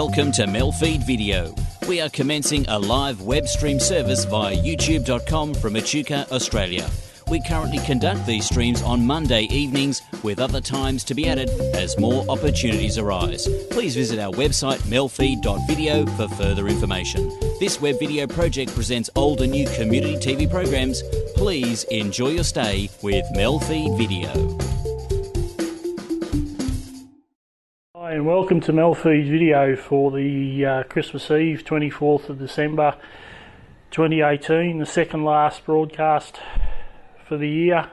Welcome to MELfeed.video. We are commencing a live web stream service via youtube.com from Echuca, Australia. We currently conduct these streams on Monday evenings, with other times to be added as more opportunities arise. Please visit our website MELfeed.video for further information. This web video project presents old and new community TV programs. Please enjoy your stay with MELfeed.video. Hi and welcome to MELfeed.video for the Christmas Eve, 24th of December 2018, the second last broadcast for the year.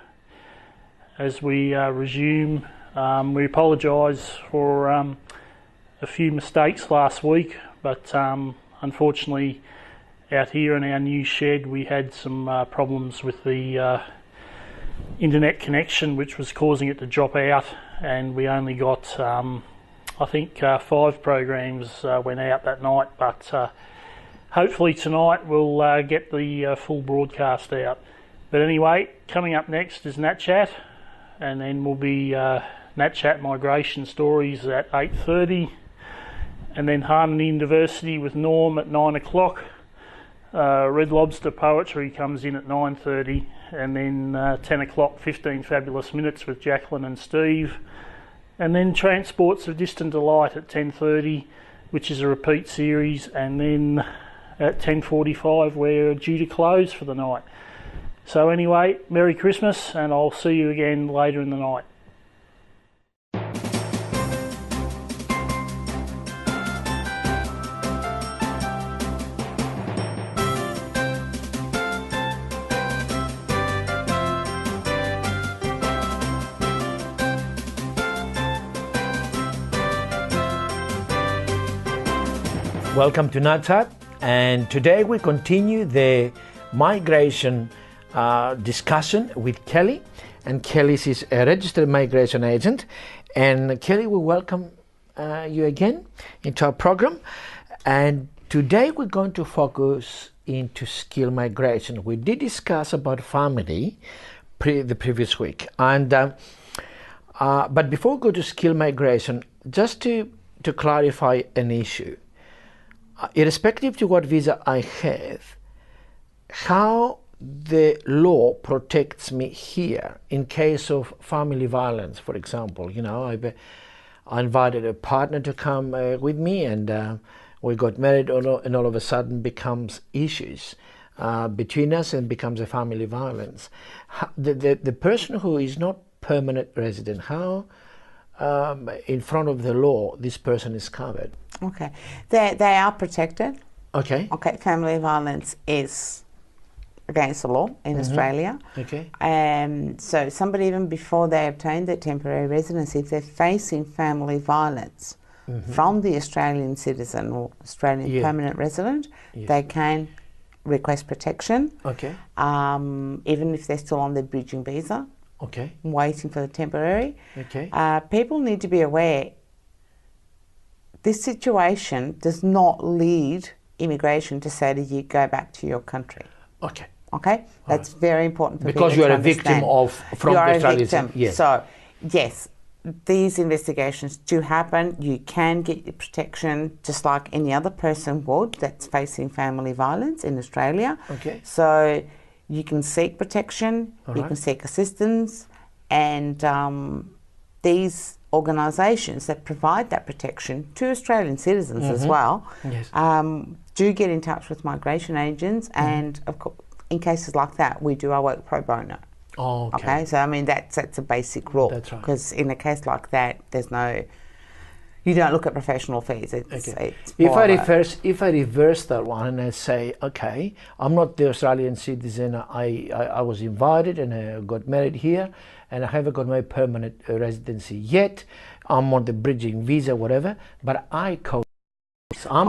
As we resume, we apologise for a few mistakes last week, but unfortunately out here in our new shed we had some problems with the internet connection, which was causing it to drop out, and we only got I think 5 programs went out that night, but hopefully tonight we'll get the full broadcast out. But anyway, coming up next is NAT Chat, and then will be NAT Chat migration stories at 8:30, and then Harmony University with Norm at 9 o'clock. Red Lobster Poetry comes in at 9:30, and then 10 o'clock 15 Fabulous Minutes with Jacqueline and Steve, and then Transports of Distant Delight at 10:30, which is a repeat series, and then at 10:45 we're due to close for the night. So anyway, Merry Christmas, and I'll see you again later in the night. Welcome to NAT Chat, and today we continue the migration discussion with Kelly, and Kelly is a registered migration agent. And Kelly, we welcome you again into our program, and today we're going to focus into skill migration. We did discuss about family the previous week, and but before we go to skill migration, just to clarify an issue, irrespective to what visa I have, how the law protects me here in case of family violence, for example. You know, I invited a partner to come with me, and we got married, and all of a sudden becomes issues between us and becomes a family violence. The person who is not permanent resident, how in front of the law this person is covered? Okay, they are protected. Okay. Okay, family violence is against the law in Australia. Okay. So somebody, even before they obtain their temporary residency, if they're facing family violence from the Australian citizen or Australian permanent resident, they can request protection. Okay. Even if they're still on their bridging visa. Okay. Waiting for the temporary. Okay. People need to be aware this situation does not lead immigration to say to you, go back to your country. Okay. Okay, that's very important for because people you are to a victim understand. from you the are a Australian victim. Yes. So yes, these investigations do happen. You can get your protection just like any other person would that's facing family violence in Australia. Okay. So you can seek protection, you right. can seek assistance, and these organisations that provide that protection to Australian citizens as well do get in touch with migration agents, and of course in cases like that we do our work pro bono. Oh, okay, so I mean that's a basic rule. That's right. Because in a case like that, you don't look at professional fees. It's if I reverse that one and I say, okay, I'm not the Australian citizen, I was invited and I got married here, and I haven't got my permanent residency yet, I'm on the bridging visa, whatever, but I'm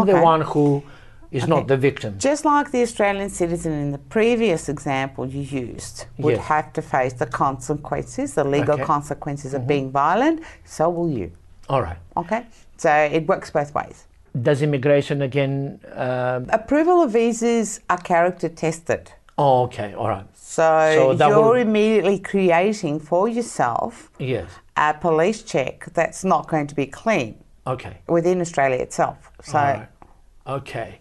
the one who is not the victim. Just like the Australian citizen in the previous example you used would have to face the consequences, the legal consequences of being violent, so will you. All right. Okay, so it works both ways. Does immigration again... Approval of visas are character tested. Oh, okay, all right. So you're immediately creating for yourself yes. a police check that's not going to be clean. Okay. Within Australia itself. So. All right. Okay.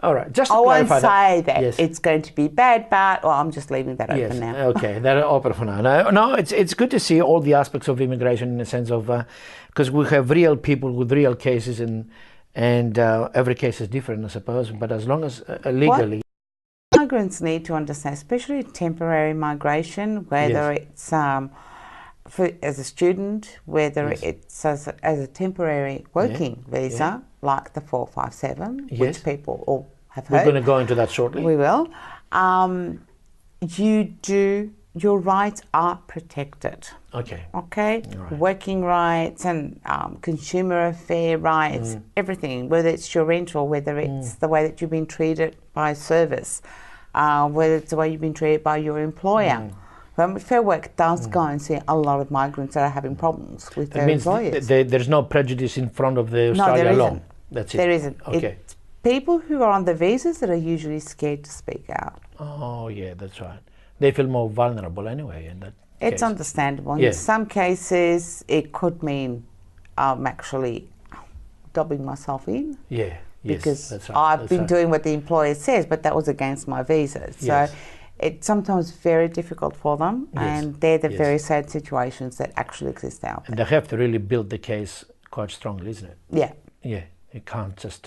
All right. Just to I won't clarify say that yes. it's going to be bad, but I'm just leaving that open now. Okay, that open for now. No, it's good to see all the aspects of immigration in the sense of because we have real people with real cases and every case is different, I suppose. But as long as legally, what migrants need to understand, especially temporary migration, whether it's as a student, whether it's as a temporary working visa, like the 457, which people all have heard. We're going to go into that shortly. We will. Your rights are protected. Okay. Okay? Right. Working rights and consumer affair rights, everything, whether it's your rent or whether it's the way that you've been treated by service, whether it's the way you've been treated by your employer. Fair Work does go and see a lot of migrants that are having problems with their employers. There's no prejudice in front of the Australia law. That's it. There isn't. Okay. It's people who are on the visas that are usually scared to speak out. Oh, yeah, that's right. They feel more vulnerable anyway in that It's case. understandable. In some cases, it could mean I'm actually dobbing myself in. Yeah, yes, because that's right. I've been doing what the employer says, but that was against my visa. So it's sometimes very difficult for them, and they're the very sad situations that actually exist out there. And they have to really build the case quite strongly, isn't it? Yeah. Yeah, you can't just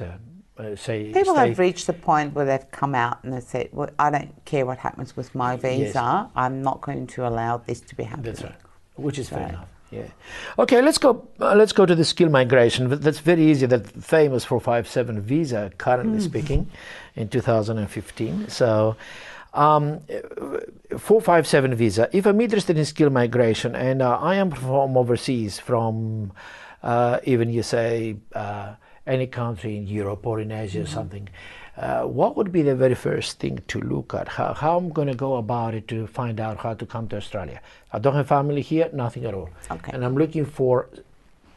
say... People have reached the point where they've come out and they've said, well, I don't care what happens with my visa, I'm not going to allow this to be happening. That's right, which is fair enough. Yeah. Okay, let's go to the skill migration. That's very easy. That famous 457 visa, currently speaking, in 2015. So... 457 visa. If I'm interested in skill migration and I am from overseas, from even you say any country in Europe or in Asia or something, what would be the very first thing to look at? How I'm going to go about it to find out how to come to Australia? I don't have family here, nothing at all. Okay. And I'm looking for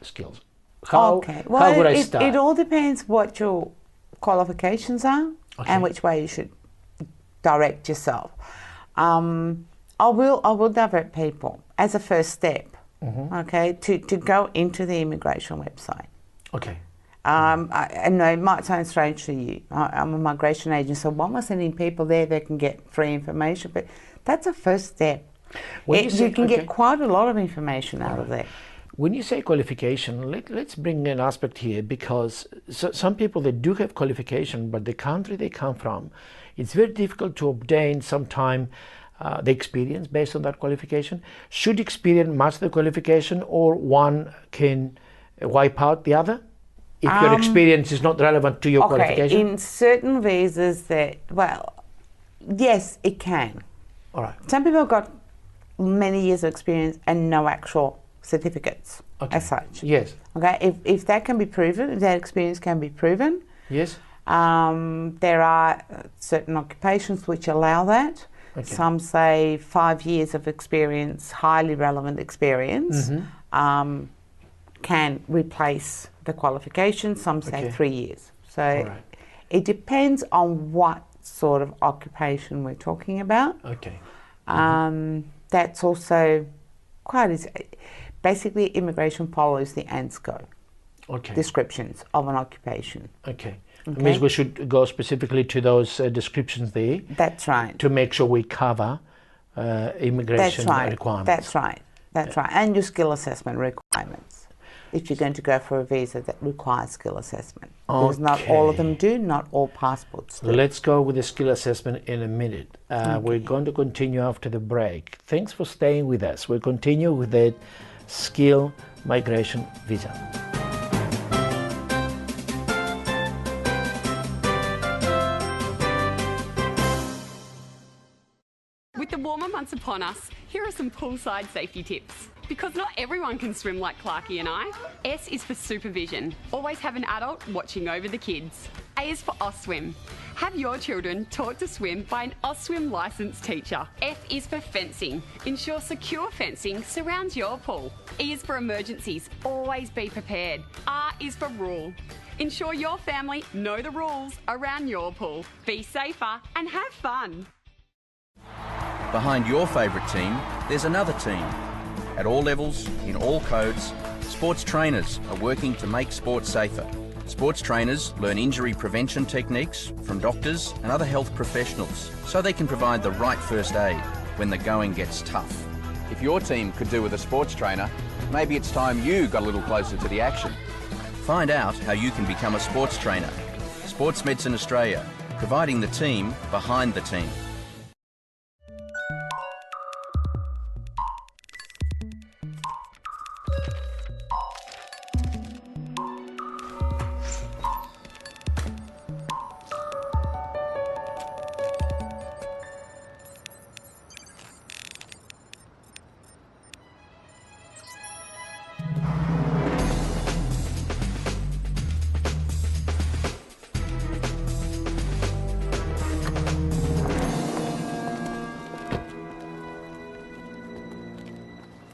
skills. How would I start? It all depends what your qualifications are and which way you should direct yourself. I will divert people as a first step, okay, to go into the immigration website. Okay. I know it might sound strange to you. I'm a migration agent, so why am I sending people there that can get free information? But that's a first step. You can get quite a lot of information out of there. When you say qualification, let's bring an aspect here, because some people, they do have qualification, but the country they come from, it's very difficult to obtain sometime the experience based on that qualification. Should experience match the qualification, or one can wipe out the other if your experience is not relevant to your qualification? In certain visas yes, it can. All right. Some people have got many years of experience and no actual certificates as such. Yes. Okay, if that can be proven, if that experience can be proven. Yes. There are certain occupations which allow that. Okay. Some say 5 years of experience, highly relevant experience, can replace the qualification. Some say 3 years. So it depends on what sort of occupation we're talking about. Okay. That's also quite easy. Basically, immigration follows the ANSCO descriptions of an occupation. Okay. It means we should go specifically to those descriptions there. That's right. To make sure we cover immigration requirements. That's right. That's right. And your skill assessment requirements, if you're going to go for a visa that requires skill assessment. Because not all of them do, not all passports do. Let's go with the skill assessment in a minute. We're going to continue after the break. Thanks for staying with us. We'll continue with the skill migration visa. With the warmer months upon us, here are some poolside safety tips. Because not everyone can swim like Clarkie and I. S is for supervision. Always have an adult watching over the kids. A is for Oswim. Have your children taught to swim by an Oswim licensed teacher. F is for fencing. Ensure secure fencing surrounds your pool. E is for emergencies. Always be prepared. R is for rule. Ensure your family know the rules around your pool. Be safer and have fun. Behind your favourite team, there's another team. At all levels, in all codes, Sports trainers are working to make sport safer. Sports trainers learn injury prevention techniques from doctors and other health professionals so they can provide the right first aid when the going gets tough. If your team could do with a sports trainer, maybe it's time you got a little closer to the action. Find out how you can become a sports trainer. Sports Medicine Australia, providing the team behind the team.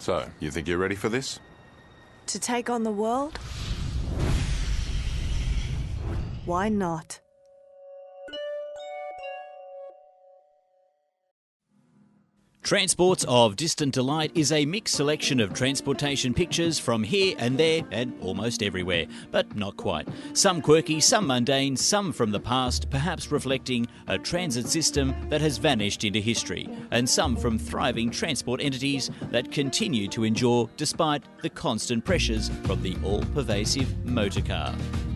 So, you think you're ready for this? To take on the world? Why not? Transports of Distant Delight is a mixed selection of transportation pictures from here and there and almost everywhere, but not quite. Some quirky, some mundane, some from the past, perhaps reflecting a transit system that has vanished into history, and some from thriving transport entities that continue to endure despite the constant pressures from the all-pervasive motorcar.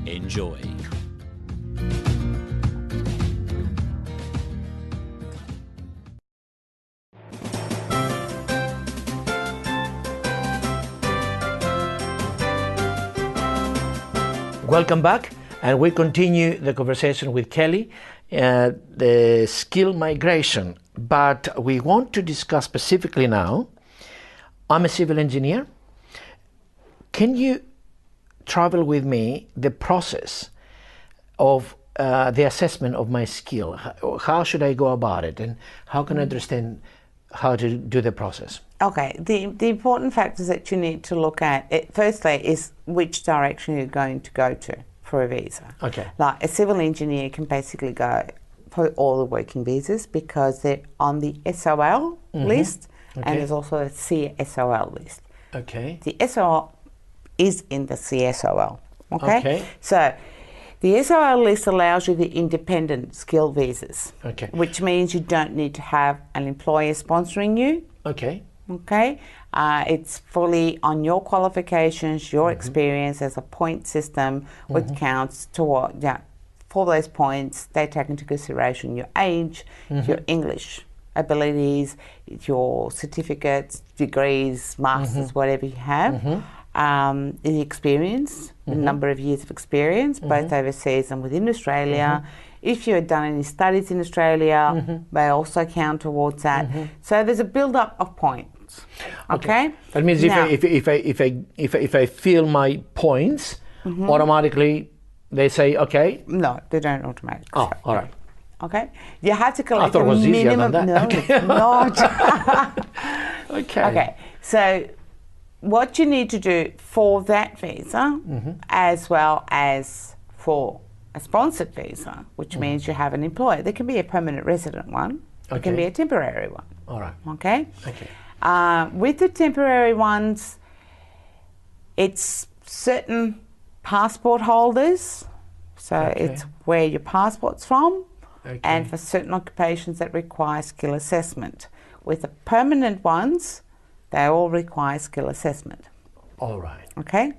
Enjoy. Welcome back, and we continue the conversation with Kelly, the skill migration. But we want to discuss specifically now, I'm a civil engineer. Can you travel with me the process of the assessment of my skill? How should I go about it, and how can I understand how to do the process? Okay, the important factors that you need to look at, firstly, is which direction you're going to go to for a visa. Okay. Like a civil engineer can basically go for all the working visas because they're on the SOL list, and there's also a CSOL list. Okay. The SOL is in the CSOL. Okay. So the SOL list allows you the independent skill visas, which means you don't need to have an employer sponsoring you. Okay. Okay, it's fully on your qualifications, your experience. There's a point system which counts toward, for those points. They take into consideration your age, your English abilities, your certificates, degrees, masters, whatever you have, the experience, the number of years of experience, both overseas and within Australia. If you had done any studies in Australia, they also count towards that. So there's a build-up of points. Okay. That means now, if I fill my points, automatically they say okay. No, they don't automatically. Oh, all right. Okay. You have to collect I thought it was minimum. Than that. No, it's not. Okay. Okay. So what you need to do for that visa, as well as for a sponsored visa, which means you have an employer. There can be a permanent resident one. It can be a temporary one. All right. Okay. Okay. With the temporary ones, it's certain passport holders. So it's where your passport's from, and for certain occupations that require skill assessment. With the permanent ones, they all require skill assessment. All right. Okay.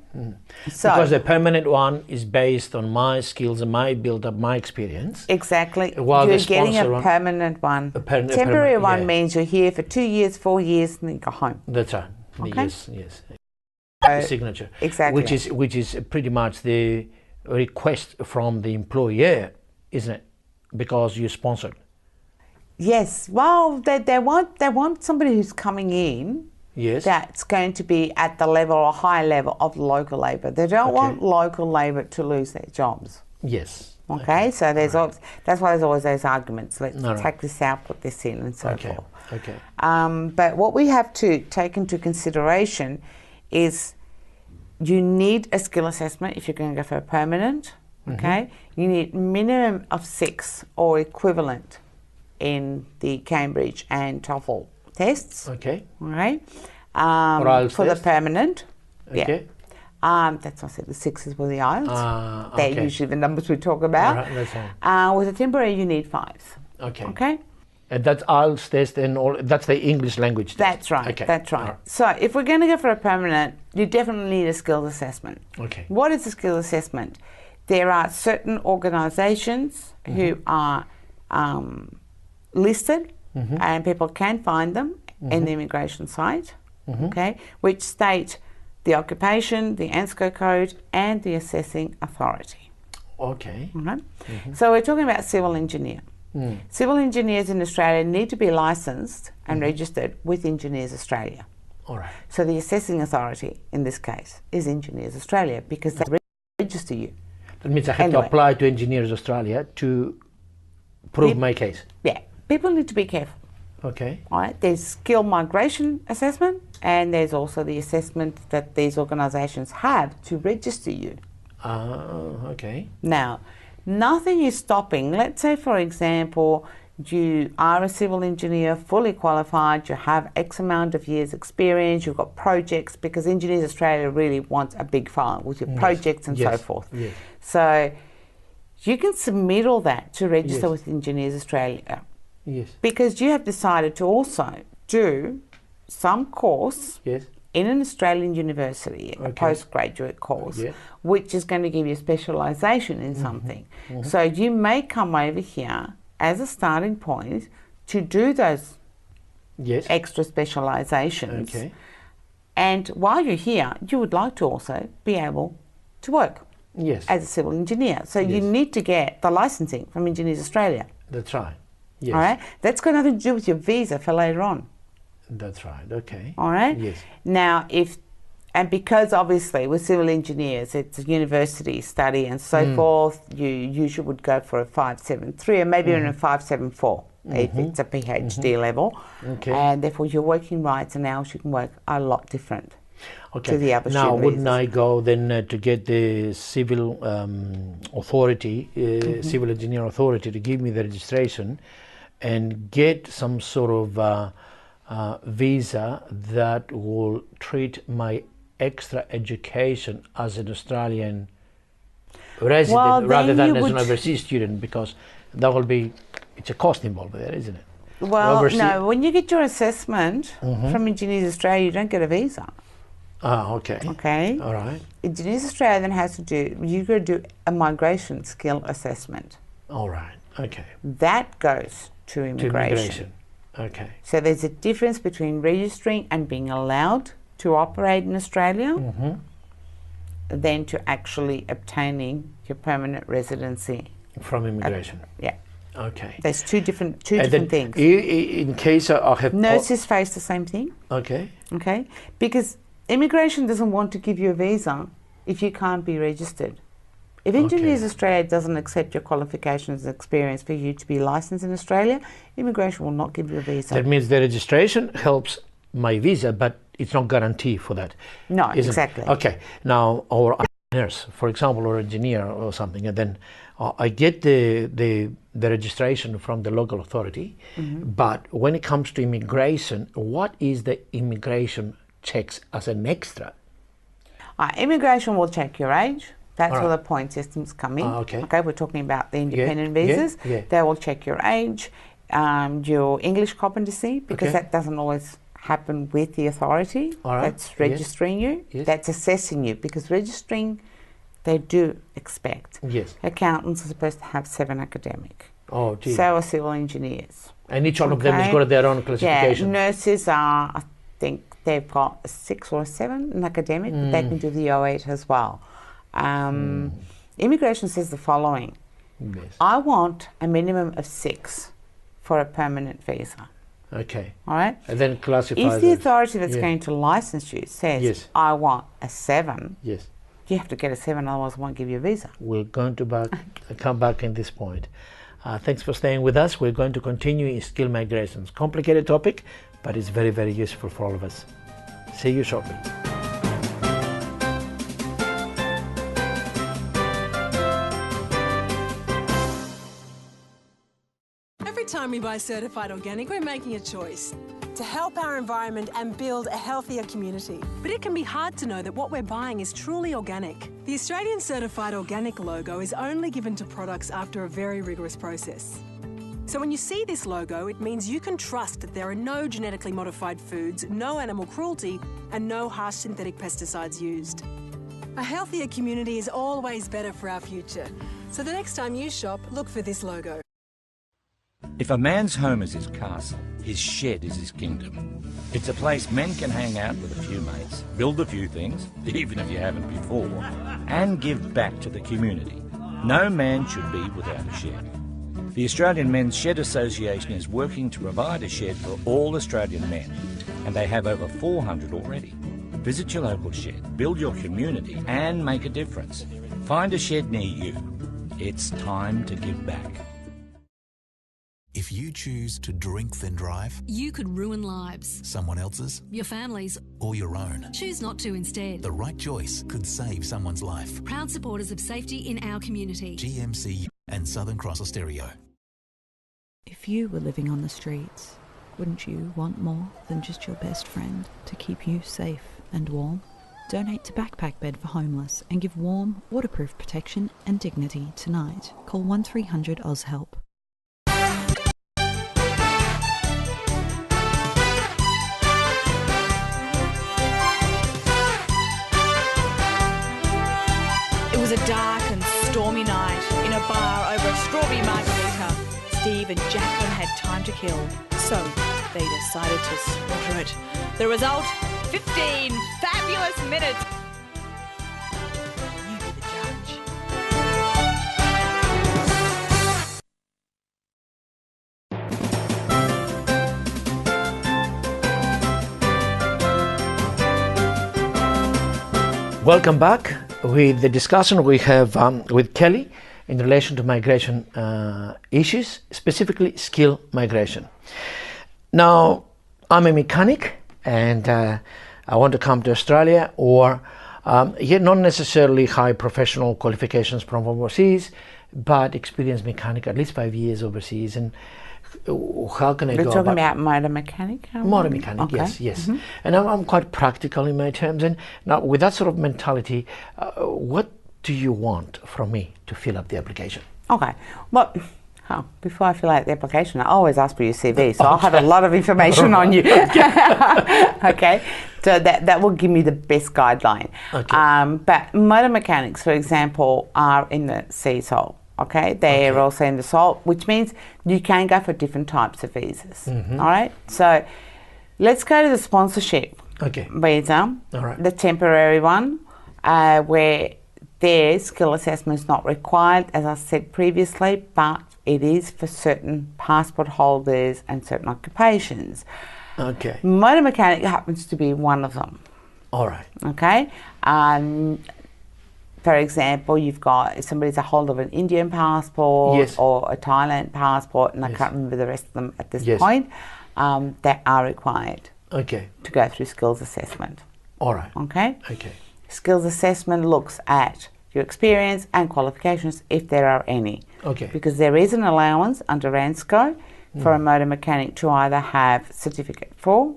So because the permanent one is based on my skills and my build-up, my experience. Exactly. While you're the getting a one, permanent one. Temporary one means you're here for 2 years, 4 years, and then you go home. That's right. Okay. Yes. The signature. Exactly. Which is pretty much the request from the employer, isn't it? Because you're sponsored. Yes. Well, they want somebody who's coming in. Yes. That's going to be at the level or high level of local labour. They don't want local labour to lose their jobs. Yes. Okay, so there's that's why there's always those arguments. Let's take this out, put this in, and so forth. Okay. But what we have to take into consideration is you need a skill assessment if you're going to go for a permanent. Okay, you need minimum of 6 or equivalent in the Cambridge and TOEFL tests. Okay. All right. For the permanent. Okay. That's why I said the 6s were the IELTS. They're usually the numbers we talk about. All right, that's fine. With a temporary, you need 5s. Okay. Okay? And that's IELTS test and all. That's the English language test. That's right. Okay. That's right. Right. So if we're going to go for a permanent, you definitely need a skills assessment. Okay. What is a skills assessment? There are certain organisations who are listed, and people can find them in the immigration site, okay, which state the occupation, the ANSCO code, and the assessing authority. Okay. All right? So we're talking about civil engineer. Civil engineers in Australia need to be licensed and registered with Engineers Australia. All right. So the assessing authority in this case is Engineers Australia because they register you. That means I have to apply to Engineers Australia to prove my case. Yeah, people need to be careful. Okay. All right, there's skill migration assessment, and there's also the assessment that these organisations have to register you. Okay. Now, nothing is stopping. Let's say, for example, you are a civil engineer, fully qualified, you have X amount of years experience, you've got projects, because Engineers Australia really wants a big file with your projects and so forth. Yes. So you can submit all that to register with Engineers Australia. Yes. Because you have decided to also do some course in an Australian university, a postgraduate course, which is going to give you specialisation in something. So you may come over here as a starting point to do those extra specialisations. Okay. And while you're here, you would like to also be able to work as a civil engineer. So you need to get the licensing from Engineers Australia. That's right. Yes. All right? That's got nothing to do with your visa for later on. That's right. Okay. All right? Yes. Now, because obviously with civil engineers, it's a university study and so forth, you usually would go for a 573 or maybe even a 574 if it's a PhD level. Okay. And therefore your working rights and hours you can work are a lot different to the other Now, student wouldn't visas. I go then to get the civil authority, civil engineer authority to give me the registration and get some sort of visa that will treat my extra education as an Australian resident rather than as an overseas student, because that will be, it's a cost involved there, isn't it? Well, no, when you get your assessment from Engineers Australia, you don't get a visa. Okay. Okay. All right. Engineers Australia then has to do, you've got to do a migration skill assessment. All right. Okay. That goes to immigration. Okay. So there's a difference between registering and being allowed to operate in Australia than to actually obtaining your permanent residency. From immigration. Yeah. Okay. There's two different things. In case I have... Nurses face the same thing. Okay. Okay. Because immigration doesn't want to give you a visa if you can't be registered. If Engineers Australia doesn't accept your qualifications and experience for you to be licensed in Australia, immigration will not give you a visa. That means the registration helps my visa, but it's not guarantee for that. No, exactly. Okay. Now, our nurse, for example, or engineer or something, and then I get the registration from the local authority, but when it comes to immigration, what is the immigration checks as an extra? Immigration will check your age. That's where the point systems come in. Okay, we're talking about the independent visas. They will check your age, your English competency, because that doesn't always happen with the authority that's registering you. That's assessing you, because registering, they do expect. Accountants are supposed to have 7 academic. Oh, gee. So are civil engineers. And each one of them has got their own classification. Yeah, nurses are, I think they've got a 6 or a 7 in academic, but they can do the 08 as well. Immigration says the following. I want a minimum of 6 for a permanent visa. Okay. All right? And then classify if the authority that's going to license you says, I want a 7, you have to get a 7, otherwise I won't give you a visa. We're going to come back in this point. Thanks for staying with us. We're going to continue in skill migrations. Complicated topic, but it's very, very useful for all of us. See you shortly. Every time we buy certified organic, we're making a choice. to help our environment and build a healthier community. But it can be hard to know that what we're buying is truly organic. The Australian Certified Organic logo is only given to products after a very rigorous process. So when you see this logo, it means you can trust that there are no genetically modified foods, no animal cruelty, and no harsh synthetic pesticides used. A healthier community is always better for our future. So the next time you shop, look for this logo. If a man's home is his castle, his shed is his kingdom. It's a place men can hang out with a few mates, build a few things, even if you haven't before, and give back to the community. No man should be without a shed. The Australian Men's Shed Association is working to provide a shed for all Australian men, and they have over 400 already. Visit your local shed, build your community, and make a difference. Find a shed near you. It's time to give back. If you choose to drink then drive, you could ruin lives. Someone else's, your family's, or your own. Choose not to instead. The right choice could save someone's life. Proud supporters of safety in our community. GMC and Southern Cross Austereo. If you were living on the streets, wouldn't you want more than just your best friend to keep you safe and warm? Donate to Backpack Bed for Homeless and give warm, waterproof protection and dignity tonight. Call 1300 OzHelp. It was a dark and stormy night in a bar over a strawberry margarita. Steve and Jacqueline had time to kill, so they decided to slaughter it. The result, 15 fabulous minutes. You be the judge. Welcome back with the discussion we have with Kelly in relation to migration issues, specifically skill migration. Now, I'm a mechanic and I want to come to Australia, or yet not necessarily high professional qualifications from overseas, but experienced mechanic, at least 5 years overseas. And how can I go about... We're talking about motor mechanic? Motor mechanic, okay. Yes. Mm-hmm. And I'm quite practical in my terms. And now, with that sort of mentality, what do you want from me to fill up the application? Okay. Well, before I fill out the application, I always ask for your CV, so I'll have a lot of information on you. Okay. So that will give me the best guideline. Okay. But motor mechanics, for example, are in the sea salt. Okay, they are also in the salt, which means you can go for different types of visas. Mm-hmm. All right, so let's go to the sponsorship visa, the temporary one, where their skill assessment is not required, as I said previously, but it is for certain passport holders and certain occupations. Okay. Motor mechanic happens to be one of them. All right. Okay. For example, you've got, if somebody's a holder of an Indian passport or a Thailand passport, and I can't remember the rest of them at this point, that are required to go through skills assessment. All right. Okay? Okay. Skills assessment looks at your experience and qualifications, if there are any. Okay. Because there is an allowance under RANSCO for a motor mechanic to either have Certificate 4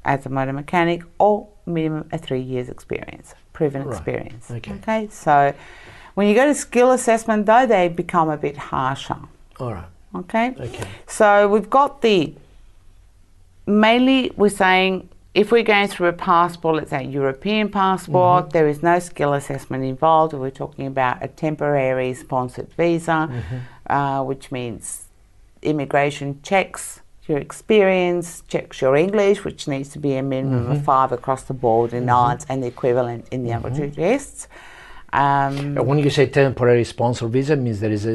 as a motor mechanic, or minimum of 3 years experience, proven experience. Okay. So when you go to skill assessment though, they become a bit harsher. All right. Okay. So we've got mainly we're saying if we're going through a passport, let's say a European passport, there is no skill assessment involved. We're talking about a temporary sponsored visa, which means immigration checks your experience, checks your English, which needs to be a minimum of 5 across the board in IELTS and the equivalent in the other two tests. When you say temporary sponsor visa, means there is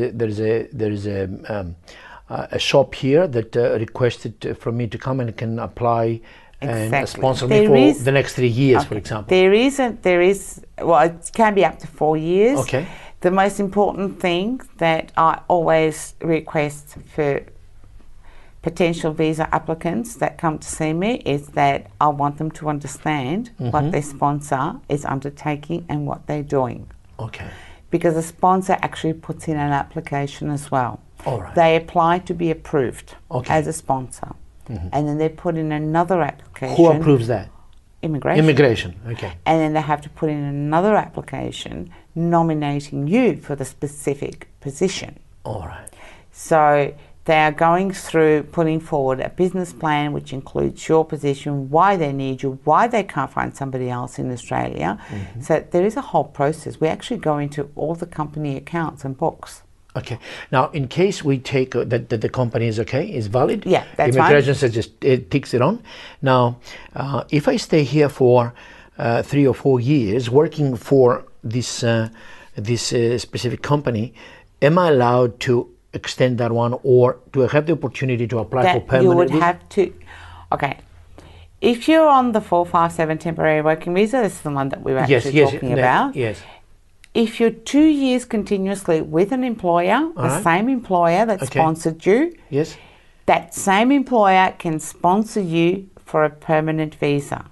a shop here that requested from me to come and can apply and sponsor me for the next 3 years, for example. There is, well, it can be up to 4 years. Okay. The most important thing that I always request for potential visa applicants that come to see me is that I want them to understand what their sponsor is undertaking and what they're doing. Okay. Because a sponsor actually puts in an application as well. All right. They apply to be approved as a sponsor. and then they put in another application. Who approves that? Immigration. Immigration, okay. And then they have to put in another application nominating you for the specific position. All right. So they are going through putting forward a business plan which includes your position, why they need you, why they can't find somebody else in Australia. So there is a whole process. We actually go into all the company accounts and books. Okay. Now, in case we take that the company is okay, is valid. Yeah, that's immigration says it ticks it on. Now, if I stay here for 3 or 4 years working for this specific company, am I allowed to extend that one, or do I have the opportunity to apply for permanent? You would have to. Okay. If you're on the 457 temporary working visa, this is the one that we were actually talking about. Yes. If you're 2 years continuously with an employer, the same employer that sponsored you, yes, that same employer can sponsor you for a permanent visa.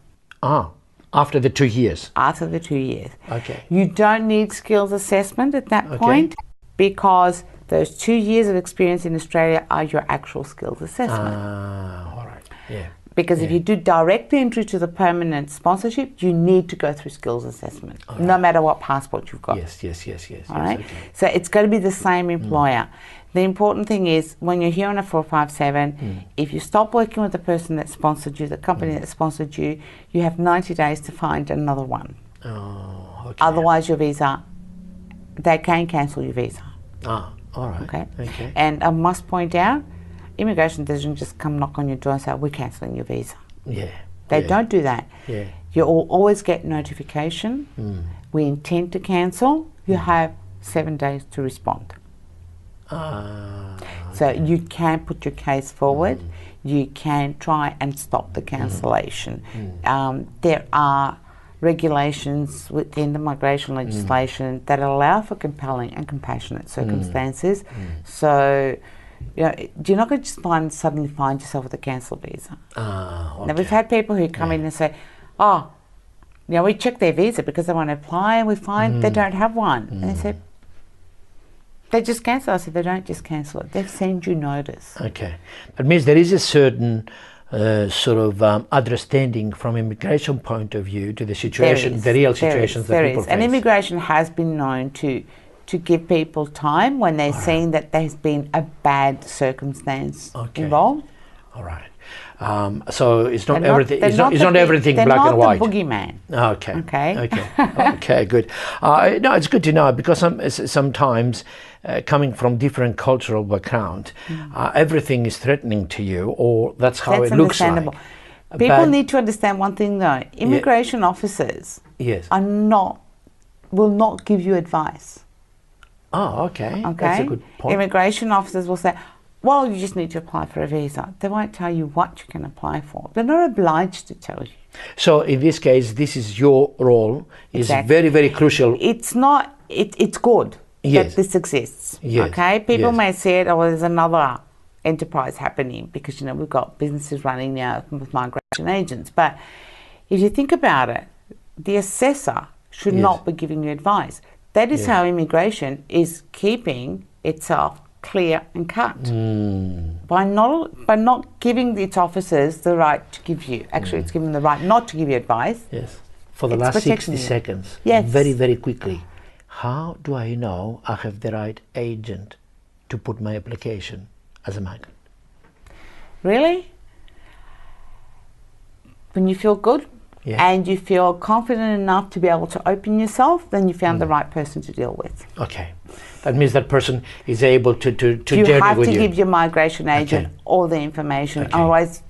After the 2 years? After the 2 years. Okay. You don't need skills assessment at that point, because those 2 years of experience in Australia are your actual skills assessment. All right. Yeah. Because if you do direct entry to the permanent sponsorship, you need to go through skills assessment, no matter what passport you've got. Yes. All right? So it's got to be the same employer. The important thing is, when you're here on a 457, if you stop working with the person that sponsored you, the company that sponsored you, you have 90 days to find another one. Otherwise, your visa, they can cancel your visa. All right. Okay. And I must point out, immigration doesn't just come knock on your door and say, we're cancelling your visa. Yeah. They don't do that. Yeah. You will always get notification. We intend to cancel. You have 7 days to respond. So you can put your case forward. You can try and stop the cancellation. There are regulations within the migration legislation that allow for compelling and compassionate circumstances. So, you know, you're not going to just suddenly find yourself with a cancelled visa. Now, we've had people who come in and say, oh, you know, we check their visa because they want to apply, and we find they don't have one. And they say, they just cancel. I said, they don't just cancel it. They send you notice. Okay. That means there is a certain sort of understanding from immigration point of view to the situation, the real situations that people face. And immigration has been known to give people time when they're seeing that there's been a bad circumstance involved. All right. So it's not everything. It's not everything black and white. They're not the boogeyman. Okay. Okay. Good. No, it's good to know, because sometimes coming from different cultural background, everything is threatening to you, or that's how it looks like. People need to understand one thing though: immigration officers will not give you advice. Oh, okay. That's a good point. Immigration officers will say, well, you just need to apply for a visa. They won't tell you what you can apply for. They're not obliged to tell you. So in this case, this is your role, is very, very crucial. It's not, it's good that this exists. Okay? People may say, oh, well, there's another enterprise happening, because, you know, we've got businesses running now with migration agents. But if you think about it, the assessor should not be giving you advice. That is how immigration is keeping itself clear and cut, by not giving its officers the right to give you. Actually, it's giving them the right not to give you advice. Yes. For the last 60 seconds. Yes. Very, very quickly. How do I know I have the right agent to put my application as a migrant? Really? When you feel good and you feel confident enough to be able to open yourself, then you found the right person to deal with. Okay. That means that person is able to journey with you. You have to give your migration agent all the information, otherwise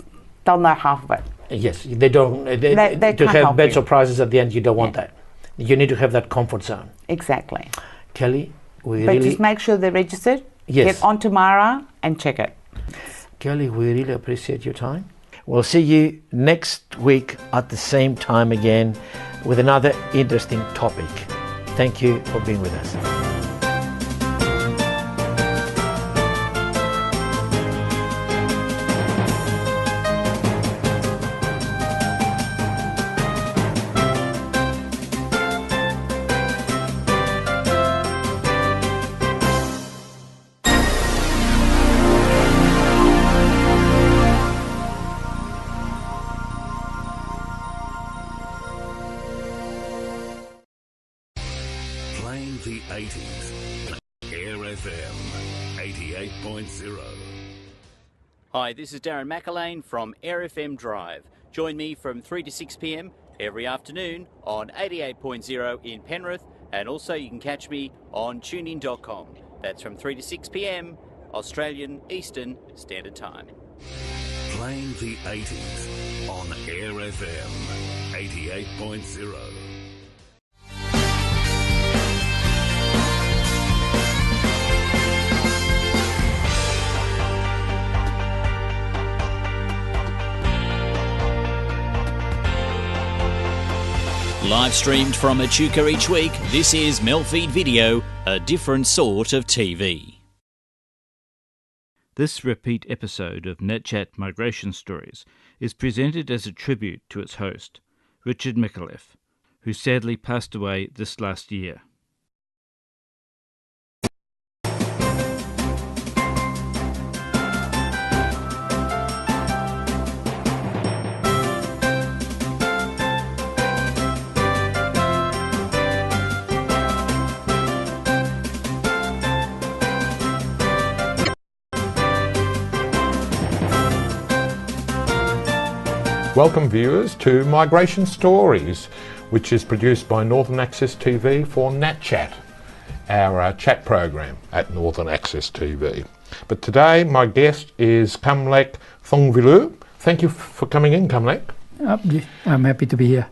they'll know half of it. Yes, they don't. They to have bad surprises at the end, you don't want that. You need to have that comfort zone. Exactly. Kelly, just make sure they're registered. Yes. Get onto Mara and check it. Kelly, we really appreciate your time. We'll see you next week at the same time again with another interesting topic. Thank you for being with us. 88.0. Hi, this is Darren McElwain from AirFM Drive. Join me from 3 to 6 p.m. every afternoon on 88.0 in Penrith, and also you can catch me on tunein.com. That's from 3 to 6 p.m. Australian Eastern Standard Time. Playing the 80s on AirFM 88.0. Live streamed from Echuca each week, this is MELfeed.video, a different sort of TV. This repeat episode of NAT Chat Migration Stories is presented as a tribute to its host, Richard Micallef, who sadly passed away this last year. Welcome viewers to Migration Stories, which is produced by Northern Access TV for NAT Chat, our chat program at Northern Access TV. But today my guest is Kamlek Thongvilu. Thank you for coming in, Kamlek. I'm happy to be here.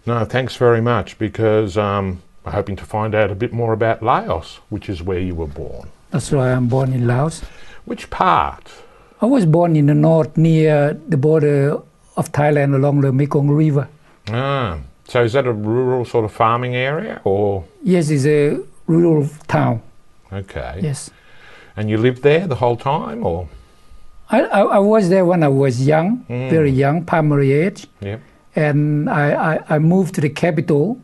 No, thanks very much, because we're hoping to find out a bit more about Laos, which is where you were born. That's right, I'm born in Laos. Which part? I was born in the north near the border of Thailand along the Mekong River. Ah, so is that a rural sort of farming area, or? Yes, it's a rural town. Okay. Yes. And you lived there the whole time, or? I was there when I was young, very young, primary age. Yep. And I moved to the capital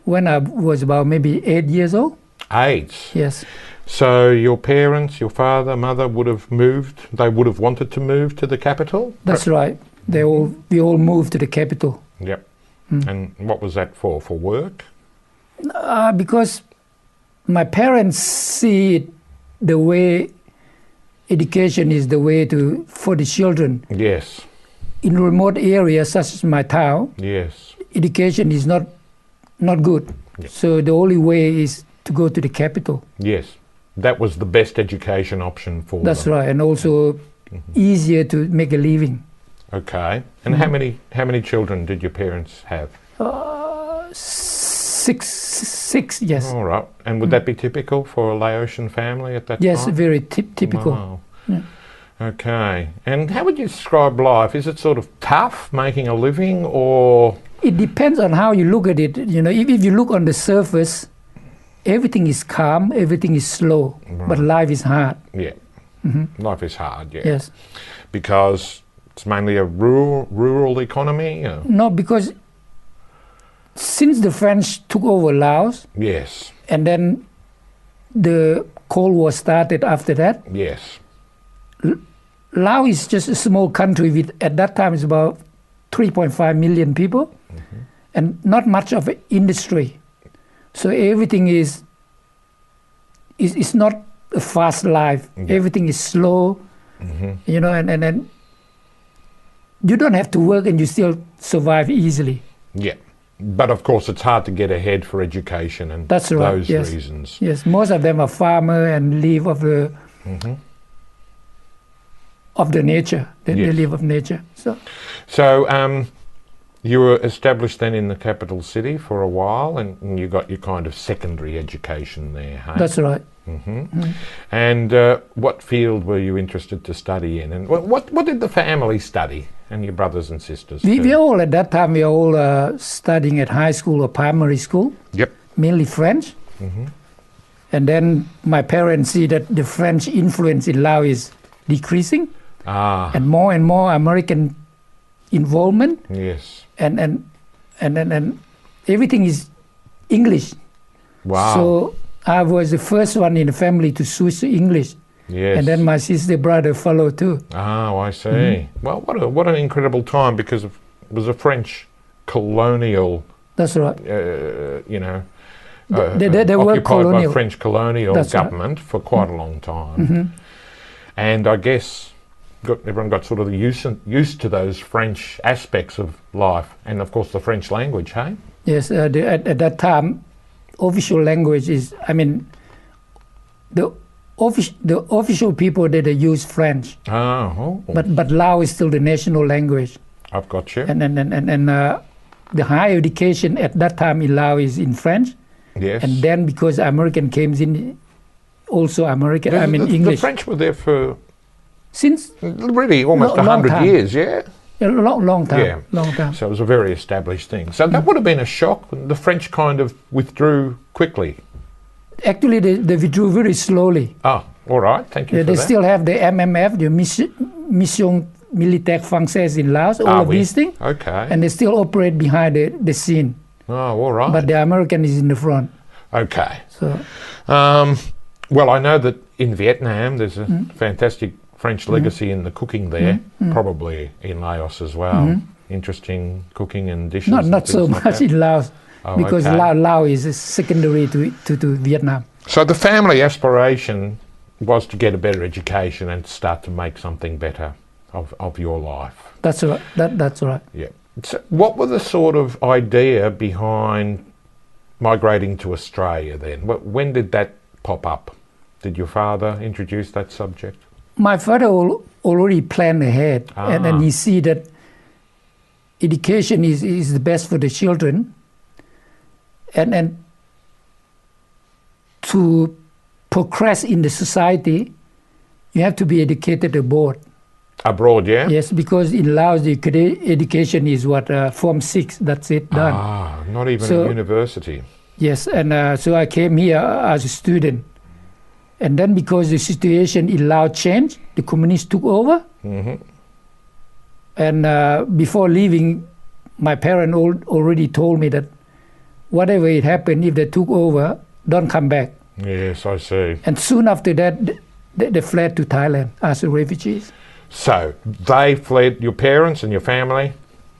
when I was about maybe 8 years old. 8? Yes. So your parents, your father, mother would have moved, they would have wanted to move to the capital? That's right. We all moved to the capital. Yep. And what was that for? For work? Because my parents see it the way education is the way for the children. Yes. In remote areas such as my town, yes, education is not good. Yep. So the only way is to go to the capital. Yes. That was the best education option for That's them. right, and also easier to make a living. Okay. And how many children did your parents have? Six, yes. All right. And would that be typical for a Laotian family at that time? Yes, very typical. Wow. Yeah. Okay. And how would you describe life? Is it sort of tough making a living, or? It depends on how you look at it. You know, if you look on the surface, everything is calm, everything is slow, but life is hard. Yeah. Life is hard, yeah. Yes. Because it's mainly a rural economy? Or? No, because since the French took over Laos, yes, and then the Cold War started after that, yes, Laos is just a small country with, at that time, it's about 3.5 million people, and not much of an industry. So everything is not a fast life. Yeah. Everything is slow, you know, and then you don't have to work and you still survive easily. Yeah. But of course it's hard to get ahead for education and That's right, those yes. reasons. Yes, most of them are farmer and live of the nature. They live of nature. So you were established then in the capital city for a while, and you got your kind of secondary education there, hey? That's right. And what field were you interested to study in? And what did the family study, and your brothers and sisters? We all, at that time, we are all studying at high school or primary school. Yep. Mainly French. And then my parents see that the French influence in Laos is decreasing. And more American involvement. Yes. And everything is English. Wow. So I was the first one in the family to switch to English. Yes. And then my sister brother followed too. Oh, I see. Well, what an incredible time, because it was a French colonial. That's right. You know, they were occupied colonial. by French colonial That's government for quite a long time. And I guess everyone got sort of used to those French aspects of life, and of course the French language, hey? Yes, at that time, official language is, I mean, the official people that use French. Oh. But Lao is still the national language. I've got you. And the higher education at that time in Laos is in French. Yes. And then because American came in, also American, English. The French were there for... Since... Really, almost 100 years, yeah? A long time. Yeah. Long time. So it was a very established thing. So that would have been a shock. The French kind of withdrew quickly. Actually, they withdrew very slowly. Oh, all right. Thank you for they that. still have the MMF, the Mission Militaire Française in Laos, all of these things. Okay. And they still operate behind the scene. Oh, all right. But the American is in the front. Okay. So, well, I know that in Vietnam there's a fantastic French legacy in the cooking there, probably in Laos as well. Interesting cooking and dishes. Not so much in Laos, because Laos is secondary to Vietnam. So the family aspiration was to get a better education and start to make something better of your life. That's right. That's right. Yeah. So what were the sort of idea behind migrating to Australia then? When did that pop up? Did your father introduce that subject? My father already planned ahead, and he see that education is the best for the children, and to progress in the society, you have to be educated abroad. Abroad, yeah? Yes, because in Laos, the education is Form 6, that's it, done. Ah, not even a university. Yes, and so I came here as a student. And then because the situation in Laos changed, the communists took over. And before leaving, my parents already told me that whatever it happened, if they took over, don't come back. Yes, I see. And soon after that, they fled to Thailand as refugees. So they fled, your parents and your family,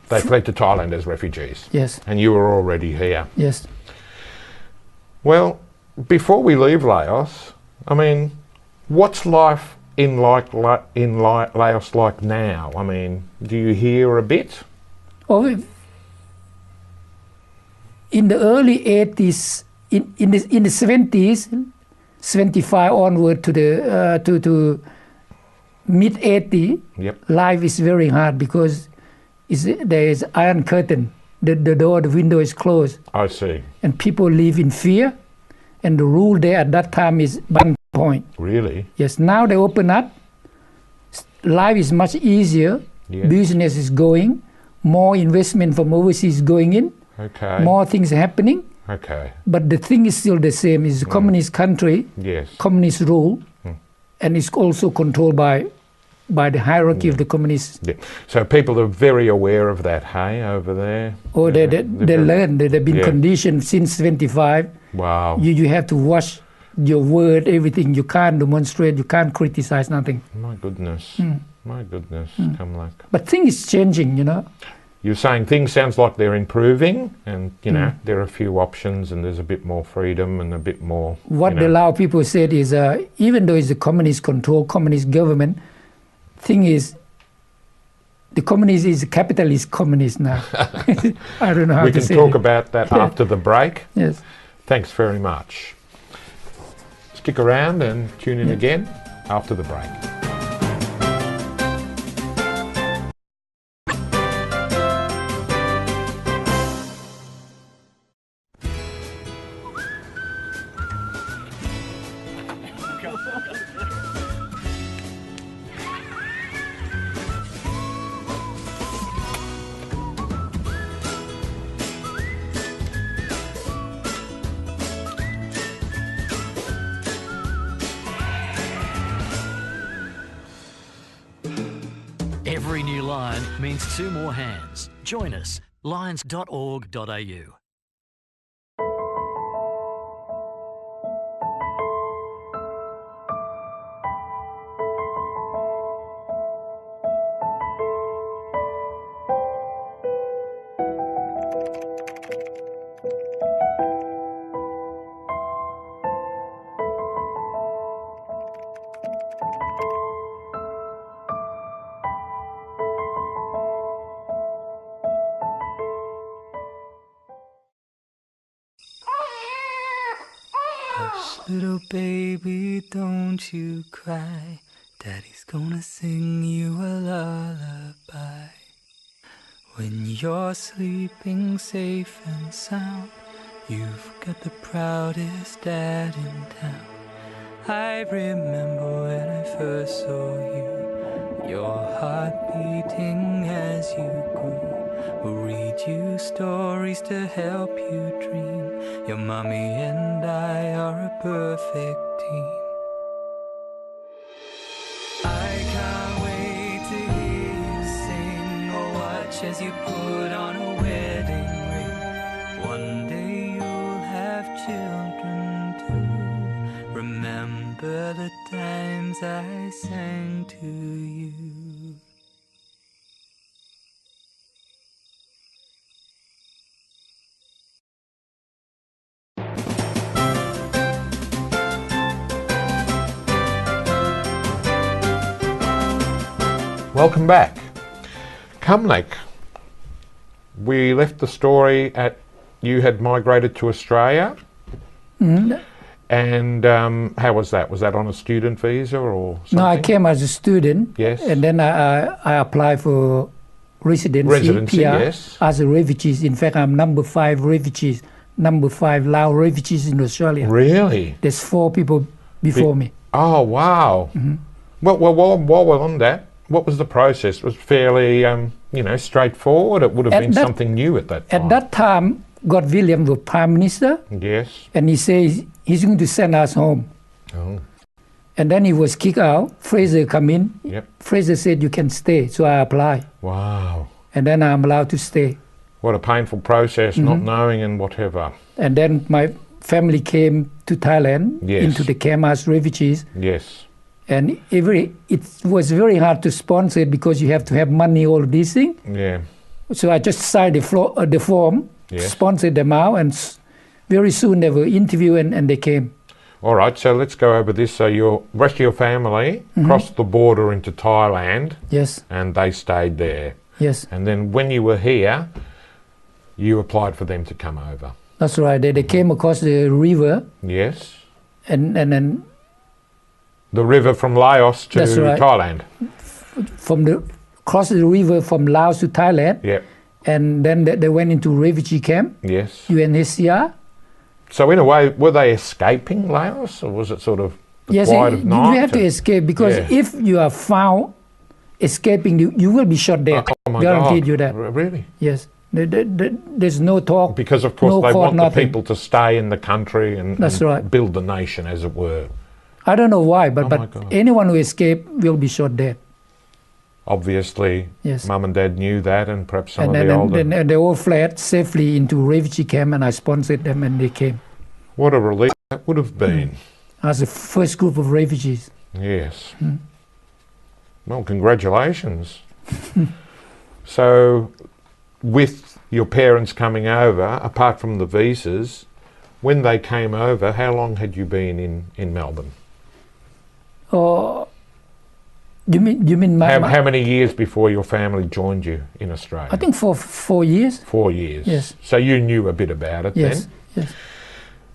they fled to Thailand as refugees? Yes. And you were already here? Yes. Well, before we leave Laos, I mean, what's life in Laos like now? I mean, do you hear a bit? Oh, in the early 80s, in the 70s, 75 onward to the to mid 80, life is very hard because there is iron curtain. The door, the window is closed. I see. And people live in fear. And the rule there at that time is gunpoint. Really? Yes. Now they open up. Life is much easier. Yeah. Business is going. More investment from overseas going in. Okay. More things happening. Okay. But the thing is still the same. It's a communist country. Yes. Communist rule. And it's also controlled by the hierarchy of the communists. Yeah. So people are very aware of that, hey, over there? Oh, they learn. They've been conditioned since 25. Wow. You have to watch your word, everything. You can't demonstrate, you can't criticize, nothing. My goodness. My goodness. Come like. But things is changing, you know. You're saying things sounds like they're improving and, you know, there are a few options and there's a bit more freedom and a bit more... What the Lao people said is, even though it's a communist control, communist government, thing is, the communist is a capitalist communist now. I don't know how to say it. We can talk about that after the break. Yes. Thanks very much. Stick around and tune in again after the break. Every new line means 2 more hands. Join us, lions.org.au. Little baby, don't you cry. Daddy's gonna sing you a lullaby. When you're sleeping safe and sound, you've got the proudest dad in town. I remember when I first saw you, your heart beating as you grew. We'll read you stories to help you dream. Your mommy and I are a perfect team. I can't wait to hear you sing or watch as you put on a wedding ring. One day you'll have children too. Remember the times I sang to you. Welcome back. Kamlek, we left the story at you had migrated to Australia. And how was that? Was that on a student visa or something? No, I came as a student. Yes. And then I applied for residency PR, yes. As a refugees. In fact, I'm number 5 refugees, number 5 Lao refugees in Australia. Really? There's 4 people before me. Oh, wow. Well, while we're on that, what was the process? It was fairly, straightforward. It would have been something new at that time. At that time, God William was Prime Minister. Yes. And he says he's going to send us home. Oh. And then he was kicked out. Fraser come in. Yep. Fraser said you can stay, so I applied. Wow. And then I'm allowed to stay. What a painful process, not knowing and whatever. And then my family came to Thailand, into the camp as refugees. Yes. And it was very hard to sponsor it because you have to have money, all of these things. Yeah. So I just signed the form, sponsored them out, and very soon they were interviewed and they came. All right, so let's go over this. So your rest of your family crossed the border into Thailand. Yes. And they stayed there. Yes. And then when you were here, you applied for them to come over. That's right. They came across the river. Yes. And then the river from Laos to Thailand. Cross the river from Laos to Thailand. Yep. And then they went into refugee camp. Yes. UNHCR. So in a way, were they escaping Laos, or was it sort of the quiet of night? You have to escape because if you are found escaping, you will be shot dead. Oh my Guaranteed God. you that. Really? Yes. There's no talk. Because of course they want the people to stay in the country and build the nation, as it were. I don't know why, but anyone who escaped will be shot dead. Obviously, Mum and Dad knew that, and perhaps some of the older... And they all fled safely into refugee camp, and I sponsored them, and they came. What a relief that would have been. As the first group of refugees. Yes. Well, congratulations. So, with your parents coming over, apart from the visas, when they came over, how long had you been in Melbourne? You mean how many years before your family joined you in Australia? I think for 4 years. 4 years. Yes. So you knew a bit about it then? Yes.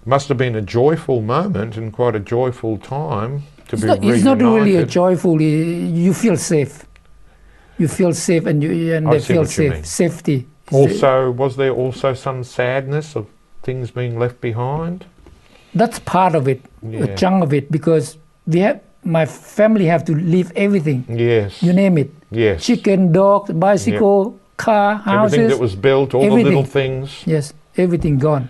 Must have been a joyful moment and quite a joyful time to be reunited. It's not really a joyful. You feel safe. You feel safe, and they feel safe. Safety. Also, was there also some sadness of things being left behind? That's part of it, a chunk of it, because my family have to leave everything. Yes. You name it. Yes. Chicken, dog, bicycle, car, houses. Everything that was built, all the little things. Yes, everything gone.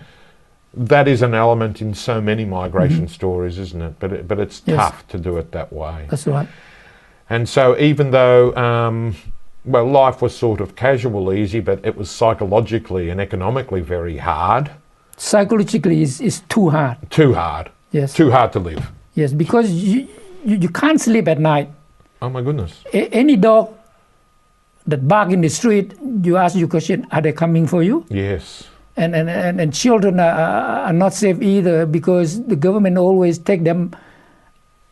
That is an element in so many migration stories, isn't it? But it's tough to do it that way. That's right. And so even though, life was sort of casual, easy, but it was psychologically and economically very hard. Psychologically is too hard. Too hard. Yes. Too hard to live. Yes, because you can't sleep at night. Oh my goodness. Any dog that bark in the street, you ask your question, are they coming for you? Yes. And children are not safe either, because the government always take them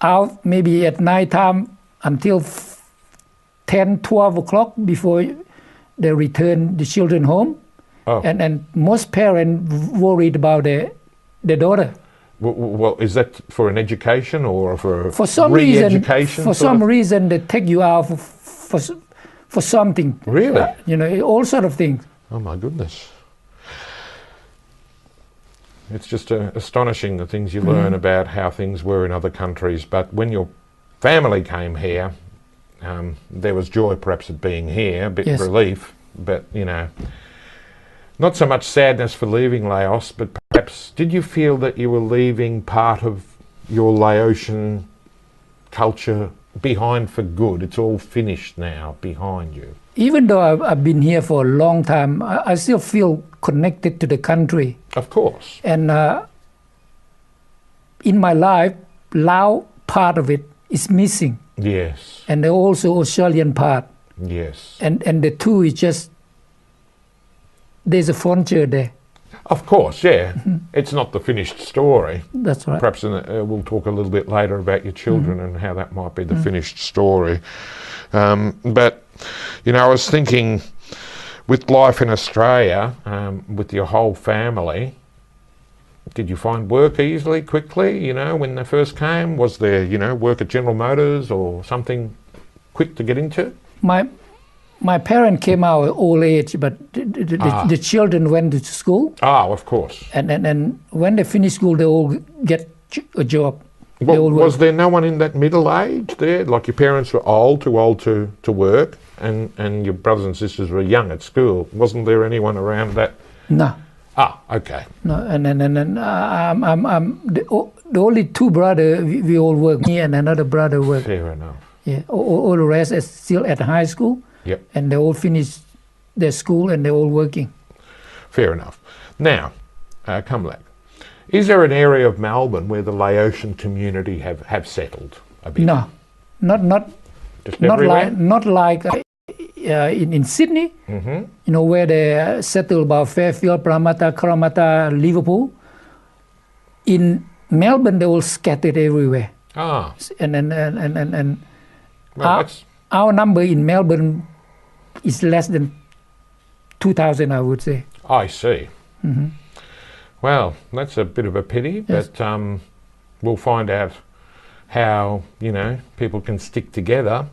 out maybe at night time until 10, 12 o'clock before they return the children home. Oh. And most parents worried about their daughter. Well, is that for an education or for some re-education? For some reason, they take you out for something. Really? You know, all sort of things. Oh my goodness. It's just astonishing the things you learn about how things were in other countries. But when your family came here, there was joy perhaps at being here, a bit relief, but you know, not so much sadness for leaving Laos, but perhaps did you feel that you were leaving part of your Laotian culture behind for good? It's all finished now behind you. Even though I've been here for a long time, I still feel connected to the country. Of course. And in my life, Lao part of it is missing. Yes. And the also Australian part. Yes. And the two is just, there's a frontier there. Of course, yeah. It's not the finished story. That's right. Perhaps we'll talk a little bit later about your children and how that might be the finished story. But, you know, I was thinking, with life in Australia, with your whole family, did you find work easily, quickly, you know, when they first came? Was there, you know, work at General Motors or something quick to get into? My parents came out at old age, but the children went to school. Ah, of course. And when they finish school, they all get a job. Well, was there no one in that middle age there? Like your parents were too old to work, and your brothers and sisters were young at school. Wasn't there anyone around that? No. Ah, okay. No, and I'm the only two brothers. We all work. Me and another brother work. Fair enough. Yeah, all the rest is still at high school. Yep. And they all finished their school and they're all working. Fair enough. Now, Kamlak, is there an area of Melbourne where the Laotian community have settled a bit? No, not Just not like in Sydney. You know, where they settle about Fairfield, Parramatta, Karamata, Liverpool. In Melbourne, they all scattered everywhere. Ah. And well, our number in Melbourne is less than 2,000, I would say. I see. Well, that's a bit of a pity, but we'll find out how, you know, people can stick together.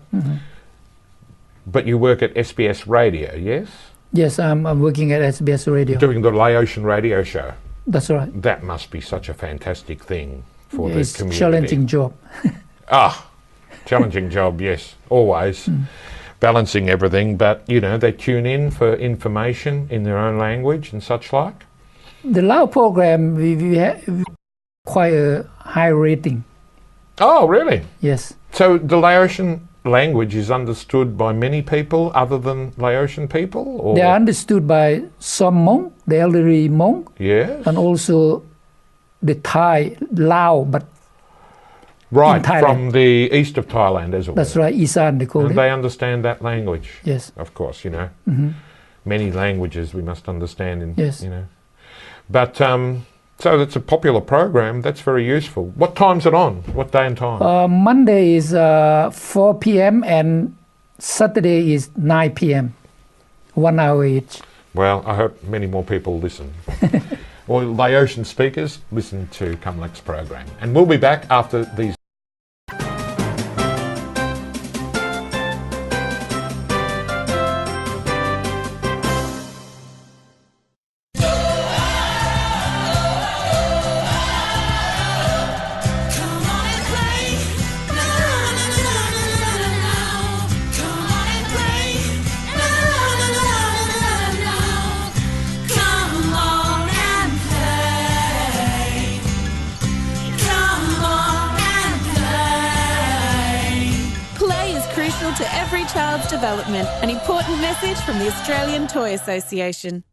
But you work at SBS Radio, yes? Yes, I'm working at SBS Radio. Doing the Laotian radio show. That's right. That must be such a fantastic thing for the it's community. It's a challenging job. Challenging job, yes, always. Balancing everything, but, you know, they tune in for information in their own language and such like. The Lao program, we have quite a high rating. Oh, really? Yes. So the Laotian language is understood by many people other than Laotian people? Or? They are understood by some Hmong, the elderly Hmong. Yes. And also the Thai, Lao, but right, from the east of Thailand as well. That's right, Isan they call it. And they understand that language. Yes. Of course, you know. Many languages we must understand in, yes. You know. But, so that's a popular program. That's very useful. What time's it on? What day and time? Monday is 4 p.m. and Saturday is 9 p.m. 1 hour each. Well, I hope many more people listen. Or Laotian speakers listen to Kamlak's program. And we'll be back after these. To every child's development, an important message from the Australian Toy Association.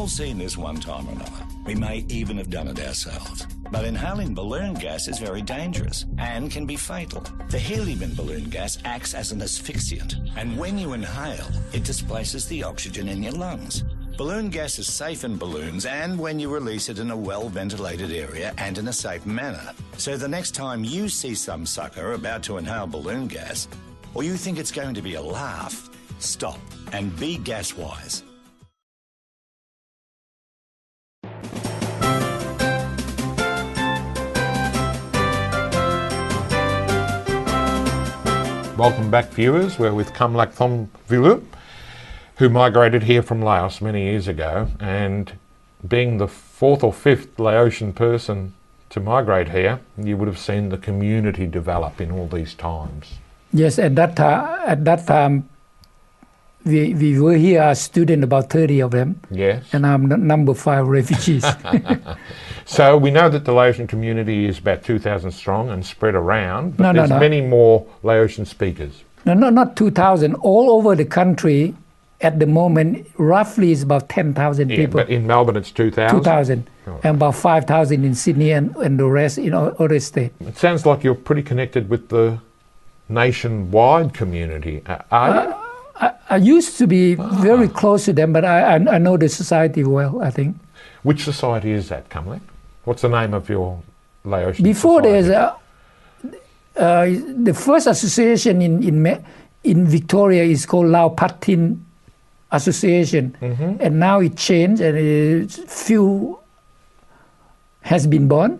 all seen this one time or another. We may even have done it ourselves. But inhaling balloon gas is very dangerous and can be fatal. The helium in balloon gas acts as an asphyxiant, and when you inhale, it displaces the oxygen in your lungs. Balloon gas is safe in balloons and when you release it in a well-ventilated area and in a safe manner. So the next time you see some sucker about to inhale balloon gas, or you think it's going to be a laugh, stop and be gas-wise. Welcome back, viewers. We're with Kamlak Thomvilu, who migrated here from Laos many years ago, and being the fourth or fifth Laotian person to migrate here, you would have seen the community develop in all these times. Yes, at that time, we were here as students, about 30 of them. Yes. And I'm number 5 refugees. So we know that the Laotian community is about 2,000 strong and spread around, but there's no. many more Laotian speakers. No, not 2,000. All over the country, at the moment, roughly is about 10,000 people. But in Melbourne it's 2,000? 2,000. Oh. And about 5,000 in Sydney and the rest in other states. It sounds like you're pretty connected with the nationwide community. Are you? I used to be very close to them, but I know the society well, I think. Which society is that, Kamlek? What's the name of your Laotian Before society? there's the first association in Victoria is called Lao Patin Association, and now it changed, and few has been born.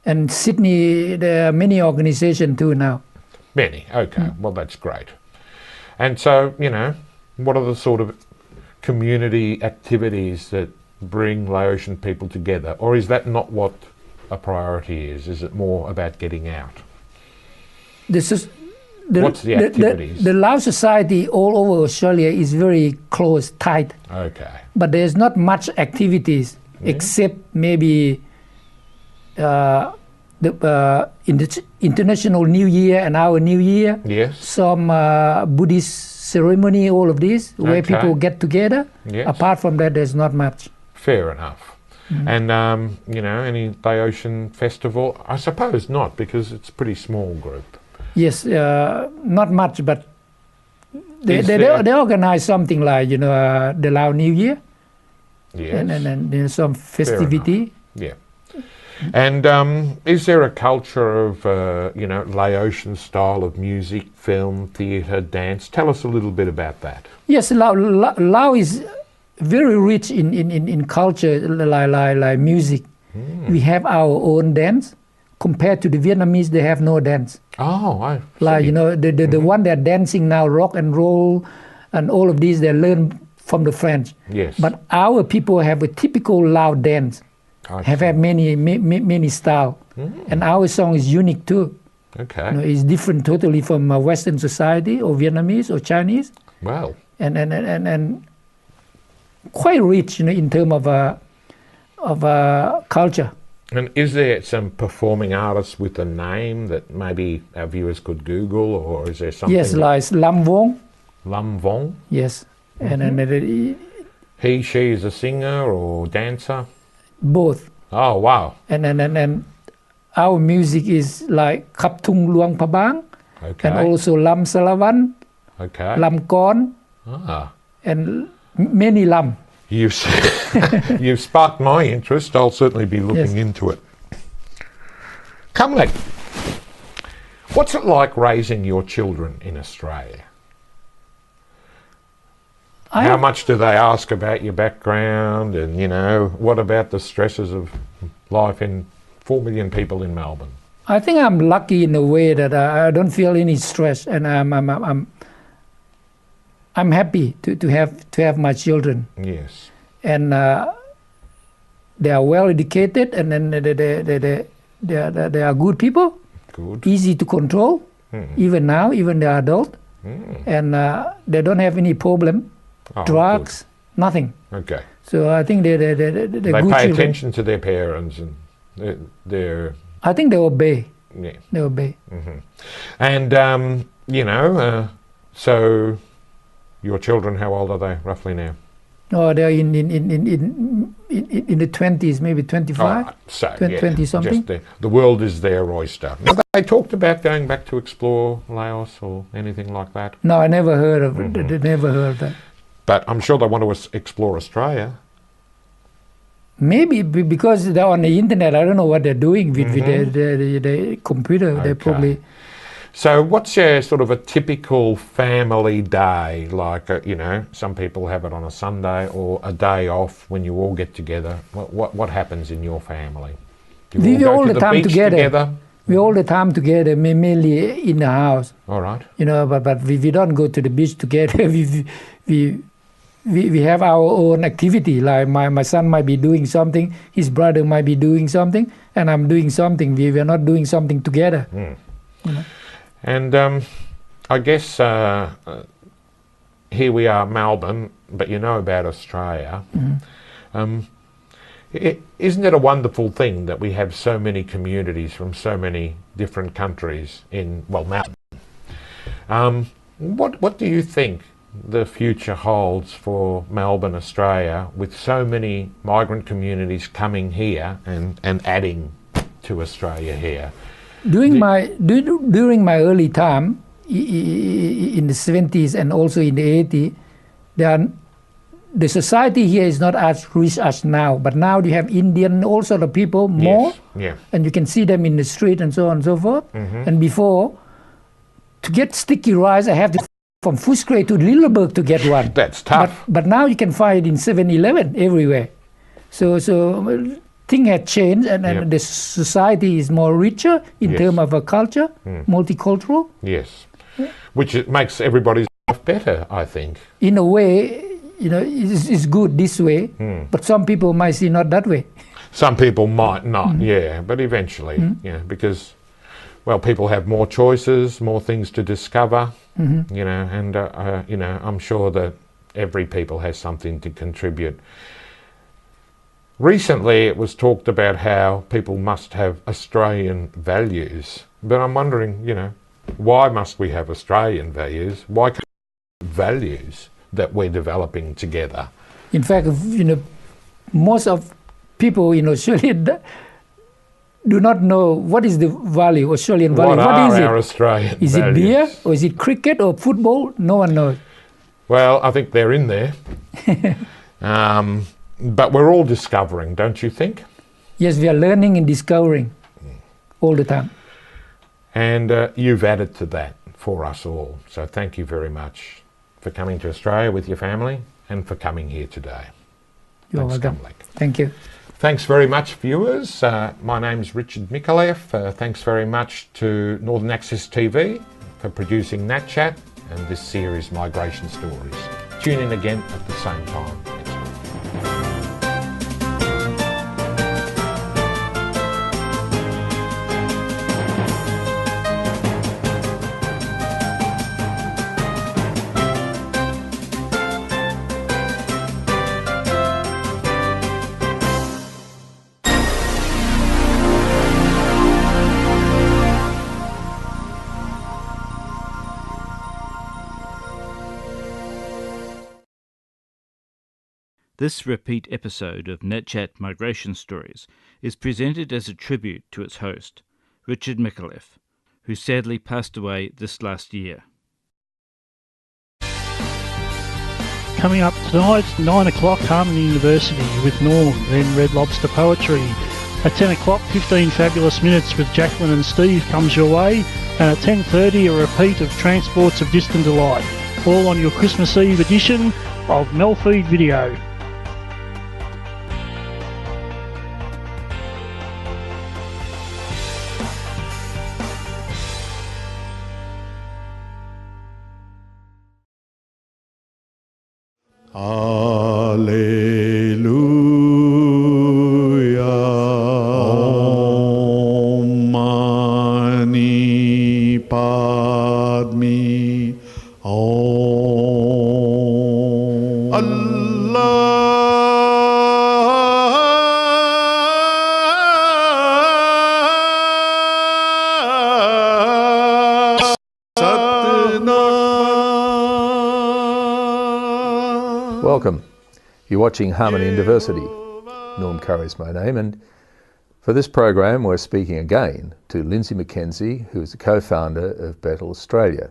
And Sydney, there are many organizations too now. Many, okay. Well, that's great. And so, you know, what are the sort of community activities that bring Laotian people together? Or is that not what a priority is? Is it more about getting out? What's the activities? The Lao society all over Australia is very close, tight. Okay. But there's not much activities except maybe the International New Year and our New Year. Yes. Some Buddhist ceremony, all of this, where people get together. Yes. Apart from that, there's not much. Fair enough. And, you know, any Laotian festival? I suppose not, because it's a pretty small group. Yes, not much, but they organize something like, you know, the Lao New Year. Yes. And there's some festivity. Yeah. And is there a culture of, you know, Laotian style of music, film, theatre, dance? Tell us a little bit about that. Yes, Lao is very rich in culture, like music. We have our own dance. Compared to the Vietnamese, they have no dance. Oh, I see. Like, you know, the one they're dancing now, rock and roll, and all of these, they learn from the French. Yes. But our people have a typical Lao dance. Have many style, and our song is unique too. Okay. You know, it's different totally from Western society or Vietnamese or Chinese. Wow. And quite rich, you know, in terms of culture. And is there some performing artists with a name that maybe our viewers could Google, or is there something? Yes, like Lam Vong. Lam Vong. Yes, and he, she is a singer or dancer. Both. Oh wow! And our music is like Khap Thung Luang Pabang, and also Lam Salavan, Lam Kon, and many Lam. You've sparked my interest. I'll certainly be looking into it. Kamlek, what's it like raising your children in Australia? How much do they ask about your background, and, you know, what about the stresses of life in 4 million people in Melbourne? I think I'm lucky in a way that I don't feel any stress, and I'm happy to have my children. Yes. And they are well educated, and then they are good people. Good. Easy to control, even now, even they are adult, and they don't have any problem. Drugs, nothing. Okay. So I think they're they good pay children. attention to their parents, and they're. I think they obey. Yeah. They obey. And you know, so your children, how old are they roughly now? Oh, they're in the 20s, maybe 25, 20 something. Just the world is their oyster. Have they talked about going back to explore Laos or anything like that? No, I never heard of it. Never heard that. But I'm sure they want to explore Australia. Maybe because they're on the internet. I don't know what they're doing with their computer. Okay. They probably. So what's your sort of a typical family day? Like, some people have it on a Sunday or a day off when you all get together. What happens in your family? Do you We all all go the to time beach together. We all the time together, mainly in the house. All right. But we don't go to the beach together. We have our own activity. Like my son might be doing something, his brother might be doing something, and I'm doing something. We are not doing something together. And I guess here we are, Melbourne, but you know about Australia. Isn't it a wonderful thing that we have so many communities from so many different countries in, Melbourne? What do you think the future holds for Melbourne, Australia, with so many migrant communities coming here and adding to Australia here? During my early time in the 70s and also in the 80s, the society here is not as rich as now. But now you have Indian, all sort of people more, and you can see them in the street and so on and so forth. And before, to get sticky rice, I have to from Footscray to Lilleberg to get one. That's tough. But now you can find it in 7-Eleven everywhere. So thing had changed, and the society is more richer in terms of a culture, multicultural. Yes, which makes everybody's life better, I think. In a way, it's good this way, but some people might see not that way. Some people might not, but eventually, because, people have more choices, more things to discover, and I'm sure that every people has something to contribute. Recently, it was talked about how people must have Australian values, but I'm wondering, why must we have Australian values? Why can't we have values that we're developing together? In fact, most of people in Australia do not know what is the value, Australian value. What is our Australian values? Is it beer, or is it cricket, or football? No one knows. Well, I think they're in there. But we're all discovering, don't you think? Yes, we are learning and discovering all the time. And you've added to that for us all. So thank you very much for coming to Australia with your family and for coming here today. You're welcome. Thank you. Thanks very much, viewers. My name's Richard Mikulev. Thanks very much to Northern Access TV for producing NAT Chat and this series, Migration Stories. Tune in again at the same time next week. This repeat episode of NAT Chat Migration Stories is presented as a tribute to its host, Richard Mikulev, who sadly passed away this last year. Coming up tonight, 9 o'clock, Harmony University with Norm, then Red Lobster Poetry. At 10 o'clock, 15 fabulous minutes with Jacqueline and Steve comes your way, and at 10:30 a repeat of Transports of Distant Delight, all on your Christmas Eve edition of MELfeed.video. Alleluia. Om Mani Padme. Om. Allah. Welcome. You're watching Harmony and Diversity. Norm Curry's my name, and for this program we're speaking again to Lindsay McKenzie, who is the co-founder of Betel Australia.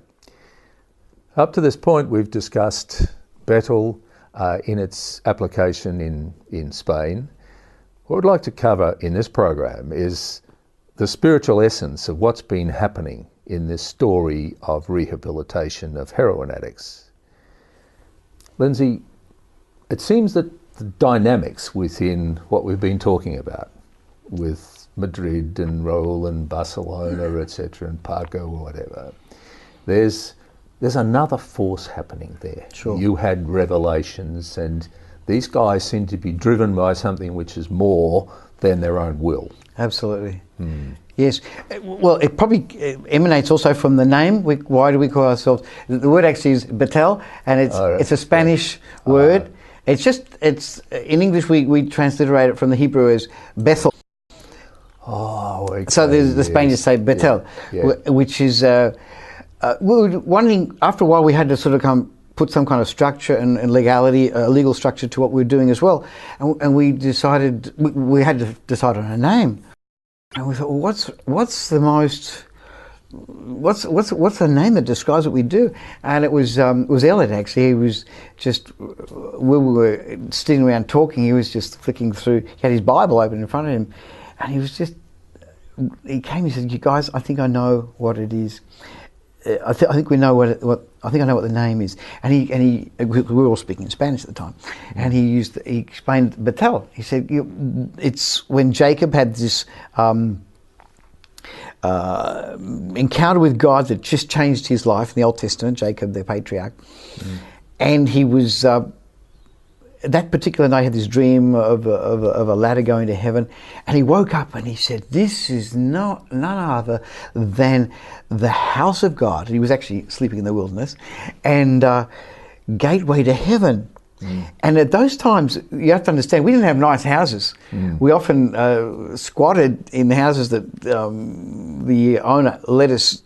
Up to this point we've discussed Betel in its application in Spain. What we'd like to cover in this program is the spiritual essence of what's been happening in this story of rehabilitation of heroin addicts. Lindsay, it seems that the dynamics within what we've been talking about with Madrid and Raul and Barcelona, etc., and Paco or whatever, there's another force happening there. Sure. You had revelations, and these guys seem to be driven by something which is more than their own will. Absolutely. Yes. Well, it probably emanates also from the name. Why do we call ourselves? The word actually is Betel, and it's a Spanish word. It's in English we transliterate it from the Hebrew as Bethel. Oh, okay. So the Spaniards say Betel, which is we were wondering. After a while, we had to sort of put some kind of structure and legality, legal structure to what we were doing as well, and we decided we had to decide on a name. And we thought, well, what's the name that describes what we do? And it was Elliot actually. He was just we were sitting around talking. He was just flicking through. He had his Bible open in front of him, and he came. He said, "You guys, I think I know what it is. I think we know I think I know what the name is." And we were all speaking in Spanish at the time, and he explained Betel. He said it's when Jacob had this encounter with God that just changed his life in the Old Testament. Jacob, the patriarch, and he was. That particular night, he had this dream of a ladder going to heaven, and he woke up and he said, "This is none other than the house of God." He was actually sleeping in the wilderness, and gateway to heaven. And at those times, you have to understand, we didn't have nice houses. We often squatted in the houses that the owner let us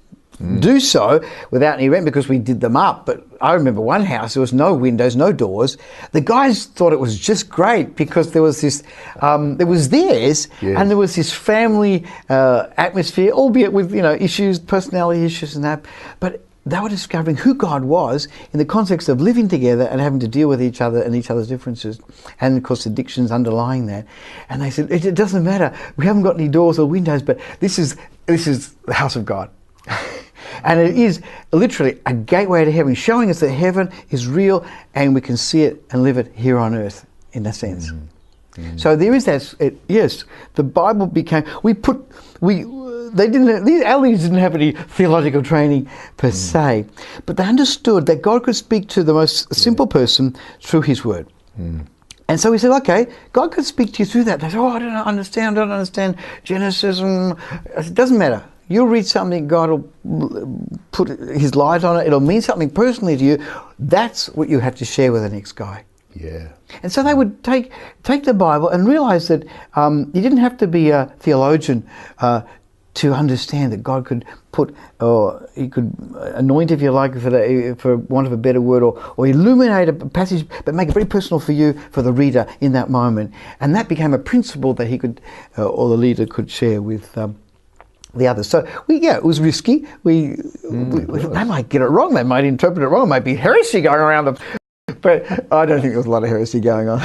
do so without any rent because we did them up. But I remember one house, there was no windows, no doors. The guys thought it was just great because there was this, it was theirs, and there was this family atmosphere, albeit with issues, personality issues and that. But they were discovering who God was in the context of living together and having to deal with each other and each other's differences, and of course addictions underlying that. And they said, it doesn't matter, we haven't got any doors or windows, but this is the house of God. And it is literally a gateway to heaven, showing us that heaven is real and we can see it and live it here on earth, in a sense. So there is that. Yes, the Bible became. These aliens didn't have any theological training per se, but they understood that God could speak to the most simple person through His Word. And so we said, okay, God could speak to you through that. They said, I don't understand Genesis. I said, it doesn't matter. You'll read something, God will put His light on it. It'll mean something personally to you. That's what you have to share with the next guy. Yeah. And so they would take the Bible and realize that you didn't have to be a theologian to understand that God could put, or He could anoint, if you like, for want of a better word, or illuminate a passage, but make it very personal for you, for the reader in that moment. And that became a principle that he could, or the leader could share with the others. So it was risky. They might get it wrong. They might interpret it wrong. It might be heresy going around. But I don't think there was a lot of heresy going on.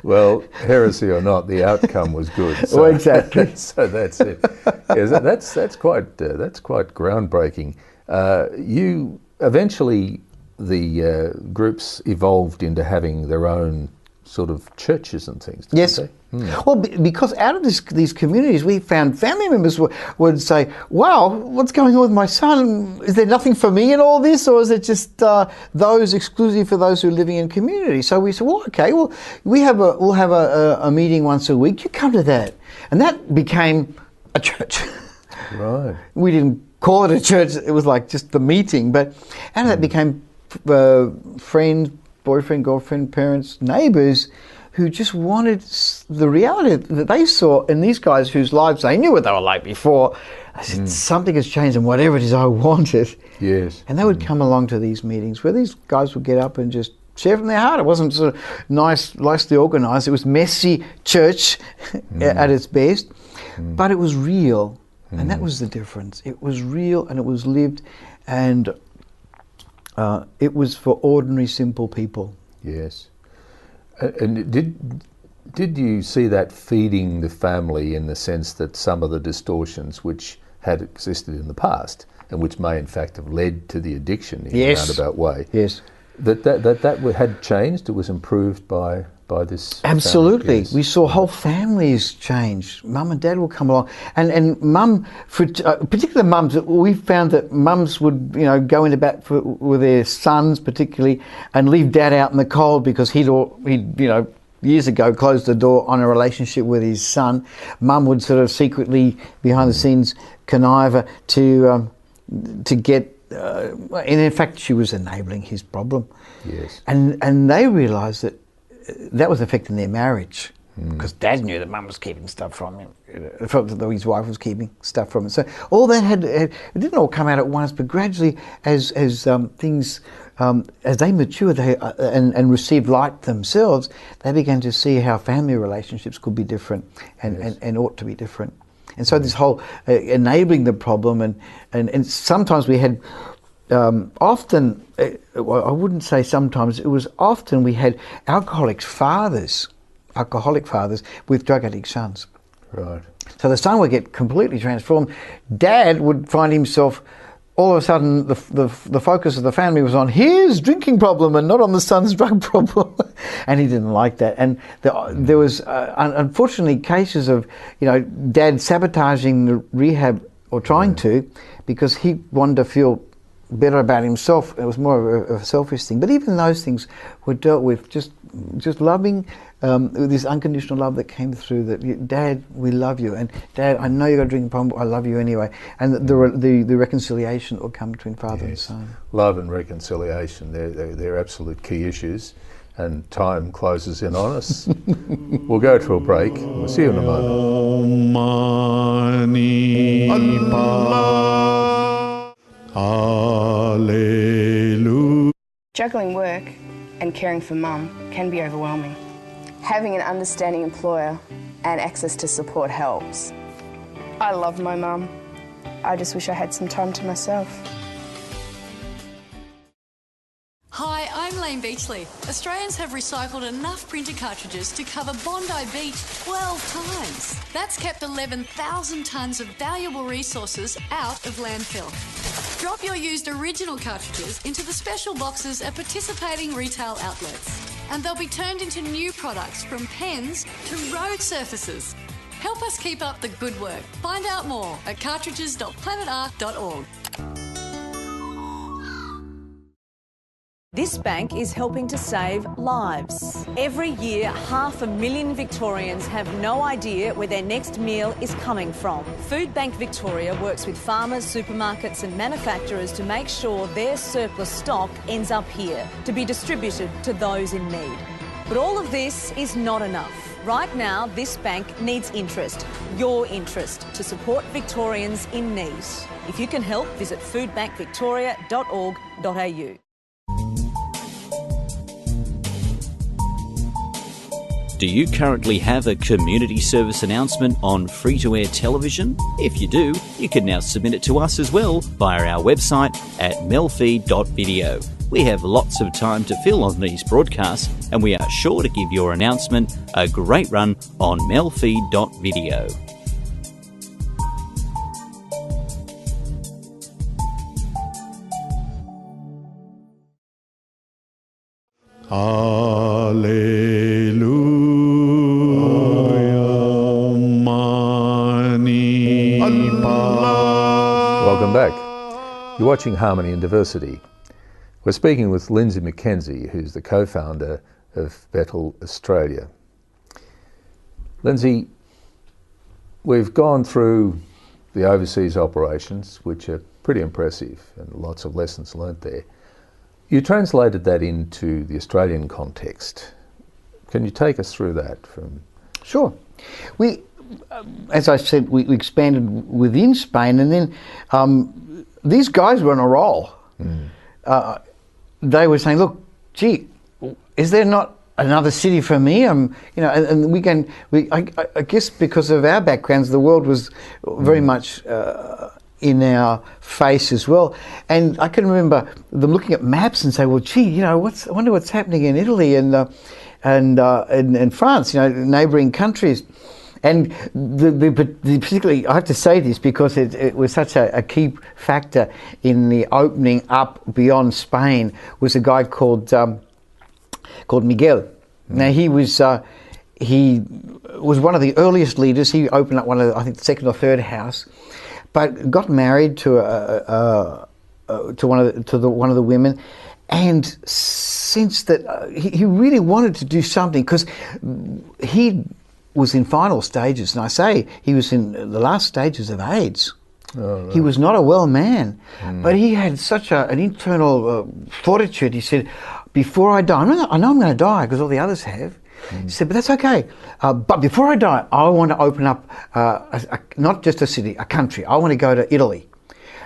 Well, heresy or not, the outcome was good. So, well, exactly. So that's it. That's quite groundbreaking. You eventually, the groups evolved into having their own sort of churches and things. Yes. Well, because out of these communities, we found family members would say, "Wow, what's going on with my son? Is there nothing for me in all this, or is it just those exclusively for those who are living in community?" So we said, "Well, okay, we'll have a meeting once a week. You come to that," and that became a church. Right. We didn't call it a church; it was like just the meeting. But out of that became friends, boyfriend, girlfriend, parents, neighbours, who just wanted the reality that they saw in these guys whose lives they knew what they were like before. I said, something has changed, and whatever it is, I want it. Yes. And they would come along to these meetings where these guys would get up and just share from their heart. It wasn't sort of nice, nicely organised. It was messy church at its best, but it was real, and that was the difference. It was real, and it was lived, and it was for ordinary, simple people. Yes. And did you see that feeding the family in the sense that some of the distortions which had existed in the past and which may in fact have led to the addiction in a roundabout way? Yes. That had changed, it was improved by this? Absolutely. Yes. We saw whole families change. Mum and Dad will come along. And Mum, for particular mums, we found that mums would, go into bat with their sons particularly and leave Dad out in the cold because he'd years ago closed the door on a relationship with his son. Mum would sort of secretly, behind the scenes, connive to get... and in fact, she was enabling his problem. Yes. And they realised that was affecting their marriage because Dad knew that Mum was keeping stuff from him, that his wife was keeping stuff from him. So all that it didn't all come out at once, but gradually, as things as they matured and received light themselves, they began to see how family relationships could be different and ought to be different. And so this whole enabling the problem, and sometimes we had, often, well, I wouldn't say sometimes, it was often we had alcoholic fathers with drug addict sons. Right. So the son would get completely transformed. Dad would find himself, all of a sudden, the focus of the family was on his drinking problem and not on the son's drug problem. And he didn't like that. And there was, unfortunately, cases of, Dad sabotaging the rehab or trying to because he wanted to feel better about himself. It was more of a selfish thing. But even those things were dealt with just loving, this unconditional love that came through that, Dad, we love you, and Dad, I know you've got a drinking problem, but I love you anyway. And the reconciliation that will come between father and son. Love and reconciliation, they're absolute key issues, and time closes in on us. We'll go to a break. We'll see you in a moment. Alleluia. Juggling work and caring for Mum can be overwhelming. Having an understanding employer and access to support helps. I love my mum. I just wish I had some time to myself. Hi, I'm Lane Beachley. Australians have recycled enough printer cartridges to cover Bondi Beach 12 times. That's kept 11,000 tonnes of valuable resources out of landfill. Drop your used original cartridges into the special boxes at participating retail outlets, and they'll be turned into new products from pens to road surfaces. Help us keep up the good work. Find out more at cartridges.planetark.org. This bank is helping to save lives. Every year, 500,000 Victorians have no idea where their next meal is coming from. Food Bank Victoria works with farmers, supermarkets and manufacturers to make sure their surplus stock ends up here to be distributed to those in need. But all of this is not enough. Right now, this bank needs interest, your interest, to support Victorians in need. If you can help, visit foodbankvictoria.org.au. Do you currently have a community service announcement on free-to-air television? If you do, you can now submit it to us as well via our website at MELfeed.video. We have lots of time to fill on these broadcasts, and we are sure to give your announcement a great run on MELfeed.video. Welcome back. You're watching Harmony and Diversity. We're speaking with Lindsay McKenzie, who's the co-founder of Bethel Australia. Lindsay, we've gone through the overseas operations, which are pretty impressive and lots of lessons learnt there. You translated that into the Australian context. Can you take us through that? Sure. We, as I said, we expanded within Spain, and then these guys were on a roll. They were saying, look, gee, is there not another city for me? You know, and I guess because of our backgrounds, the world was very much in our face as well. And I can remember them looking at maps and say, well, gee, you know, I wonder what's happening in Italy and France, you know, neighbouring countries. And particularly, I have to say this because it was such a key factor in the opening up beyond Spain, was a guy called Miguel. Now he was one of the earliest leaders. He opened up one of I think the second or third house, but got married to one of the women. And since that, he really wanted to do something, because he was in final stages, and I say he was in the last stages of AIDS. Oh, right. He was not a well man, but he had such an internal fortitude. He said, before I die, I know I'm going to die because all the others have. He said, but that's okay. But before I die, I want to open up not just a city, a country. I want to go to Italy.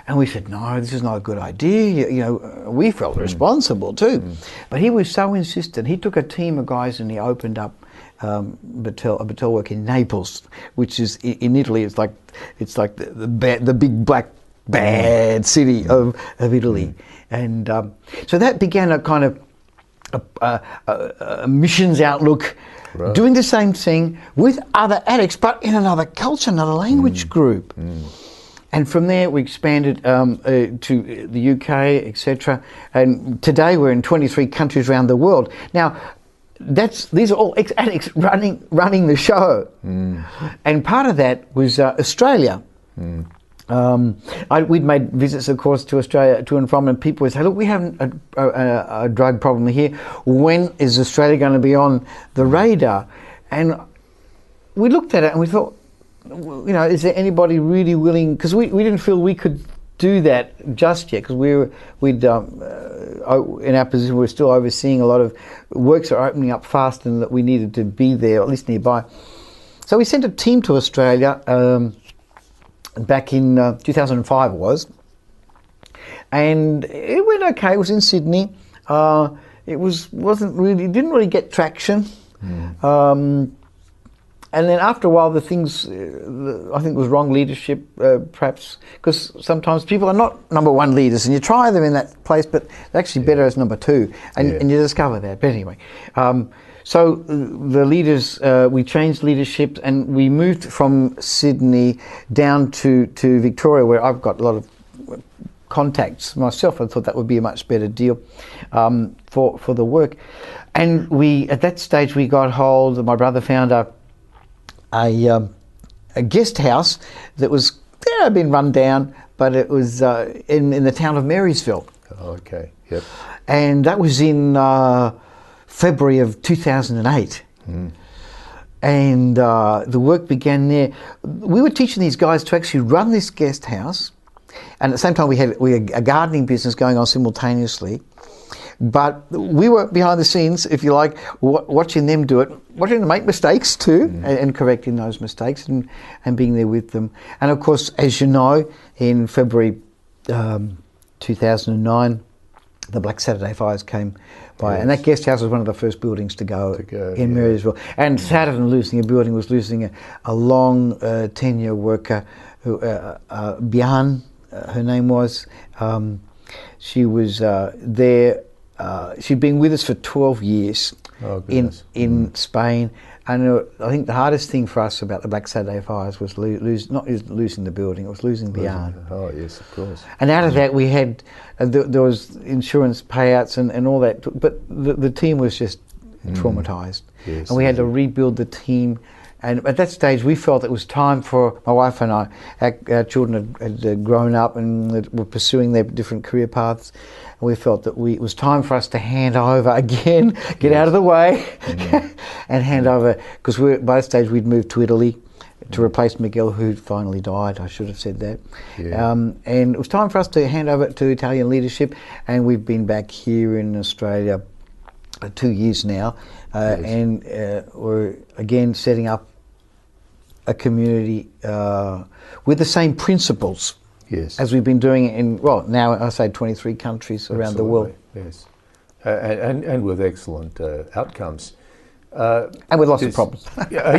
And we said, no, this is not a good idea. You know, we felt responsible too. But he was so insistent. He took a team of guys and he opened up a Battelle work in Naples, which is in Italy. It's like the big black bad city of Italy. And so that began a kind of a missions outlook, doing the same thing with other addicts, but in another culture, another language group. And from there we expanded to the UK, etc. And today we're in 23 countries around the world. Now, these are all ex-addicts running the show. And part of that was Australia. We'd made visits, of course, to Australia to and from, and people would say, look, we have a drug problem here. When is Australia going to be on the radar? And we looked at it and we thought, you know, is there anybody really willing? Because we didn't feel we could do that just yet, because we'd in our position we were still overseeing a lot of works that are opening up fast, and that we needed to be there, or at least nearby. So we sent a team to Australia back in 2005 it was, and it went okay. It was in Sydney. It didn't really get traction. And then after a while, I think it was wrong leadership, perhaps, because sometimes people are not number one leaders, and you try them in that place, but they're actually better as number two, and you discover that. But anyway, so the leaders, we changed leadership, and we moved from Sydney down to Victoria, where I've got a lot of contacts myself. I thought that would be a much better deal for the work. And at that stage, we got hold. My brother found a guest house that was been run down, but it was in the town of Marysville. Oh, okay. Yep. And that was in February of 2008. And the work began there. We were teaching these guys to actually run this guest house, and at the same time we had a gardening business going on simultaneously. But we were behind the scenes, if you like, watching them do it, watching them make mistakes too, and correcting those mistakes, and being there with them. And of course, as you know, in February 2009, the Black Saturday fires came by, and that guest house was one of the first buildings to go in Marysville. And sadder than losing a building was losing a long tenure worker, who, Bian, her name was. She was there. She'd been with us for 12 years in Spain, and I think the hardest thing for us about the Black Saturday fires was not losing the building, it was losing Bian. Oh yes, of course. And out of that we had, there was insurance payouts and all that, but the team was just traumatised. Yes, and we had to rebuild the team. And at that stage, we felt it was time for my wife and I. Our children had grown up and were pursuing their different career paths. And we felt that it was time for us to hand over again, get out of the way, and hand over. Because by that stage, we'd moved to Italy to replace Miguel, who finally died. I should have said that. And it was time for us to hand over to Italian leadership. And we've been back here in Australia 2 years now. And we're again setting up a community with the same principles as we've been doing in, well, now I say 23 countries around the world. Yes. and with excellent outcomes. And with lots of problems. Yeah.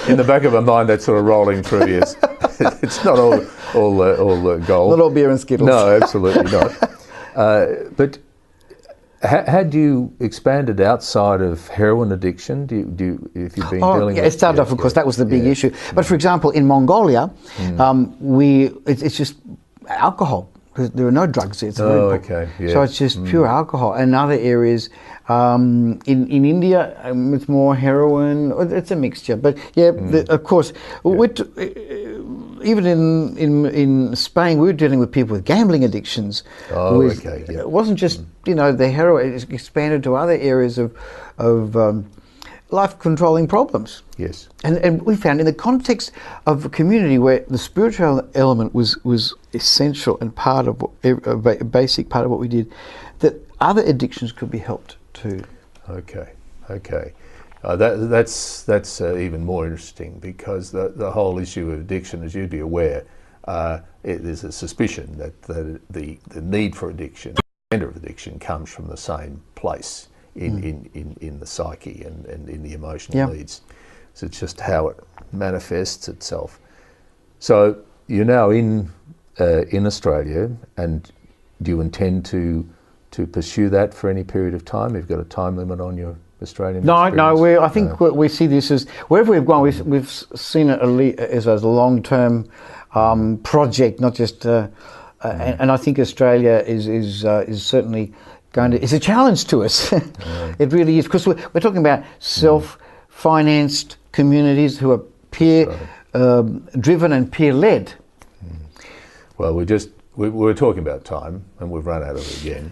In the back of my mind, that's sort of rolling through. Yes, it's not all gold. Not all beer and Skittles. No, absolutely not. But had you expanded outside of heroin addiction? If you've been dealing with it started off, of course, that was the big issue. But for example, in Mongolia, it's just alcohol. There are no drugs there. It's so it's just pure alcohol. And other areas, in India, it's more heroin. It's a mixture. But of course, even in Spain, we were dealing with people with gambling addictions. It wasn't just the heroin. It expanded to other areas of life-controlling problems. Yes. And we found in the context of a community where the spiritual element was essential and part of a basic part of what we did, that other addictions could be helped too. Okay. That's even more interesting, because the whole issue of addiction, as you'd be aware, there's a suspicion that the need for addiction, the center of addiction, comes from the same place in the psyche and in the emotional needs. So it's just how it manifests itself. So you're now in Australia, and do you intend to pursue that for any period of time? You've got a time limit on your Australian experience? No. I think we see this as, wherever we've gone, we've seen it as a long-term project, not just. And I think Australia is certainly it's a challenge to us. It really is, because we're talking about self-financed communities who are peer driven and peer led. Well, we're talking about time, and we've run out of it again.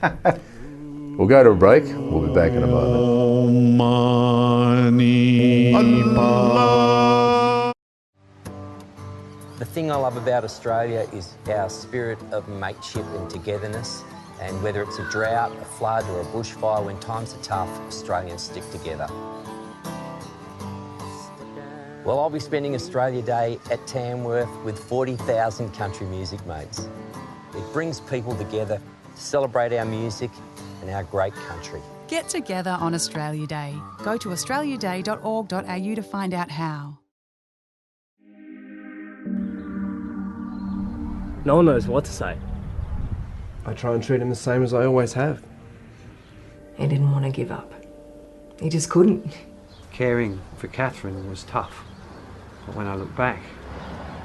We'll go to a break. We'll be back in a moment. The thing I love about Australia is our spirit of mateship and togetherness. And whether it's a drought, a flood or a bushfire, when times are tough, Australians stick together. Well, I'll be spending Australia Day at Tamworth with 40,000 country music mates. It brings people together to celebrate our music and our great country. Get together on Australia Day. Go to australiaday.org.au to find out how. No one knows what to say. I try and treat him the same as I always have. He didn't want to give up. He just couldn't. Caring for Catherine was tough, but when I look back,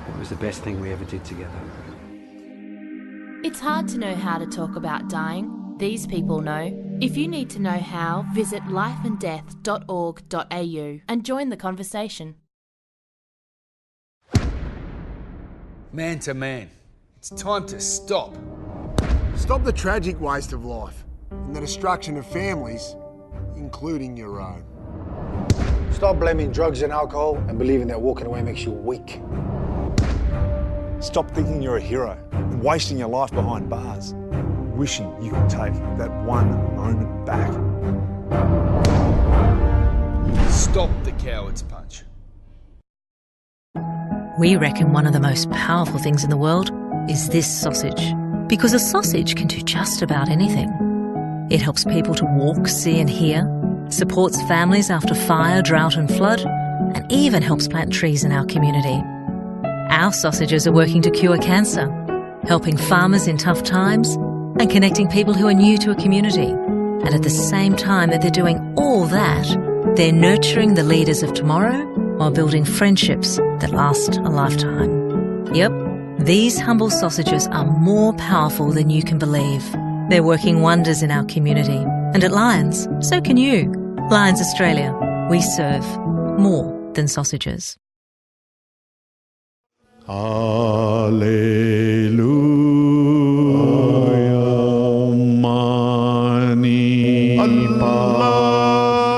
it was the best thing we ever did together. It's hard to know how to talk about dying. These people know. If you need to know how, visit lifeanddeath.org.au and join the conversation. Man to man, it's time to stop. Stop the tragic waste of life and the destruction of families, including your own. Stop blaming drugs and alcohol and believing that walking away makes you weak. Stop thinking you're a hero and wasting your life behind bars, wishing you could take that one moment back. Stop the coward's punch. We reckon one of the most powerful things in the world is this sausage. Because a sausage can do just about anything. It helps people to walk, see and hear, supports families after fire, drought and flood, and even helps plant trees in our community. Our sausages are working to cure cancer, helping farmers in tough times, and connecting people who are new to a community. And at the same time that they're doing all that, they're nurturing the leaders of tomorrow while building friendships that last a lifetime. Yep. These humble sausages are more powerful than you can believe. They're working wonders in our community. And at Lions, so can you. Lions Australia, we serve more than sausages.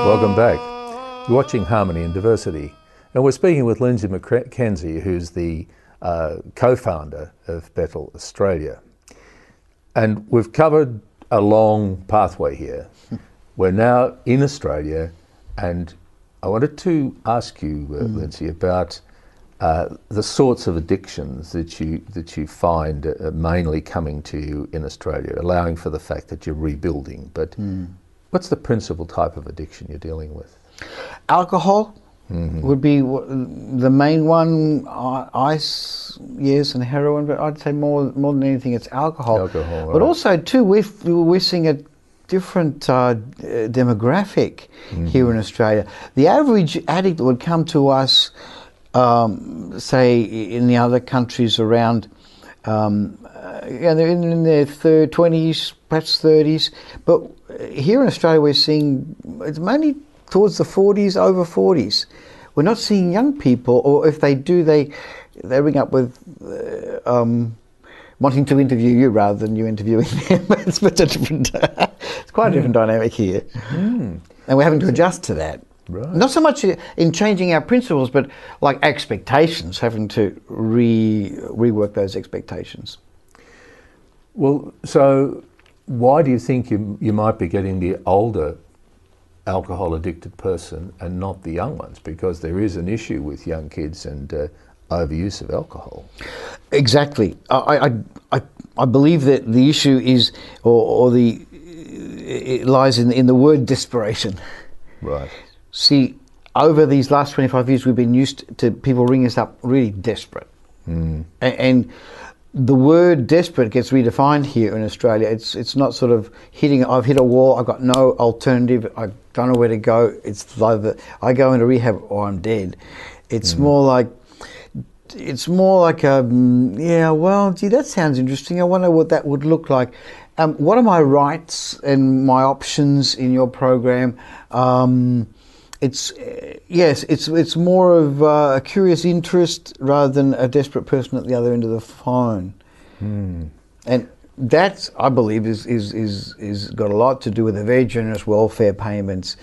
Welcome back. You're watching Harmony and Diversity. And we're speaking with Lindsay McKenzie, who's the co-founder of Betel Australia. And we've covered a long pathway here. We're now in Australia, and I wanted to ask you, Lindsay, about the sorts of addictions that you find mainly coming to you in Australia, allowing for the fact that you're rebuilding. But what's the principal type of addiction you're dealing with? Alcohol would be the main one. Ice, yes, and heroin. But I'd say more than anything, it's alcohol. Alcohol, but also too, we're seeing a different demographic here in Australia. The average addict that would come to us, say in the other countries around, they're in their 20s, perhaps 30s, but here in Australia we're seeing it's mainly towards the 40s, over 40s. We're not seeing young people, or if they do, they ring up with wanting to interview you rather than you interviewing them. It's quite a different dynamic here, and we're having to adjust to that. Right. Not so much in changing our principles, but like expectations, having to rework those expectations. Well, so why do you think you might be getting the older alcohol addicted person and not the young ones? Because there is an issue with young kids and overuse of alcohol. Exactly. I believe that the issue is, it lies in the word desperation. Right. See, over these last 25 years, we've been used to people ringing us up really desperate. And the word desperate gets redefined here in Australia. It's not sort of I've hit a wall, I've got no alternative, I don't know where to go. It's either I go into rehab or I'm dead. It's more like gee, that sounds interesting. I wonder what that would look like. What are my rights and my options in your program? It's more of a curious interest rather than a desperate person at the other end of the phone. And that, I believe, is got a lot to do with the very generous welfare payments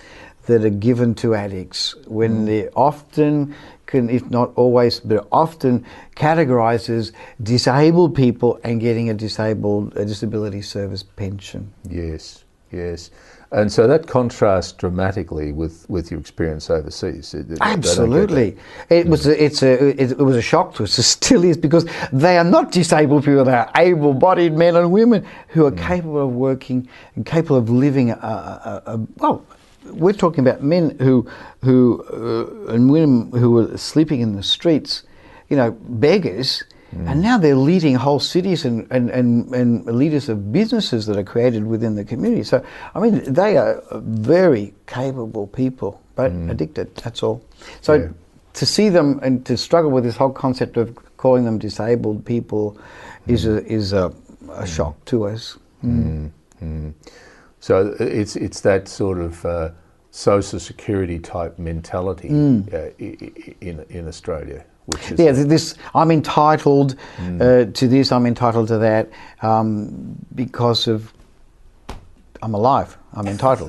that are given to addicts when they're often, if not always, but often categorised as disabled people and getting a disability service pension. Yes, yes. And so that contrasts dramatically with your experience overseas. Absolutely, it was a shock to us. It still is, because they are not disabled people; they are able-bodied men and women who are capable of working and capable of living well. We're talking about men who and women who were sleeping in the streets, beggars. And now they're leading whole cities and leaders of businesses that are created within the community. So, I mean, they are very capable people, but addicted, that's all. So to see them and to struggle with this whole concept of calling them disabled people is a shock to us. So it's that sort of social security type mentality in Australia. This I'm entitled to this, I'm entitled to that, because of I'm alive, I'm entitled.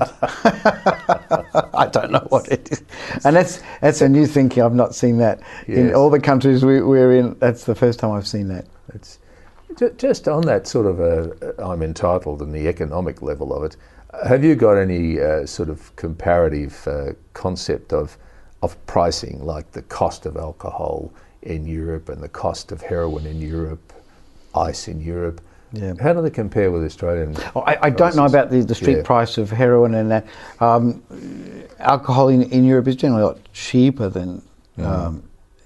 I don't know what it is. And that's a new thinking. I've not seen that. In all the countries we're in, that's the first time I've seen that. It's just on that sort of I'm entitled and the economic level of it, have you got any sort of comparative concept of pricing, like the cost of alcohol in Europe and the cost of heroin in Europe, ice in Europe? Yeah. How do they compare with Australian? I don't know about the street price of heroin and that. Alcohol in Europe is generally a lot cheaper than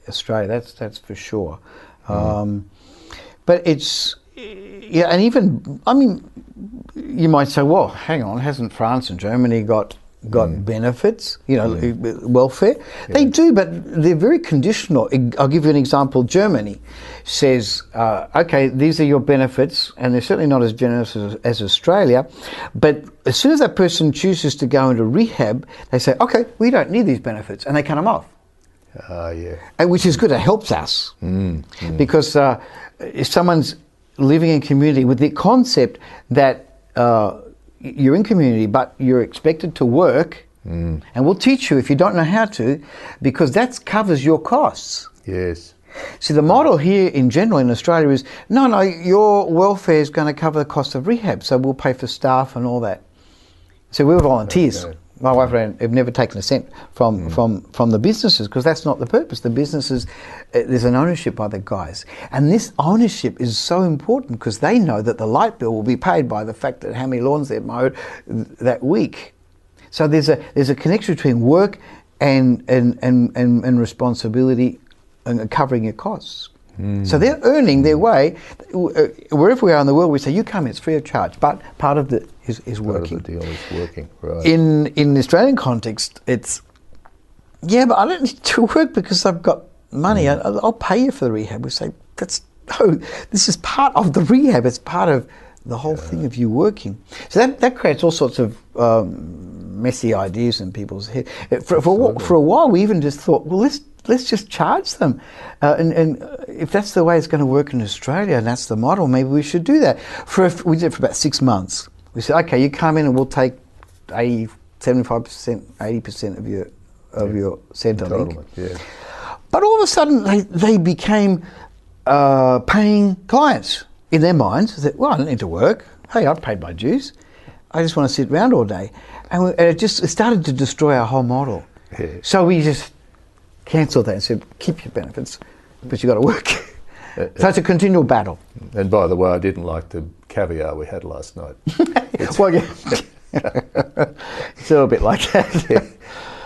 Australia. That's for sure. But it's and even you might say, well, hang on, hasn't France and Germany got benefits, welfare? They do, but they're very conditional. I'll give you an example. Germany says, okay, these are your benefits, and they're certainly not as generous as Australia, but as soon as that person chooses to go into rehab, they say, okay, we don't need these benefits, and they cut them off. And which is good, it helps us. Because if someone's living in community with the concept that you're in community, but you're expected to work, and we'll teach you if you don't know how to, because that covers your costs. Yes. See, the model here in general in Australia is, no, your welfare is going to cover the cost of rehab, so we'll pay for staff and all that. So we're volunteers. My wife and I have never taken a cent from the businesses, because that's not the purpose. The businesses, there's an ownership by the guys. And this ownership is so important because they know that the light bill will be paid by the fact that how many lawns they've mowed that week. So there's a connection between work and responsibility and covering your costs. So they're earning their way. Wherever we are in the world, we say, you come, it's free of charge. But part of it is working. Part of the deal is working, right. In the Australian context, it's, yeah, but I don't need to work because I've got money. I'll pay you for the rehab. We say, this is part of the rehab. It's part of the whole thing of you working. So that creates all sorts of messy ideas in people's head. For a while, we even just thought, well, let's just charge them. And if that's the way it's going to work in Australia and that's the model, maybe we should do that. We did it for about 6 months. We said, okay, you come in and we'll take 75%, 80% of your Centrelink. Yeah. But all of a sudden, they became paying clients. In their minds, that, well, I don't need to work. Hey, I've paid my dues. I just want to sit around all day. And it started to destroy our whole model. Yeah. So we just cancelled that and said, keep your benefits, but you've got to work. So it's a continual battle. And by the way, I didn't like the caviar we had last night. Well, yeah. It's a little bit like that. Yeah.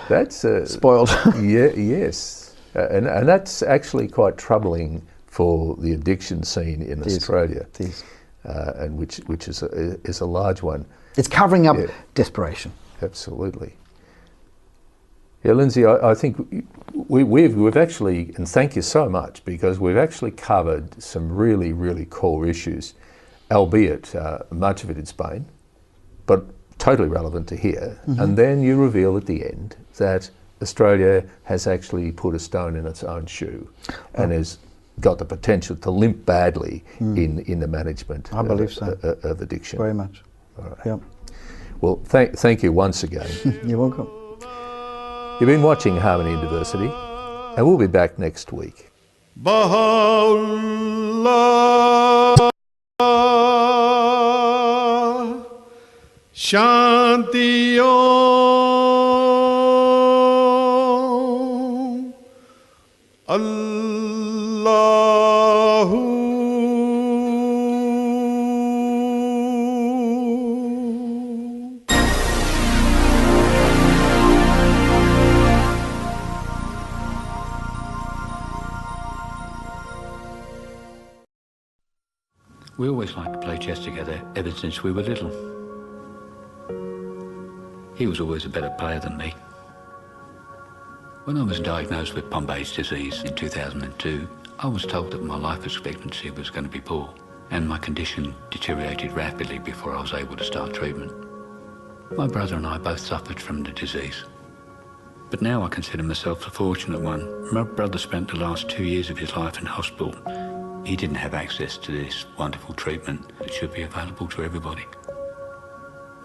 That's spoiled. Yes. And that's actually quite troubling for the addiction scene in Australia, and which is a large one. It's covering up desperation. Absolutely. Yeah, Lindsay, I think we've actually, and thank you so much, because we've actually covered some really, really core issues, albeit much of it in Spain, but totally relevant to here. Mm-hmm. And then you reveal at the end that Australia has actually put a stone in its own shoe and has got the potential to limp badly in the management of addiction. Very much. All right. Yep. Well, thank you once again. You're welcome. You've been watching Harmony and Diversity, and we'll be back next week. Baha'u'llah, Shanti Om, Allahu We always liked to play chess together ever since we were little. He was always a better player than me. When I was diagnosed with Pompei's disease in 2002, I was told that my life expectancy was going to be poor, and my condition deteriorated rapidly before I was able to start treatment. My brother and I both suffered from the disease. But now I consider myself a fortunate one. My brother spent the last 2 years of his life in hospital. He didn't have access to this wonderful treatment that should be available to everybody.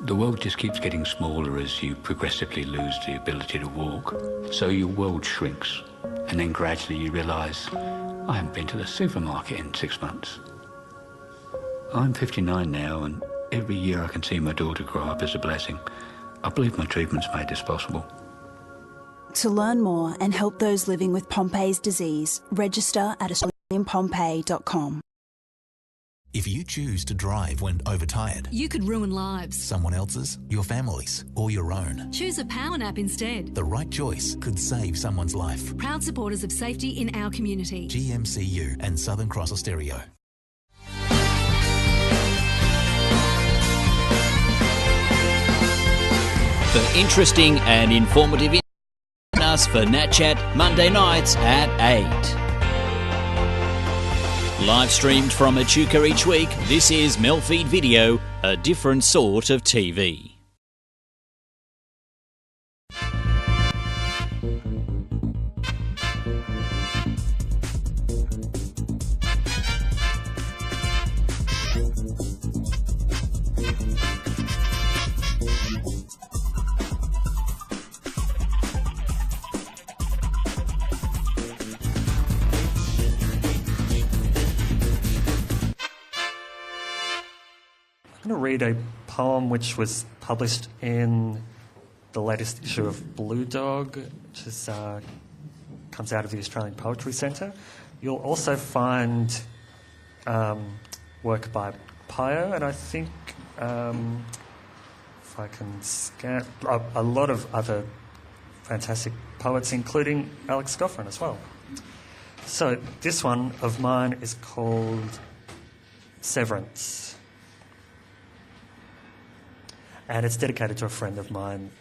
The world just keeps getting smaller as you progressively lose the ability to walk. So your world shrinks, and then gradually you realise, I haven't been to the supermarket in 6 months. I'm 59 now, and every year I can see my daughter grow up is a blessing. I believe my treatment's made this possible. To learn more and help those living with Pompei's disease, register at AustralianPompeii.com. If you choose to drive when overtired, You could ruin lives. someone else's, your family's, or your own, Choose a power nap instead. the right choice could save someone's life. Proud supporters of safety in our community. GMCU and Southern Cross Austereo. For interesting and informative us for NAT Chat Monday nights at 8. Live streamed from Echuca each week, this is MELfeed Video, a different sort of TV. I'm going to read a poem which was published in the latest issue of Blue Dog, which is, comes out of the Australian Poetry Centre. You'll also find work by Pio, and I think, if I can scan, a lot of other fantastic poets, including Alex Goffrin as well. So this one of mine is called Severance. And it's dedicated to a friend of mine.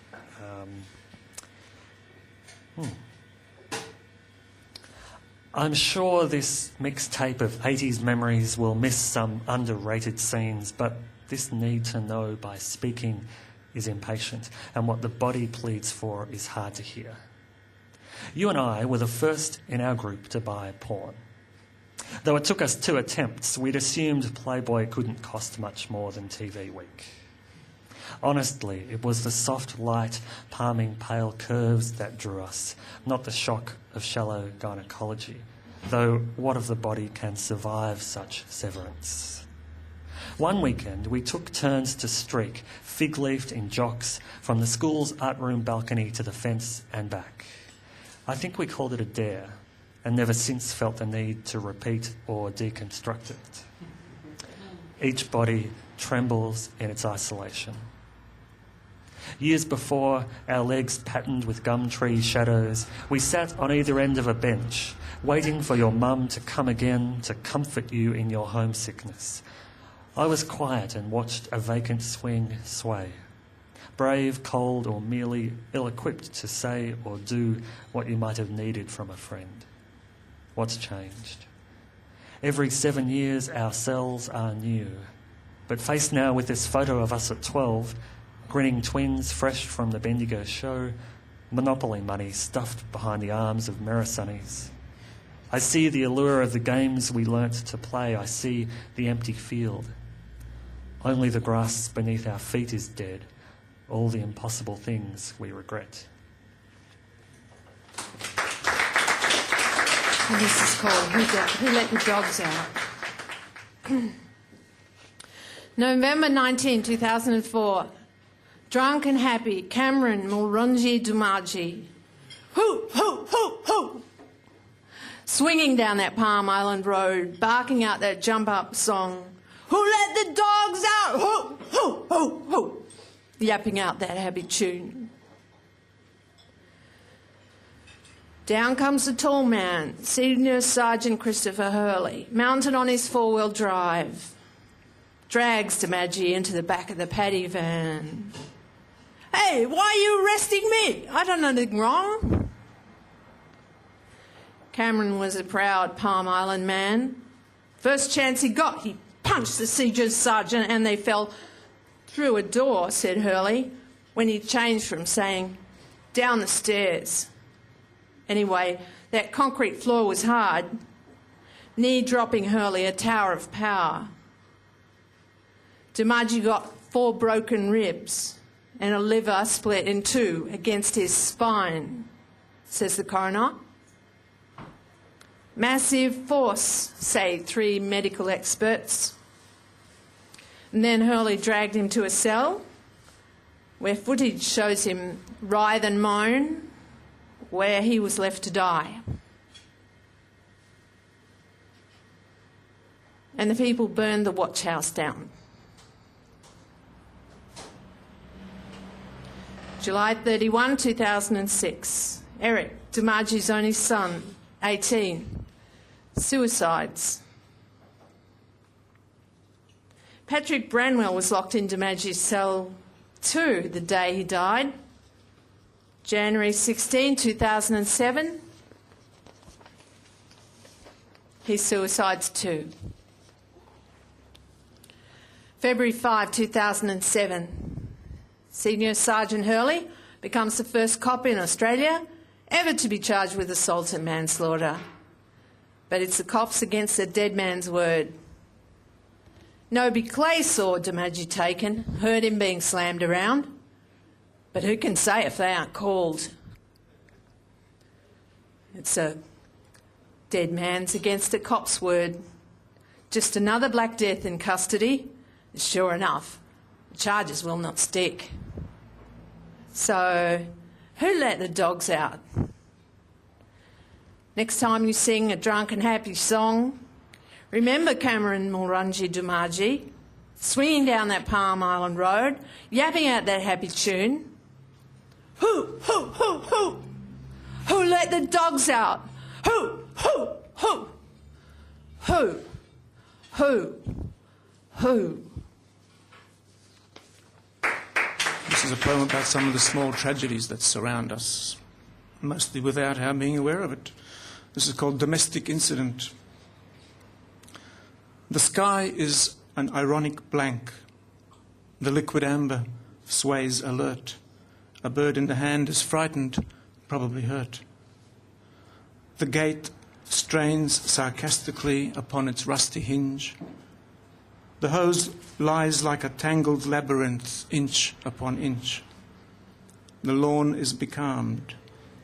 I'm sure this mixtape of 80s memories will miss some underrated scenes, but this need to know by speaking is impatient, and what the body pleads for is hard to hear. You and I were the first in our group to buy porn. Though it took us 2 attempts, we'd assumed Playboy couldn't cost much more than TV Week. Honestly, it was the soft light, palming pale curves that drew us, not the shock of shallow gynecology, though what of the body can survive such severance? One weekend, we took turns to streak, fig-leafed in jocks, from the school's art room balcony to the fence and back. I think we called it a dare, and never since felt the need to repeat or deconstruct it. Each body trembles in its isolation. Years before, our legs patterned with gum tree shadows, we sat on either end of a bench, waiting for your mum to come again to comfort you in your homesickness. I was quiet and watched a vacant swing sway. Brave, cold, or merely ill-equipped to say or do what you might have needed from a friend. What's changed? Every 7 years our cells are new, but faced now with this photo of us at 12, grinning twins fresh from the Bendigo show, Monopoly money stuffed behind the arms of Merasunnies. I see the allure of the games we learnt to play. I see the empty field. Only the grass beneath our feet is dead. All the impossible things we regret. And this is called Who Let the Dogs Out? November 19, 2004. Drunk and happy, Cameron Mulrunji Dumaji. Hoo, hoo, hoo, hoo. Swinging down that Palm Island road, barking out that jump-up song. Who let the dogs out? Hoo, hoo, hoo, hoo. Yapping out that happy tune. Down comes the tall man, Senior Sergeant Christopher Hurley, mounted on his four-wheel drive. Drags Demaji into the back of the paddy van. Hey, why are you arresting me? I done nothing wrong. Cameron was a proud Palm Island man. First chance he got, he punched the Senior Sergeant and they fell through a door, said Hurley, when he changed from saying, down the stairs. Anyway, that concrete floor was hard, knee-dropping Hurley a tower of power. Dumaji got 4 broken ribs and a liver split in 2 against his spine, says the coroner. Massive force, say 3 medical experts. And then Hurley dragged him to a cell where footage shows him writhe and moan, where he was left to die. And the people burned the watch house down. July 31, 2006. Eric, Dumaji's only son, 18. Suicides. Patrick Branwell was locked in Dumaji's cell too the day he died. January 16, 2007. He suicides too. February 5, 2007. Senior Sergeant Hurley becomes the first cop in Australia ever to be charged with assault and manslaughter. But it's the cops against the dead man's word. Nobby Clay saw Dumaji taken, heard him being slammed around. But who can say if they aren't called? It's a dead man's against a cop's word. Just another Black Death in custody. Sure enough, the charges will not stick. So, who let the dogs out? Next time you sing a drunk and happy song, remember Cameron Mulrunji Dumaji swinging down that Palm Island road, yapping out that happy tune. Who let the dogs out? Who? This is a poem about some of the small tragedies that surround us, mostly without our being aware of it. This is called Domestic Incident. The sky is an ironic blank. The liquid amber sways alert. A bird in the hand is frightened, probably hurt. The gate strains sarcastically upon its rusty hinge. The hose lies like a tangled labyrinth, inch upon inch. The lawn is becalmed.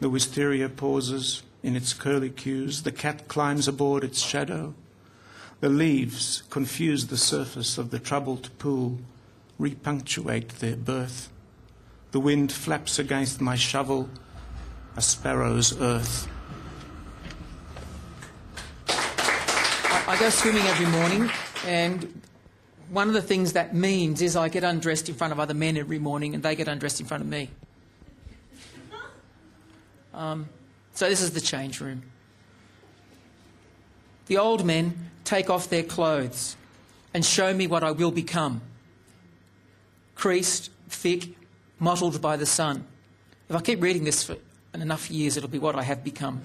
The wisteria pauses in its curly cues. The cat climbs aboard its shadow. The leaves confuse the surface of the troubled pool, repunctuate their birth. The wind flaps against my shovel, a sparrow's earth. I go swimming every morning, and one of the things that means is I get undressed in front of other men every morning and they get undressed in front of me. So this is the change room. The old men take off their clothes and show me what I will become. Creased, thick, mottled by the sun. If I keep reading this for enough years, it'll be what I have become.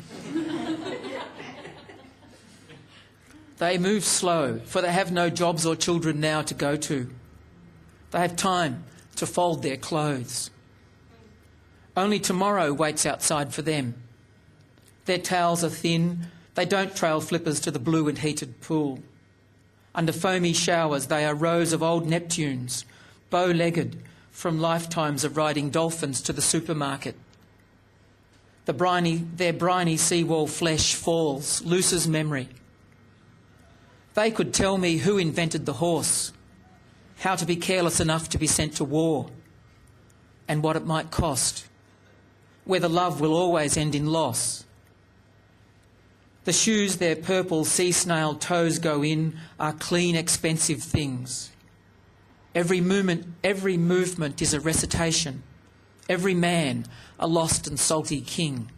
They move slow, for they have no jobs or children now to go to. They have time to fold their clothes. Only tomorrow waits outside for them. Their towels are thin. They don't trail flippers to the blue and heated pool. Under foamy showers, they are rows of old Neptunes, bow-legged, from lifetimes of riding dolphins to the supermarket. Their briny seawall flesh falls, loose as memory. They could tell me who invented the horse, how to be careless enough to be sent to war, and what it might cost, whether love will always end in loss. The shoes their purple sea-snail toes go in are clean, expensive things. Every movement is a recitation, every man a lost and salty king.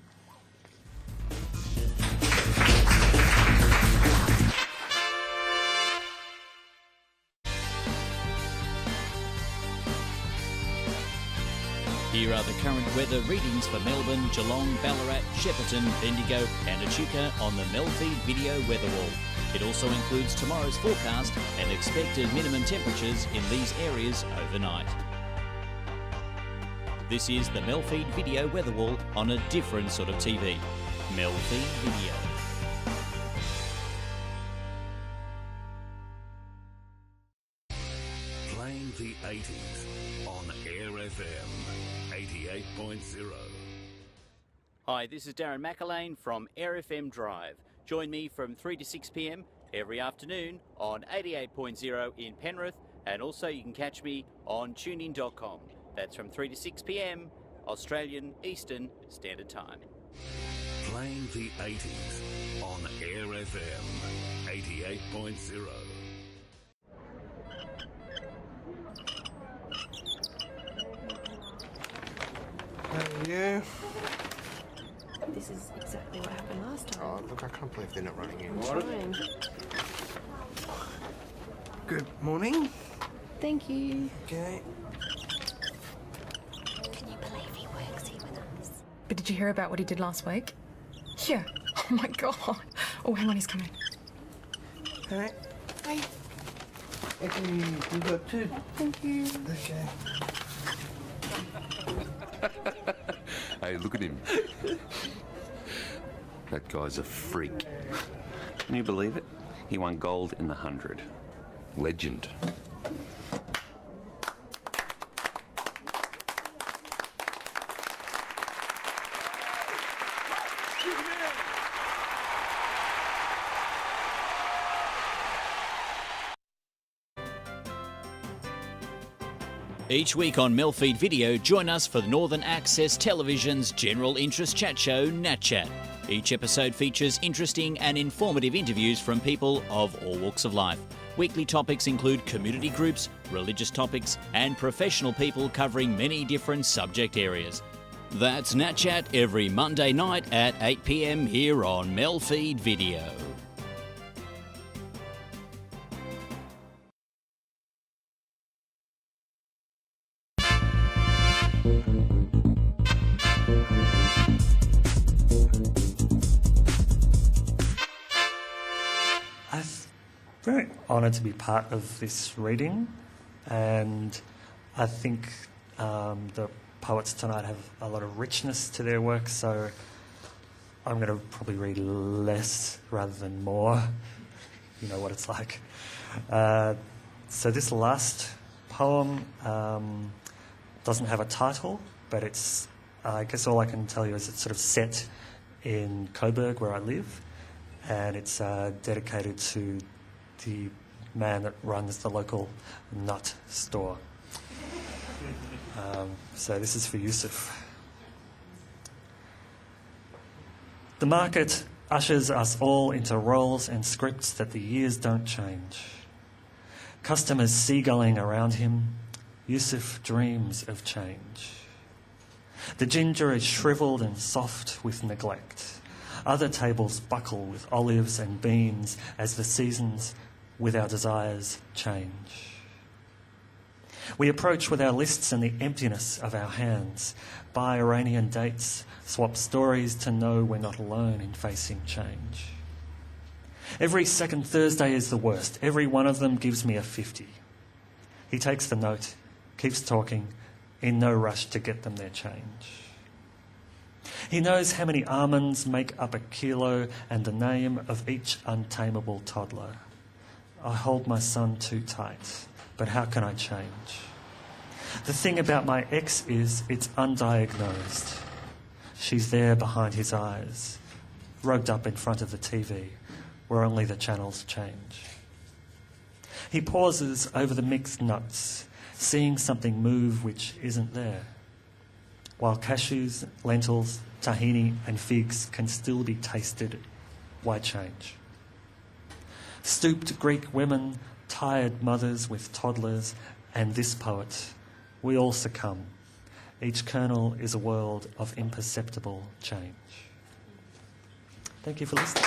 Here are the current weather readings for Melbourne, Geelong, Ballarat, Shepparton, Bendigo and Echuca on the MELfeed.video weather wall. It also includes tomorrow's forecast and expected minimum temperatures in these areas overnight. This is the MELfeed.video weather wall on a different sort of TV. MELfeed.video. Playing the 80s on Air FM 88.0. Hi, this is Darren McAlane from Air FM Drive. Join me from 3 to 6 p.m. every afternoon on 88.0 in Penrith, and also you can catch me on tunein.com. That's from 3 to 6 p.m. Australian Eastern Standard Time. Playing the 80s on Air FM 88.0. Yeah. This is exactly what happened last time. Oh, look, I can't believe they're not running in. I'm trying. Good morning. Thank you. Okay. Can you believe he works here with us? But did you hear about what he did last week? Yeah. Oh my god. Oh, hang on, he's coming. Hey. Hi. Okay, you got two. Thank you. Okay. Hey, look at him. That guy's a freak. Can you believe it? He won gold in the 100. Legend. Each week on MELfeed Video, join us for Northern Access Television's general interest chat show, NAT Chat. Each episode features interesting and informative interviews from people of all walks of life. Weekly topics include community groups, religious topics, and professional people covering many different subject areas. That's NAT Chat every Monday night at 8 p.m. here on MELfeed Video. I'm very honoured to be part of this reading, and I think the poets tonight have a lot of richness to their work, so I'm going to probably read less rather than more. You know what it's like. So this last poem doesn't have a title, but it's, I guess all I can tell you is it's sort of set in Coburg, where I live, and it's dedicated to the man that runs the local nut store. So this is for Yusuf. The market ushers us all into roles and scripts that the years don't change. Customers seagulling around him, Yusuf dreams of change. The ginger is shriveled and soft with neglect. Other tables buckle with olives and beans as the seasons, with our desires, change. We approach with our lists and the emptiness of our hands, buy Iranian dates, swap stories to know we're not alone in facing change. Every second Thursday is the worst. Every one of them gives me a 50. He takes the note, keeps talking, in no rush to get them their change. He knows how many almonds make up a kilo and the name of each untamable toddler. I hold my son too tight, but how can I change? The thing about my ex is it's undiagnosed. She's there behind his eyes, rugged up in front of the TV, where only the channels change. He pauses over the mixed nuts, seeing something move which isn't there, while cashews, lentils, tahini and figs can still be tasted. Why change? Stooped Greek women, tired mothers with toddlers, and this poet, we all succumb. Each kernel is a world of imperceptible change. Thank you for listening.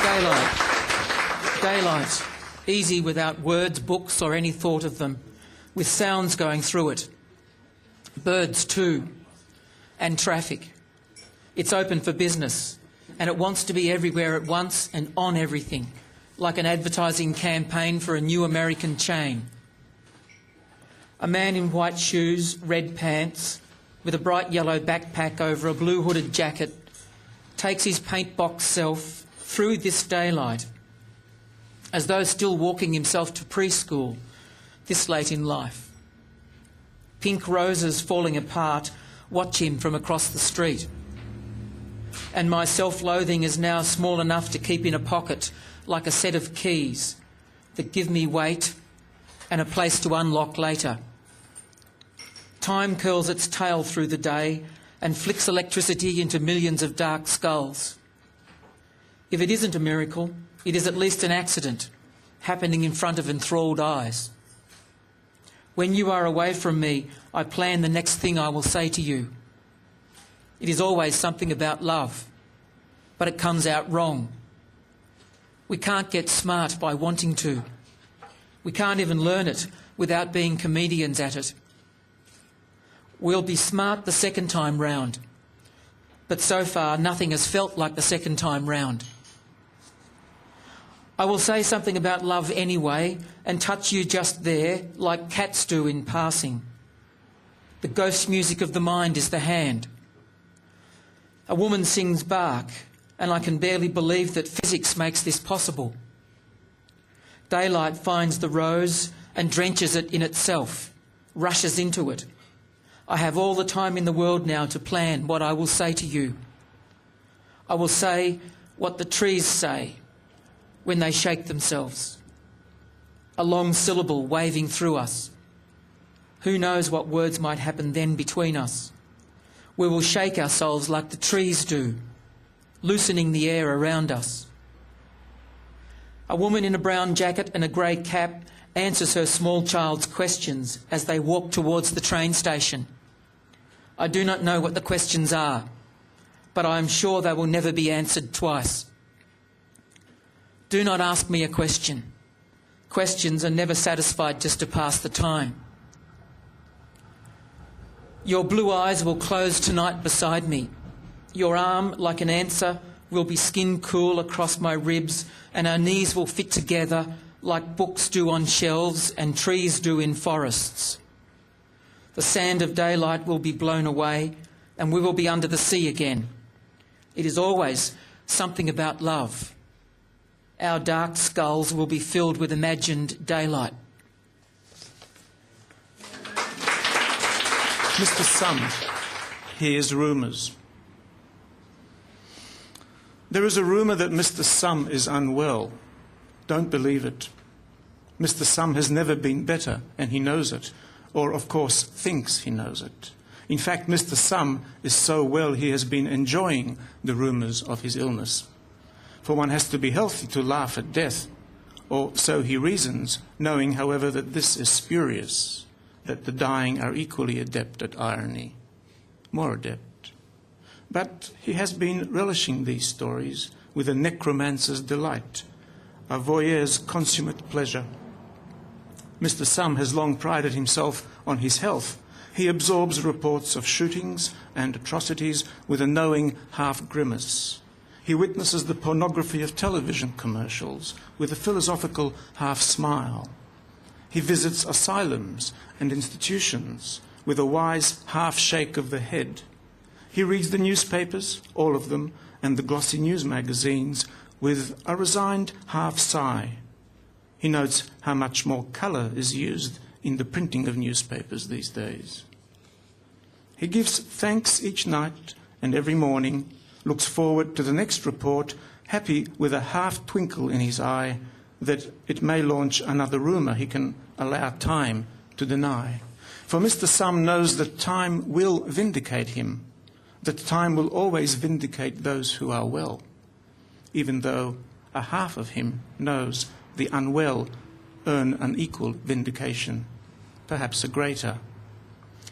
Daylight. Daylight. Easy without words, books or any thought of them, with sounds going through it. Birds too. And traffic. It's open for business, and it wants to be everywhere at once and on everything, like an advertising campaign for a new American chain. A man in white shoes, red pants, with a bright yellow backpack over a blue hooded jacket, takes his paint box self through this daylight, as though still walking himself to preschool this late in life. Pink roses falling apart watch him from across the street. And my self-loathing is now small enough to keep in a pocket like a set of keys that give me weight and a place to unlock later. Time curls its tail through the day and flicks electricity into millions of dark skulls. If it isn't a miracle, it is at least an accident happening in front of enthralled eyes. When you are away from me, I plan the next thing I will say to you. It is always something about love, but it comes out wrong. We can't get smart by wanting to. We can't even learn it without being comedians at it. We'll be smart the second time round, but so far nothing has felt like the second time round. I will say something about love anyway and touch you just there like cats do in passing. The ghost music of the mind is the hand. A woman sings Bach, and I can barely believe that physics makes this possible. Daylight finds the rose and drenches it in itself, rushes into it. I have all the time in the world now to plan what I will say to you. I will say what the trees say when they shake themselves, a long syllable waving through us. Who knows what words might happen then between us? We will shake ourselves like the trees do, loosening the air around us. A woman in a brown jacket and a grey cap answers her small child's questions as they walk towards the train station. I do not know what the questions are, but I am sure they will never be answered twice. Do not ask me a question. Questions are never satisfied just to pass the time. Your blue eyes will close tonight beside me. Your arm, like an answer, will be skin cool across my ribs, and our knees will fit together like books do on shelves and trees do in forests. The sand of daylight will be blown away, and we will be under the sea again. It is always something about love. Our dark skulls will be filled with imagined daylight. Mr. Sum hears rumours. There is a rumour that Mr. Sum is unwell. Don't believe it. Mr. Sum has never been better, and he knows it, or of course thinks he knows it. In fact, Mr. Sum is so well he has been enjoying the rumours of his illness. For one has to be healthy to laugh at death, or so he reasons, knowing, however, that this is spurious, that the dying are equally adept at irony, more adept. But he has been relishing these stories with a necromancer's delight, a voyeur's consummate pleasure. Mr. Sum has long prided himself on his health. He absorbs reports of shootings and atrocities with a knowing half-grimace. He witnesses the pornography of television commercials with a philosophical half-smile. He visits asylums and institutions with a wise half-shake of the head. He reads the newspapers, all of them, and the glossy news magazines with a resigned half-sigh. He notes how much more colour is used in the printing of newspapers these days. He gives thanks each night and every morning, looks forward to the next report, happy with a half-twinkle in his eye that it may launch another rumour he can allow time to deny. For Mr. Sum knows that time will vindicate him, that time will always vindicate those who are well, even though a half of him knows the unwell earn an equal vindication, perhaps a greater.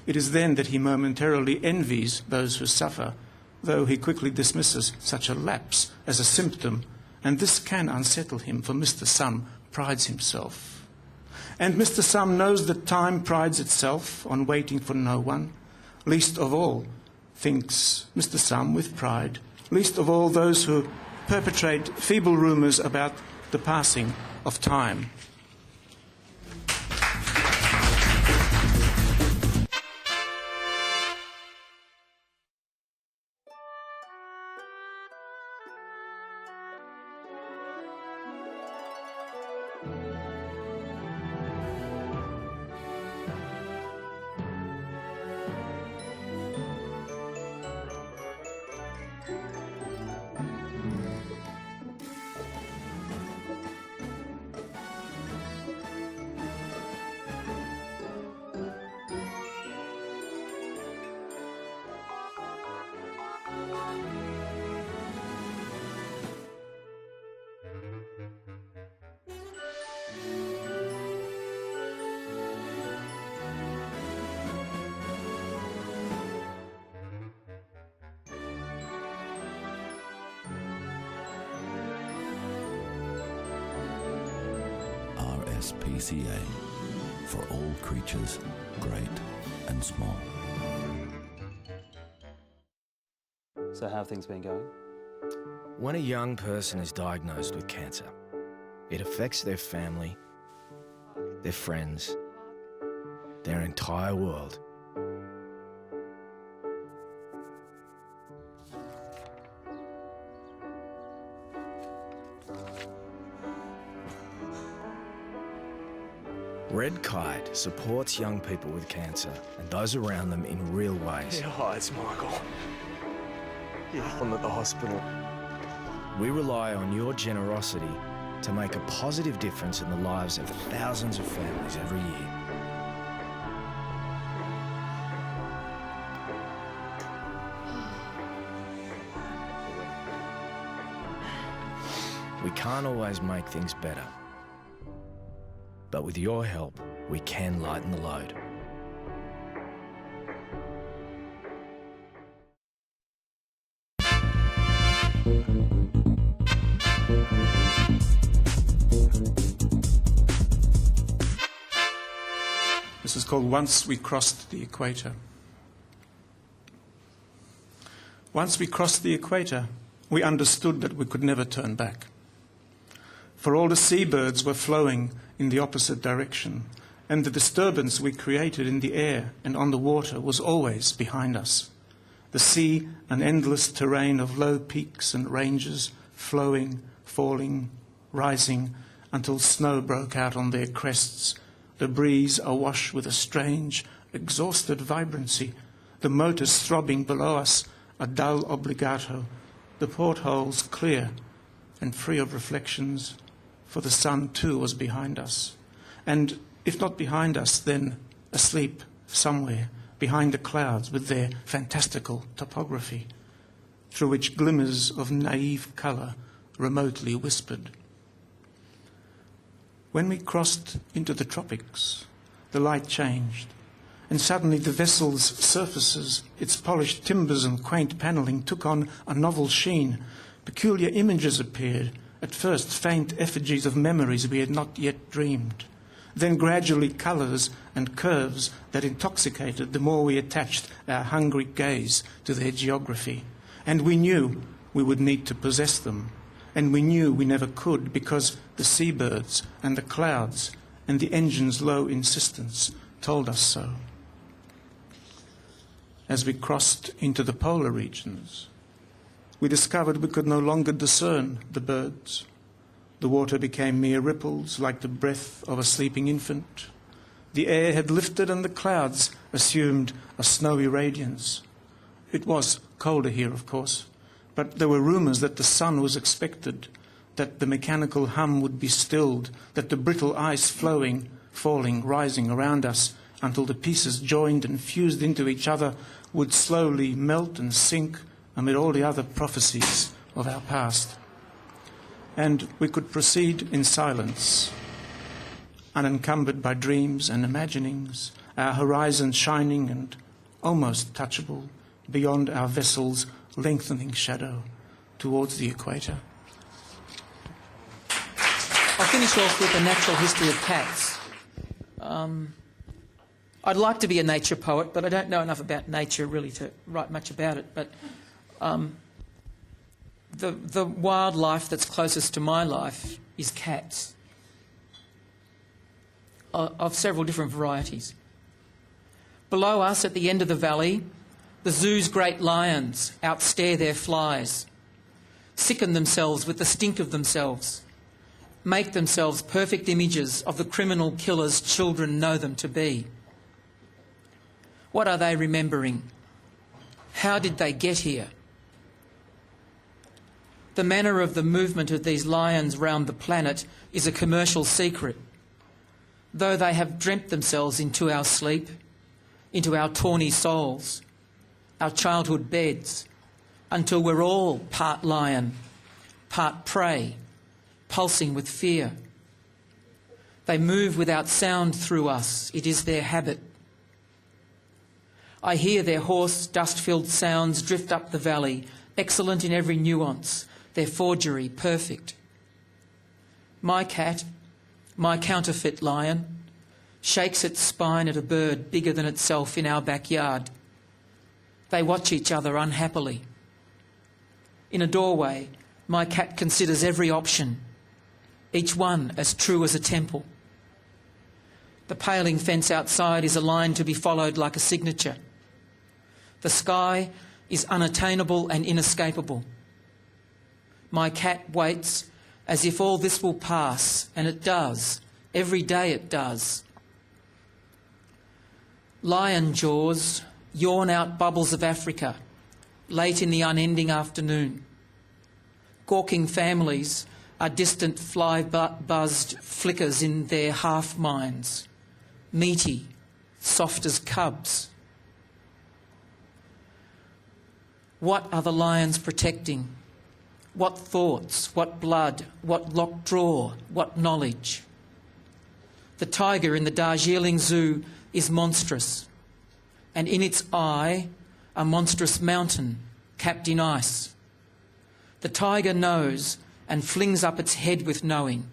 It is then that he momentarily envies those who suffer, though he quickly dismisses such a lapse as a symptom, and this can unsettle him, for Mr. Sum prides himself. And Mr. Sum knows that time prides itself on waiting for no one, least of all, thinks Mr. Sum with pride, least of all those who perpetrate feeble rumours about the passing of time. RSPCA, for all creatures, great and small. So how have things been going? When a young person is diagnosed with cancer, it affects their family, their friends, their entire world. Red Kite supports young people with cancer and those around them in real ways. Yeah, hi, it's Michael. Yeah, I'm at the hospital. We rely on your generosity to make a positive difference in the lives of thousands of families every year. We can't always make things better. But with your help, we can lighten the load. This is called Once We Crossed the Equator. Once we crossed the equator, we understood that we could never turn back. For all the seabirds were flowing in the opposite direction, and the disturbance we created in the air and on the water was always behind us. The sea, an endless terrain of low peaks and ranges, flowing, falling, rising, until snow broke out on their crests, the breeze awash with a strange, exhausted vibrancy, the motors throbbing below us, a dull obligato, the portholes clear and free of reflections, for the sun too was behind us. And if not behind us, then asleep somewhere behind the clouds with their fantastical topography, through which glimmers of naive colour remotely whispered. When we crossed into the tropics, the light changed, and suddenly the vessel's surfaces, its polished timbers and quaint panelling took on a novel sheen. Peculiar images appeared, at first faint effigies of memories we had not yet dreamed, then gradually colours and curves that intoxicated the more we attached our hungry gaze to their geography. And we knew we would need to possess them, and we knew we never could, because the seabirds and the clouds and the engine's low insistence told us so. As we crossed into the polar regions, we discovered we could no longer discern the birds. The water became mere ripples, like the breath of a sleeping infant. The air had lifted and the clouds assumed a snowy radiance. It was colder here, of course, but there were rumours that the sun was expected, that the mechanical hum would be stilled, that the brittle ice flowing, falling, rising around us until the pieces joined and fused into each other would slowly melt and sink amid all the other prophecies of our past. And we could proceed in silence, unencumbered by dreams and imaginings, our horizon shining and almost touchable beyond our vessel's lengthening shadow towards the equator. I'll finish off with a natural history of cats. I'd like to be a nature poet, but I don't know enough about nature really to write much about it. But the wildlife that's closest to my life is cats, of several different varieties. Below us, at the end of the valley, the zoo's great lions outstare their flies, sicken themselves with the stink of themselves, make themselves perfect images of the criminal killers children know them to be. What are they remembering? How did they get here? The manner of the movement of these lions round the planet is a commercial secret, though they have dreamt themselves into our sleep, into our tawny souls, our childhood beds, until we're all part lion, part prey, pulsing with fear. They move without sound through us. It is their habit. I hear their hoarse, dust-filled sounds drift up the valley, excellent in every nuance, their forgery perfect. My cat, my counterfeit lion, shakes its spine at a bird bigger than itself in our backyard. They watch each other unhappily. In a doorway, my cat considers every option, each one as true as a temple. The paling fence outside is a line to be followed like a signature. The sky is unattainable and inescapable. My cat waits as if all this will pass, and it does. Every day it does. Lion jaws yawn out bubbles of Africa late in the unending afternoon. Gawking families are distant fly-buzzed flickers in their half-minds, meaty, soft as cubs. What are the lions protecting? What thoughts, what blood, what locked drawer, what knowledge. The tiger in the Darjeeling Zoo is monstrous, and in its eye a monstrous mountain capped in ice. The tiger knows and flings up its head with knowing.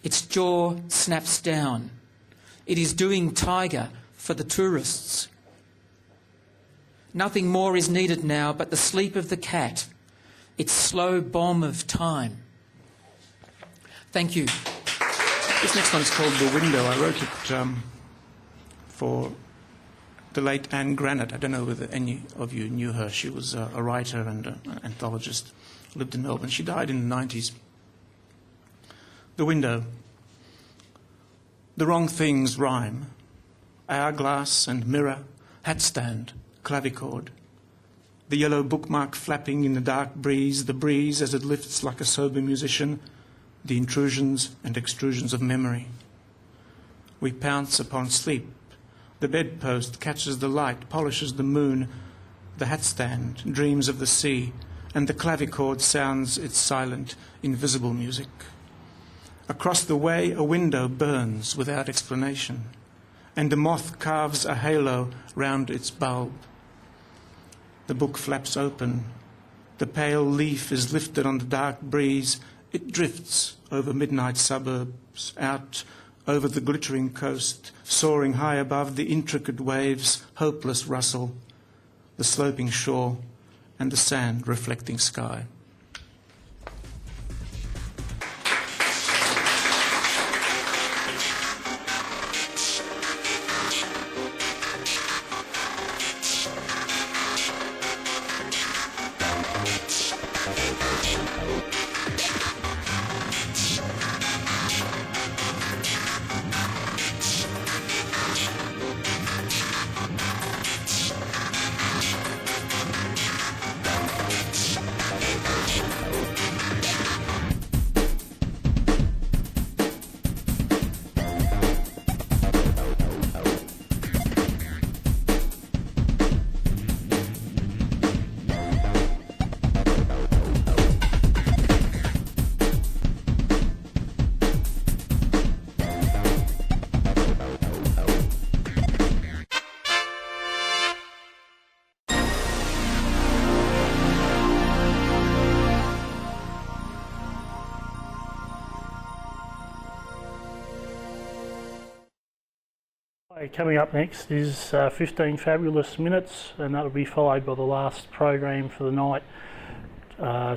Its jaw snaps down. It is doing tiger for the tourists. Nothing more is needed now but the sleep of the cat, its slow bomb of time. Thank you. This next one is called The Window. I wrote it for the late Anne Granite. I don't know whether any of you knew her. She was a writer and an anthologist, lived in Melbourne. She died in the 90s. The Window. The wrong things rhyme. Hourglass and mirror, hat stand, clavichord. The yellow bookmark flapping in the dark breeze, the breeze as it lifts like a sober musician, the intrusions and extrusions of memory. We pounce upon sleep. The bedpost catches the light, polishes the moon. The hat stand dreams of the sea, and the clavichord sounds its silent, invisible music. Across the way, a window burns without explanation, and a moth carves a halo round its bulb. The book flaps open. The pale leaf is lifted on the dark breeze. It drifts over midnight suburbs, out over the glittering coast, soaring high above the intricate waves, hopeless rustle, the sloping shore, and the sand reflecting sky. Coming up next is 15 fabulous minutes, and that will be followed by the last program for the night,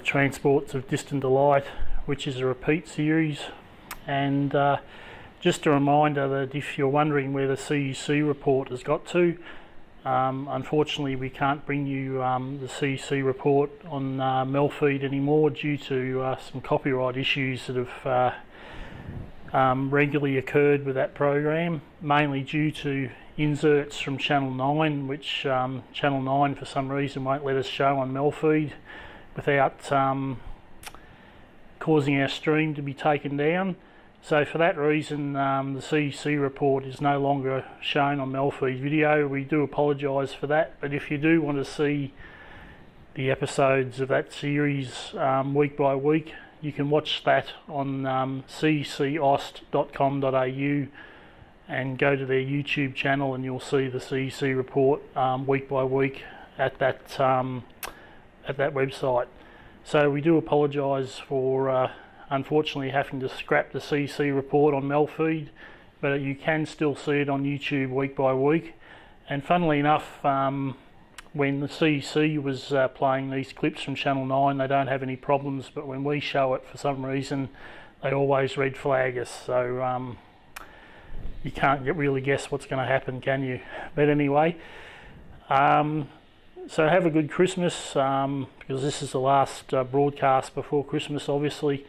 Transports of Distant Delight, which is a repeat series. And just a reminder that if you're wondering where the CEC report has got to, unfortunately we can't bring you the CEC report on MELfeed anymore due to some copyright issues that have regularly occurred with that program, mainly due to inserts from Channel 9, which Channel 9 for some reason won't let us show on MELfeed without causing our stream to be taken down. So for that reason, the CEC report is no longer shown on MELfeed video. We do apologise for that, but if you do want to see the episodes of that series week by week, you can watch that on ccost.com.au and go to their YouTube channel, and you'll see the CEC report week by week at that website. So we do apologise for unfortunately having to scrap the CEC report on MELfeed, but you can still see it on YouTube week by week. And funnily enough, when the CEC was playing these clips from Channel 9, they don't have any problems, but when we show it, for some reason, they always red flag us. So you can't really guess what's going to happen, can you? But anyway, so have a good Christmas, because this is the last broadcast before Christmas, obviously,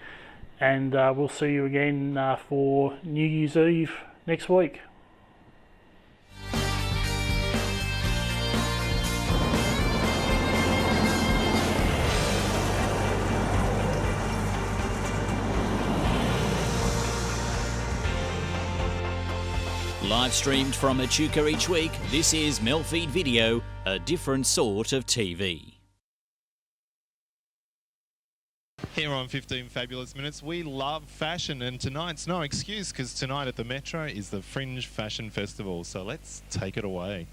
and we'll see you again for New Year's Eve next week. Live streamed from Echuca each week, this is MELfeed Video, a different sort of TV. Here on 15 Fabulous Minutes, we love fashion, and tonight's no excuse because tonight at the Metro is the Fringe Fashion Festival. So let's take it away.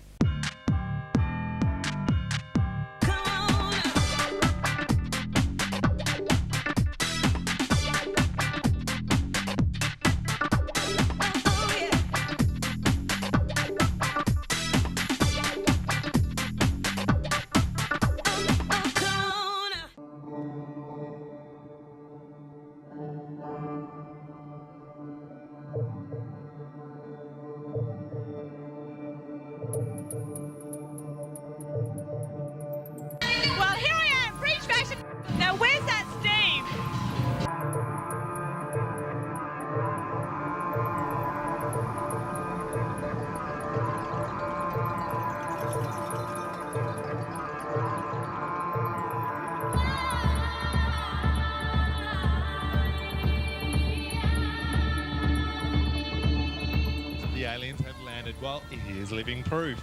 Well, here I am, Fringe Fashion. Now, where's that Steve? The aliens have landed. Well, it is living proof.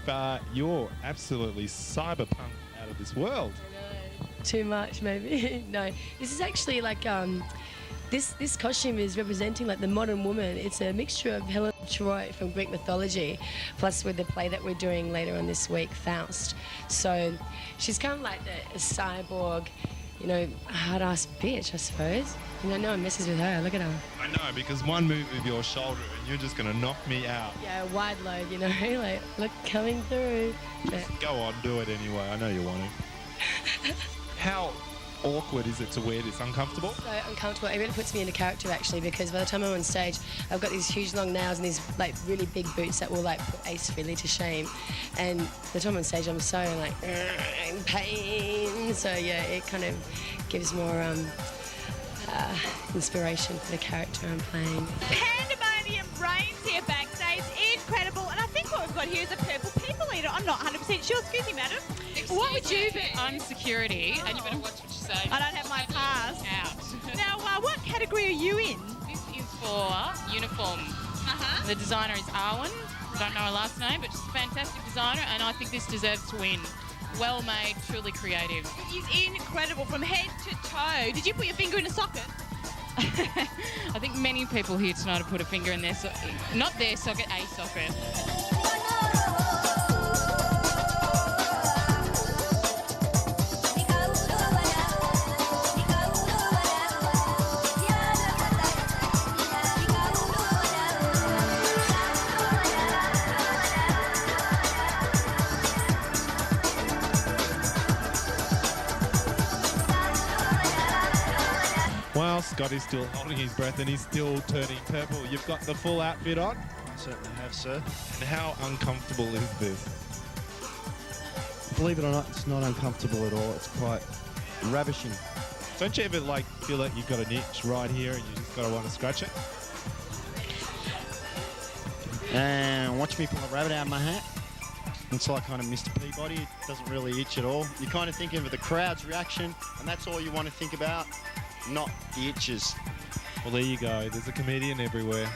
You're absolutely cyberpunk out of this world. Too much, maybe. No, this is actually like this costume is representing like the modern woman. It's a mixture of Helen of Troy from Greek mythology, plus with the play that we're doing later on this week, Faust. So she's kind of like a cyborg, you know, hard-ass bitch, I suppose. You know, no one messes with her. Look at her. I know, because one move of your shoulder and you're just going to knock me out. Yeah, wide load, you know, like look coming through. But Go on, do it anyway. I know you want to. How awkward is it to wear this? Uncomfortable? so uncomfortable. It really puts me into character actually, because by the time I'm on stage, I've got these huge long nails and these like really big boots that will like put Ace really to shame. And by the time I'm on stage, I'm so like in pain. So yeah, it kind of gives more inspiration for the character I'm playing. Pandemonium reigns here backstage. Incredible. And I think what we've got here is a purple people eater. I'm not 100% sure. Excuse me, madam. What would you be? I'm security, and you better watch what you say. I don't have my pass. Out. Now, what category are you in? This is for uniform. The designer is Arwen. Don't know her last name, but she's a fantastic designer, and I think this deserves to win. Well made, truly creative. It is incredible from head to toe. Did you put your finger in a socket? I think many people here tonight have put a finger in their not their socket, a socket. Well, Scotty's still holding his breath and he's still turning purple. You've got the full outfit on? I certainly have, sir. And how uncomfortable is this? Believe it or not, it's not uncomfortable at all. It's quite ravishing. Don't you ever like feel like you've got an itch right here and you just gotta want to scratch it? And watch me pull a rabbit out of my hat. It's like kind of Mr. Peabody. It doesn't really itch at all. You're kind of thinking of the crowd's reaction, and that's all you want to think about, not the itches. Well, there you go. There's a comedian everywhere.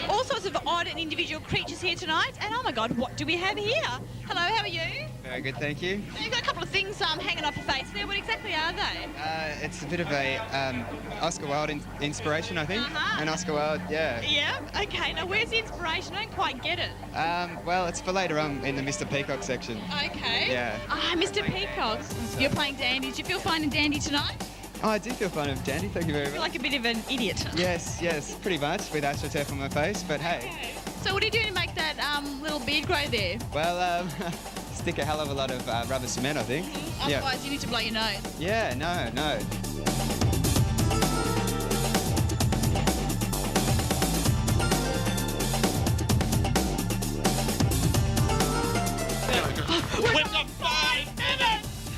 All sorts of odd and individual creatures here tonight. And oh my God, what do we have here? Hello, how are you? Very good, thank you. So you've got a couple of things hanging off your face there. What exactly are they? It's a bit of a Oscar Wilde inspiration, I think. And Oscar Wilde, yeah. Yeah, okay. Now, where's the inspiration? I don't quite get it. Well, it's for later on in the Mr. Peacock section. Okay. Yeah. Ah, Mr. Peacock. You're playing Dandy. Did you feel fine and dandy tonight? Oh, I do feel fun of Dandy, thank you very I feel much. like a bit of an idiot. Yes, pretty much, with AstroTurf on my face, but hey. Okay. So what are you doing to make that little beard grow there? Well, stick a hell of a lot of rubber cement, I think. Otherwise, you need to blow your nose. Yeah, no.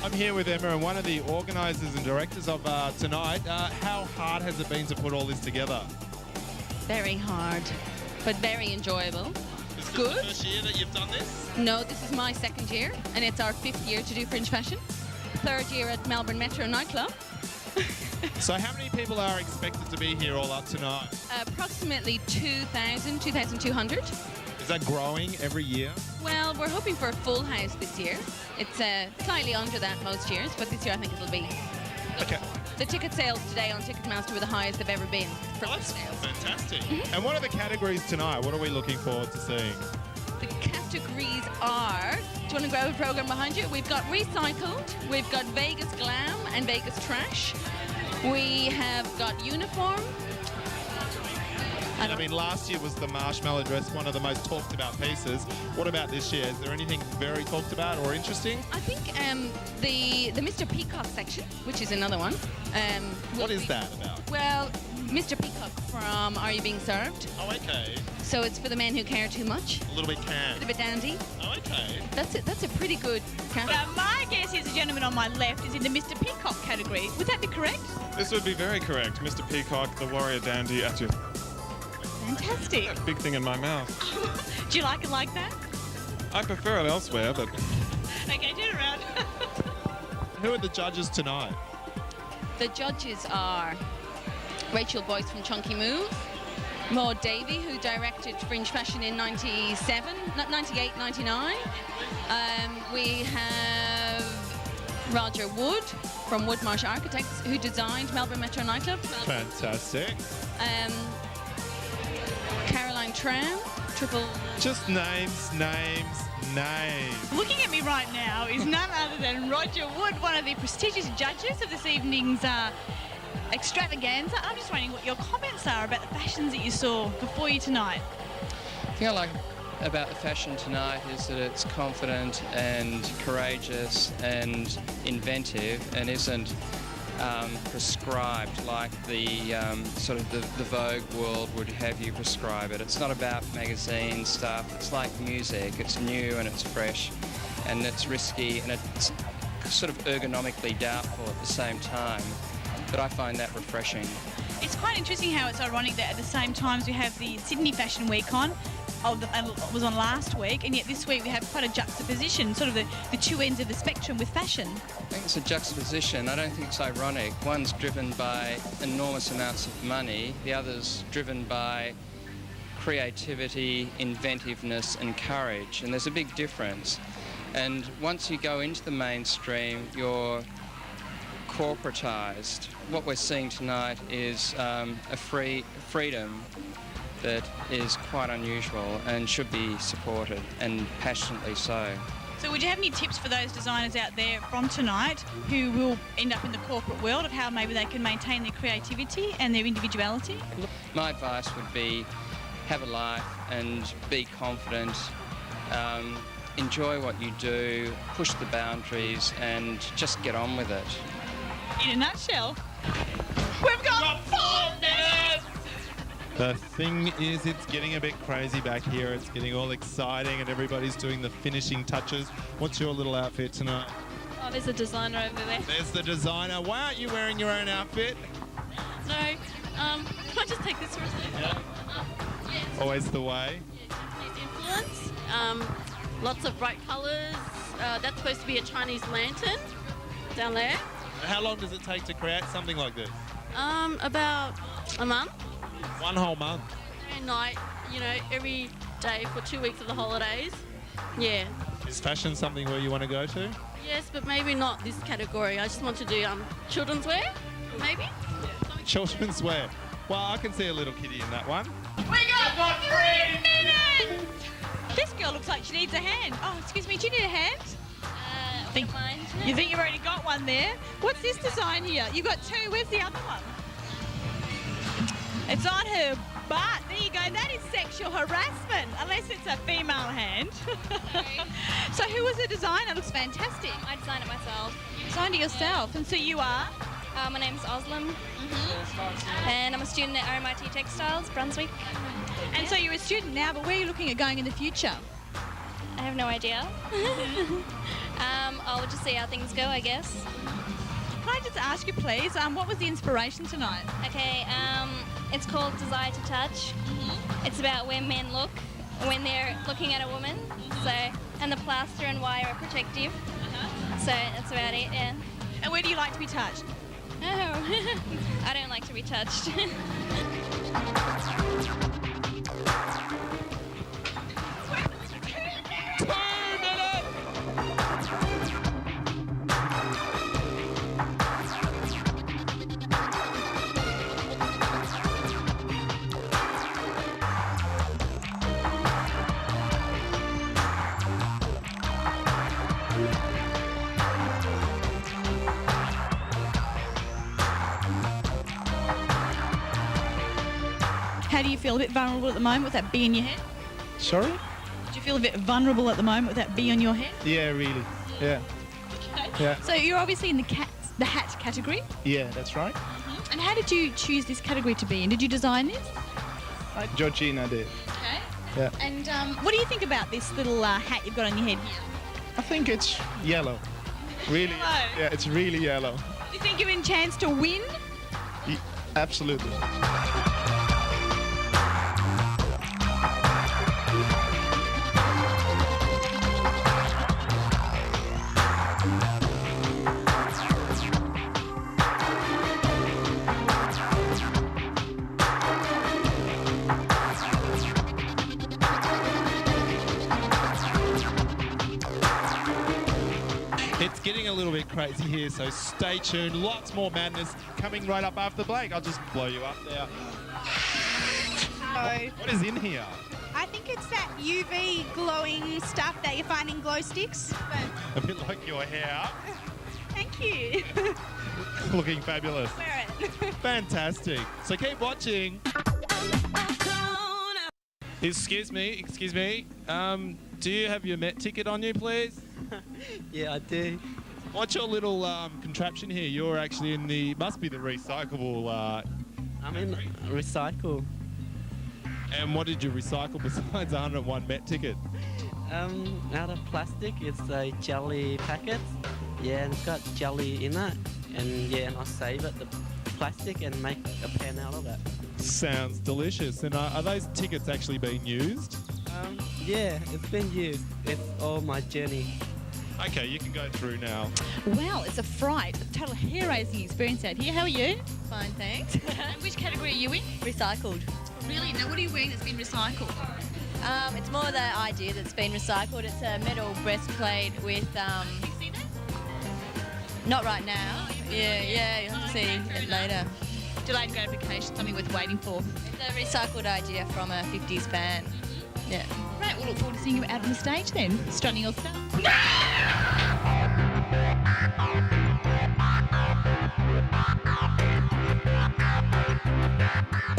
I'm here with Emma and one of the organisers and directors of tonight. How hard has it been to put all this together? Very hard, but very enjoyable. Is this Good. the first year that you've done this? No, this is my second year, and it's our 5th year to do Fringe Fashion. third year at Melbourne Metro nightclub. So how many people are expected to be here all up tonight? Approximately 2,200. Is that growing every year? Well, we're hoping for a full house this year. It's slightly under that most years, but this year I think it'll be. Okay. The ticket sales today on Ticketmaster were the highest they've ever been for sales. Fantastic. And what are the categories tonight? What are we looking forward to seeing? The categories are, do you want to grab a program behind you? We've got recycled, we've got Vegas glam and Vegas trash. We have got uniform. I mean, last year was the marshmallow dress, one of the most talked about pieces. What about this year? Is there anything very talked about or interesting? I think the Mr. Peacock section, which is another one. What is that about? Well, Mr. Peacock from Are You Being Served? Oh, okay. So it's for the men who care too much. A little bit A little bit dandy. Oh, okay. That's a pretty good category. Now, my guess is the gentleman on my left is in the Mr. Peacock category. Would that be correct? This would be very correct. Mr. Peacock, the warrior dandy at your... Fantastic. That big thing in my mouth. Do you like it like that? I prefer it elsewhere, but... Okay, turn around. Who are the judges tonight? The judges are Rachel Boyce from Chunky Move, Maud Davey, who directed Fringe Fashion in 98, 99. We have Roger Wood from Woodmarsh Architects, who designed Melbourne Metro nightclub. Fantastic. Caroline Tram, triple... Just names. Looking at me right now is none other than Roger Wood, one of the prestigious judges of this evening's extravaganza. I'm just wondering what your comments are about the fashions that you saw before you tonight. The thing I like about the fashion tonight is that it's confident and courageous and inventive and isn't prescribed like the sort of the Vogue world would have you prescribe it. It's not about magazine stuff. It's like music. It's new and it's fresh and it's risky and it's sort of ergonomically doubtful at the same time. But I find that refreshing. It's quite interesting how it's ironic that at the same time we have the Sydney Fashion Week on. It was on last week, and yet this week we have quite a juxtaposition, sort of the two ends of the spectrum with fashion. I think it's a juxtaposition. I don't think it's ironic. One's driven by enormous amounts of money. The other's driven by creativity, inventiveness and courage. And there's a big difference. And once you go into the mainstream, you're corporatized. What we're seeing tonight is a freedom that is quite unusual and should be supported, and passionately so. So would you have any tips for those designers out there from tonight who will end up in the corporate world of how maybe they can maintain their creativity and their individuality? My advice would be have a life and be confident, enjoy what you do, push the boundaries and just get on with it. In a nutshell, we've got 4 minutes! The thing is, it's getting a bit crazy back here. It's getting all exciting and everybody's doing the finishing touches. What's your little outfit tonight? Oh, there's a designer over there. There's the designer. Why aren't you wearing your own outfit? No, can I just take this for a second? Yeah. Yes. Always the way. Influence, lots of bright colours. That's supposed to be a Chinese lantern down there. How long does it take to create something like this? About a month. One whole month? Every night, every day for 2 weeks of the holidays. Yeah. Is fashion something where you want to go to? Yes, but maybe not this category. I just want to do children's wear, maybe. Children's wear. Well, I can see a little kitty in that one. We got 3 minutes! This girl looks like she needs a hand. Oh, excuse me, do you need a hand? You think you've already got one there? What's this design here? You've got 2. Where's the other one? It's on her butt. There you go. That is sexual harassment, unless it's a female hand. So who was the designer? Looks fantastic. I designed it myself. You designed it yourself, and so you are? My name's Oslam, and I'm a student at RMIT Textiles, Brunswick. And so you're a student now, but where are you looking at going in the future? I have no idea. I'll just see how things go, I guess. Can I just ask you, please, what was the inspiration tonight? Okay, it's called Desire to Touch. It's about where men look when they're looking at a woman. So, and the plaster and wire are protective. So that's about it, yeah. And where do you like to be touched? Oh, I don't like to be touched. How do you feel? A bit vulnerable at the moment with that bee in your head? Sorry? Do you feel a bit vulnerable at the moment with that bee on your head? Yeah, really. Yeah. Okay. Yeah. So you're obviously in the hat category. Yeah, that's right. And how did you choose this category to be in? Did you design this? Georgina did. Okay. Yeah. And what do you think about this little hat you've got on your head here? I think it's yellow. Really? Yellow? Yeah, it's really yellow. Do you think you're in chance to win? Absolutely. It's getting a little bit crazy here, so stay tuned. Lots more madness coming right up after the break. I'll just blow you up there. What is in here? I think it's that UV glowing stuff that you find in glow sticks. A bit like your hair. Thank you. Looking fabulous. Wear it. Fantastic. So keep watching. Excuse me. Do you have your Met ticket on you, please? Yeah, I do. What's your little contraption here? You're actually in the, must be the recyclable. I'm in recycle. And what did you recycle besides 101 Met ticket? Out of plastic, it's a jelly packet. Yeah, and it's got jelly in it. And yeah, and I save it, the plastic, and make a pen out of it. Sounds delicious. And are those tickets actually being used? Yeah, it's been used. It's all my journey. Okay, you can go through now. Wow, it's a fright. A total hair-raising experience out here. How are you? Fine, thanks. And which category are you in? Recycled. Really? Now, what are you wearing that's been recycled? It's more the idea that's been recycled. It's a metal breastplate with... Can you see that? Not right now. Yeah, you'll have to see it later. Delayed gratification, something worth waiting for. It's a recycled idea from a 50s band. Yeah. Right, we'll look forward to seeing you out on the stage then, strutting your stuff.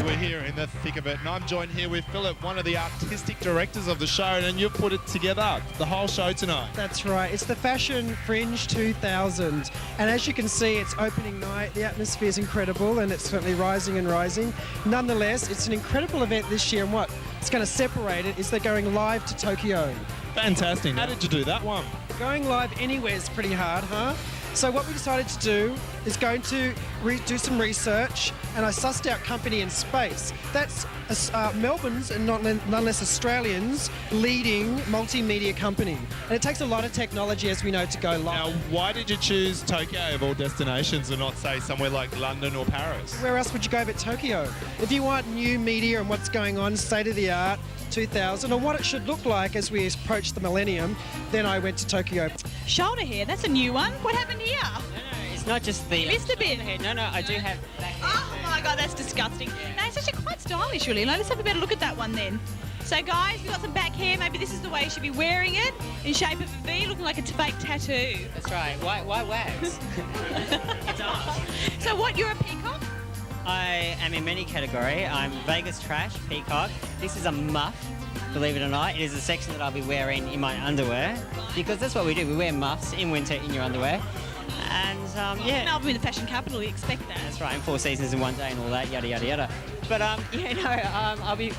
We're here in the thick of it, and I'm joined here with Philip, one of the artistic directors of the show, and you've put it together, the whole show tonight. That's right. It's the Fashion Fringe 2000, and as you can see, it's opening night. The atmosphere is incredible, and it's certainly rising and rising. Nonetheless, it's an incredible event this year, and what it's going to separate it is they're going live to Tokyo. Fantastic. How did you do that one? Going live anywhere is pretty hard, huh? So what we decided to do is going to do some research, and I sussed out Company in Space. That's Melbourne's, and none less Australian's, leading multimedia company. And it takes a lot of technology, as we know, to go live. Now, why did you choose Tokyo of all destinations and not, say, somewhere like London or Paris? Where else would you go but Tokyo? If you want new media and what's going on, state-of-the-art, 2000, or what it should look like as we approach the millennium, then I went to Tokyo. Shoulder hair, that's a new one. What happened here? It's not just the... Missed a bit. No, I do have black hair. Oh my God, that's disgusting. No, it's actually quite stylish, really. Let's have a better look at that one then. So guys, we've got some back hair. Maybe this is the way you should be wearing it, in shape of a V, looking like a fake tattoo. That's right. Why wax? It's art. So what, you're a peacock? I am in many category. I'm Vegas Trash, Peacock. This is a muff, believe it or not. It is a section that I'll be wearing in my underwear, because that's what we do. We wear muffs in winter in your underwear. And yeah. Melbourne in the fashion capital, we expect that. That's right, and 4 seasons in one day and all that, yada, yada, yada. But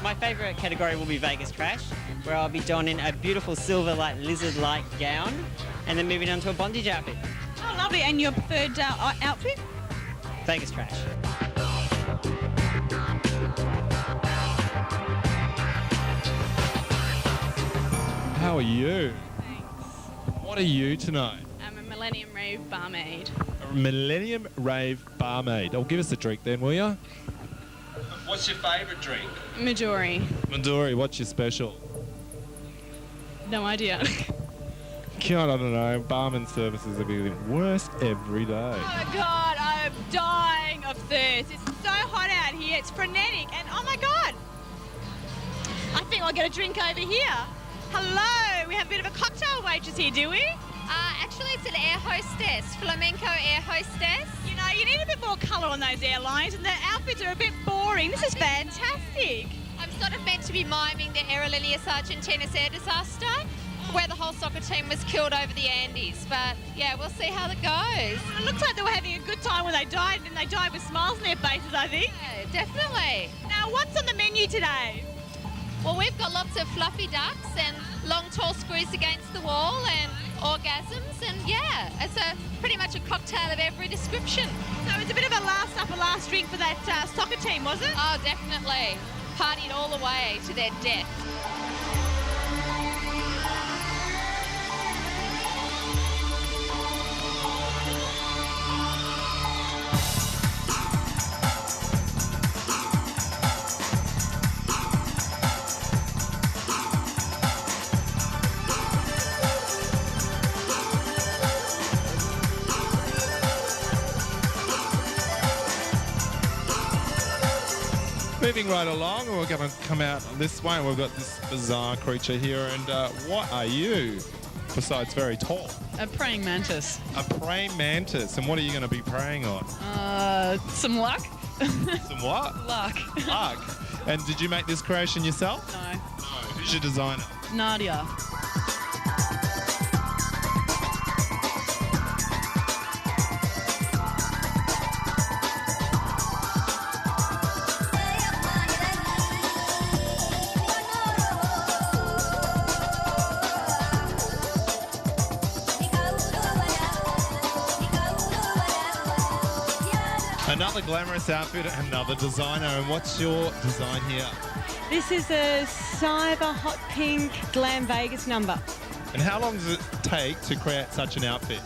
my favourite category will be Vegas Trash, where I'll be donning a beautiful silver, lizard-like gown, and then moving on to a bondage outfit. Oh, lovely. And your preferred outfit? Vegas Trash. How are you? Thanks. What are you tonight? I'm a Millennium Rave Barmaid. Millennium Rave Barmaid. Oh, give us a drink then, will you? What's your favourite drink? Midori. Midori, what's your special? No idea. God, I don't know. Barman services are getting worse every day. Oh my God, I am dying of thirst. It's so hot out here. It's frenetic, and oh my God, I think I'll get a drink over here. Hello, we have a bit of a cocktail waitress here, do we? Actually, it's an air hostess, flamenco air hostess. You know, you need a bit more colour on those airlines, and the outfits are a bit boring. This is fantastic. I'm sort of meant to be miming the Aerolíneas Argentinas air disaster, where the whole soccer team was killed over the Andes. But yeah, we'll see how that goes. It looks like they were having a good time when they died, and they died with smiles on their faces, I think. Yeah, definitely. Now, what's on the menu today? Well, we've got lots of fluffy ducks and long, tall screws against the wall and orgasms, and yeah, it's pretty much a cocktail of every description. So it's a bit of a last supper, last drink for that soccer team, was it? Oh, definitely. Partied all the way to their death. Moving right along, we're going to come out this way. We've got this bizarre creature here. And what are you, besides very tall? A praying mantis. A praying mantis. And what are you going to be praying on? Some luck. Some what? Luck. Luck. And did you make this creation yourself? No. No. Who's your designer? Nadia. Another glamorous outfit, another designer. And what's your design here? This is a cyber hot pink Glam Vegas number. And how long does it take to create such an outfit?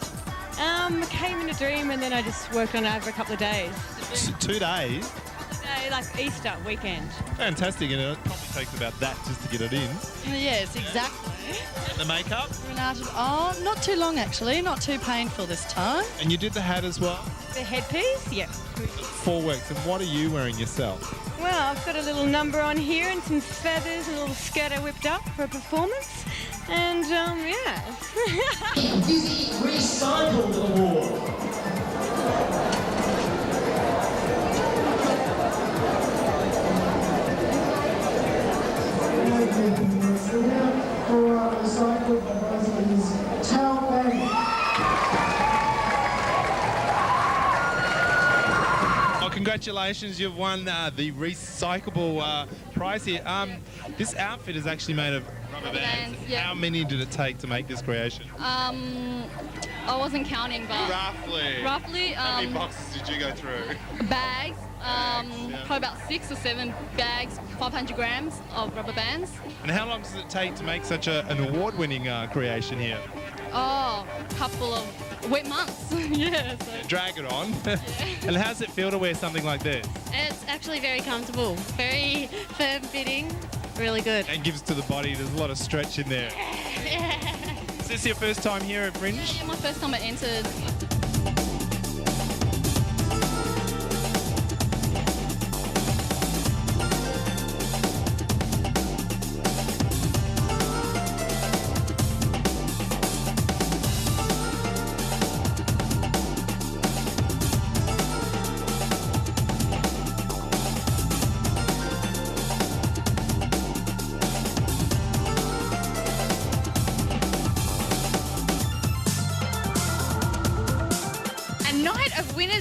It came in a dream and then I just worked on it over a couple of days. 2 days? Like Easter weekend. Fantastic, and it probably takes about that just to get it in. Yes, exactly. And the makeup? Oh, not too long actually, not too painful this time. And you did the hat as well? The headpiece? Yeah. 4 weeks. And what are you wearing yourself? Well, I've got a little number on here and some feathers and a little skirt I whipped up for a performance. And, yeah. Busy Recycled Award. Oh, congratulations, you've won the recyclable prize here. This outfit is actually made of rubber bands. Yeah. How many did it take to make this creation? I wasn't counting, but roughly. How many boxes did you go through? Bags. Probably about 6 or 7 bags, 500 grams of rubber bands. And how long does it take to make such an award-winning creation here? Oh, a couple of months. Yeah. So. Drag it on. Yeah. And how does it feel to wear something like this? It's actually very comfortable, very firm fitting, really good. And gives to the body, there's a lot of stretch in there. Yeah. Is this your first time here at Fringe? Yeah, my first time I entered.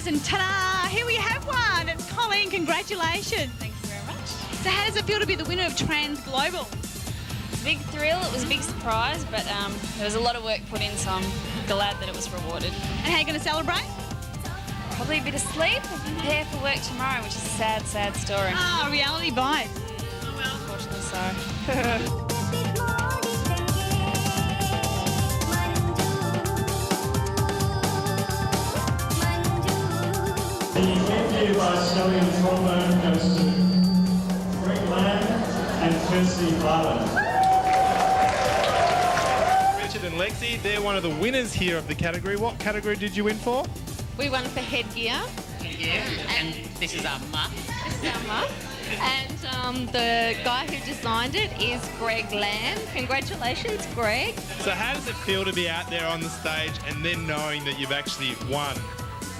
And ta-da! Here we have one. It's Colleen. Congratulations. Thanks very much. So how does it feel to be the winner of Trans Global? Big thrill. It was a big surprise, but there was a lot of work put in, so I'm glad that it was rewarded. And how are you going to celebrate? Probably a bit of sleep and prepare for work tomorrow, which is a sad, sad story. Ah, reality bites. Oh well. Unfortunately so. realised Scully and trombone goes to Greg Lamb and Kirsty Barlow. Richard and Lexi, they're one of the winners here of the category. What category did you win for? We won for headgear. Headgear, and this is our muff. This is our muff. And the guy who designed it is Greg Lamb. Congratulations, Greg. So how does it feel to be out there on the stage and then knowing that you've actually won?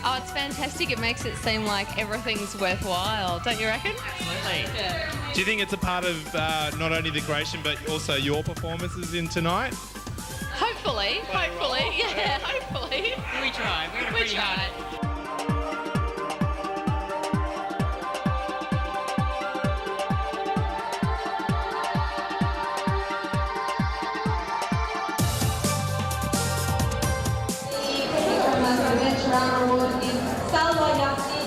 Oh, it's fantastic. It makes it seem like everything's worthwhile, don't you reckon? Absolutely. Yeah. Do you think it's a part of not only the creation but also your performances in tonight? Hopefully, yeah, hopefully. We try. We try. Award is Salwa Yassin.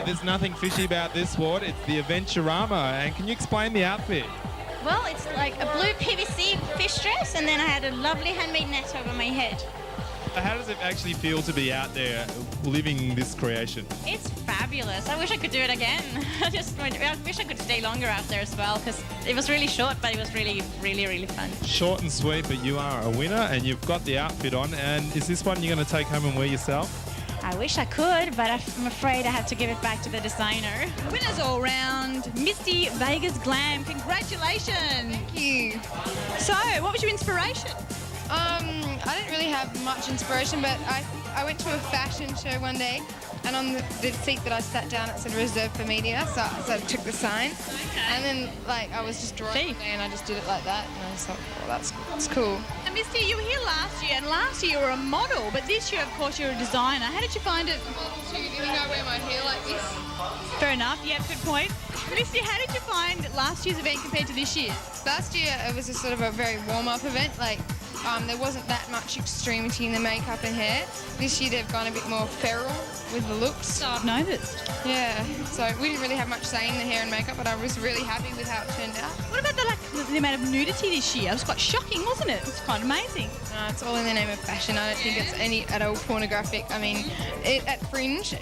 There's nothing fishy about this award. It's the Adventurama. And can you explain the outfit? Well, it's like a blue PVC fish dress, and then I had a lovely handmade net over my head. How does it actually feel to be out there living this creation? It's fabulous. I wish I could do it again. I wish I could stay longer out there as well, because it was really short, but it was really, really, really fun. Short and sweet, but you are a winner and you've got the outfit on. And is this one you're going to take home and wear yourself? I wish I could, but I'm afraid I have to give it back to the designer. Winners all round, Misty Vegas Glam. Congratulations. Thank you. So, what was your inspiration? I didn't really have much inspiration, but I went to a fashion show one day, and on the seat that I sat down, it said reserved for media, so I took the sign, and then I was just drawing it, and I just did it like that, and I just thought, oh, that's cool. And Misty, you were here last year, and last year you were a model, but this year, of course, you're a designer. How did you find it? Do you think I wear my hair like this? Fair enough, yeah, good point. Misty, how did you find last year's event compared to this year? Last year, it was a sort of a very warm-up event, there wasn't that much extremity in the makeup and hair. This year they've gone a bit more feral with the looks. So I've noticed. Yeah, so we didn't really have much say in the hair and makeup, but I was really happy with how it turned out. What about the amount of nudity this year? It was quite shocking, wasn't it? It was quite amazing. No, it's all in the name of fashion. I don't think it's any at all pornographic. I mean, at Fringe,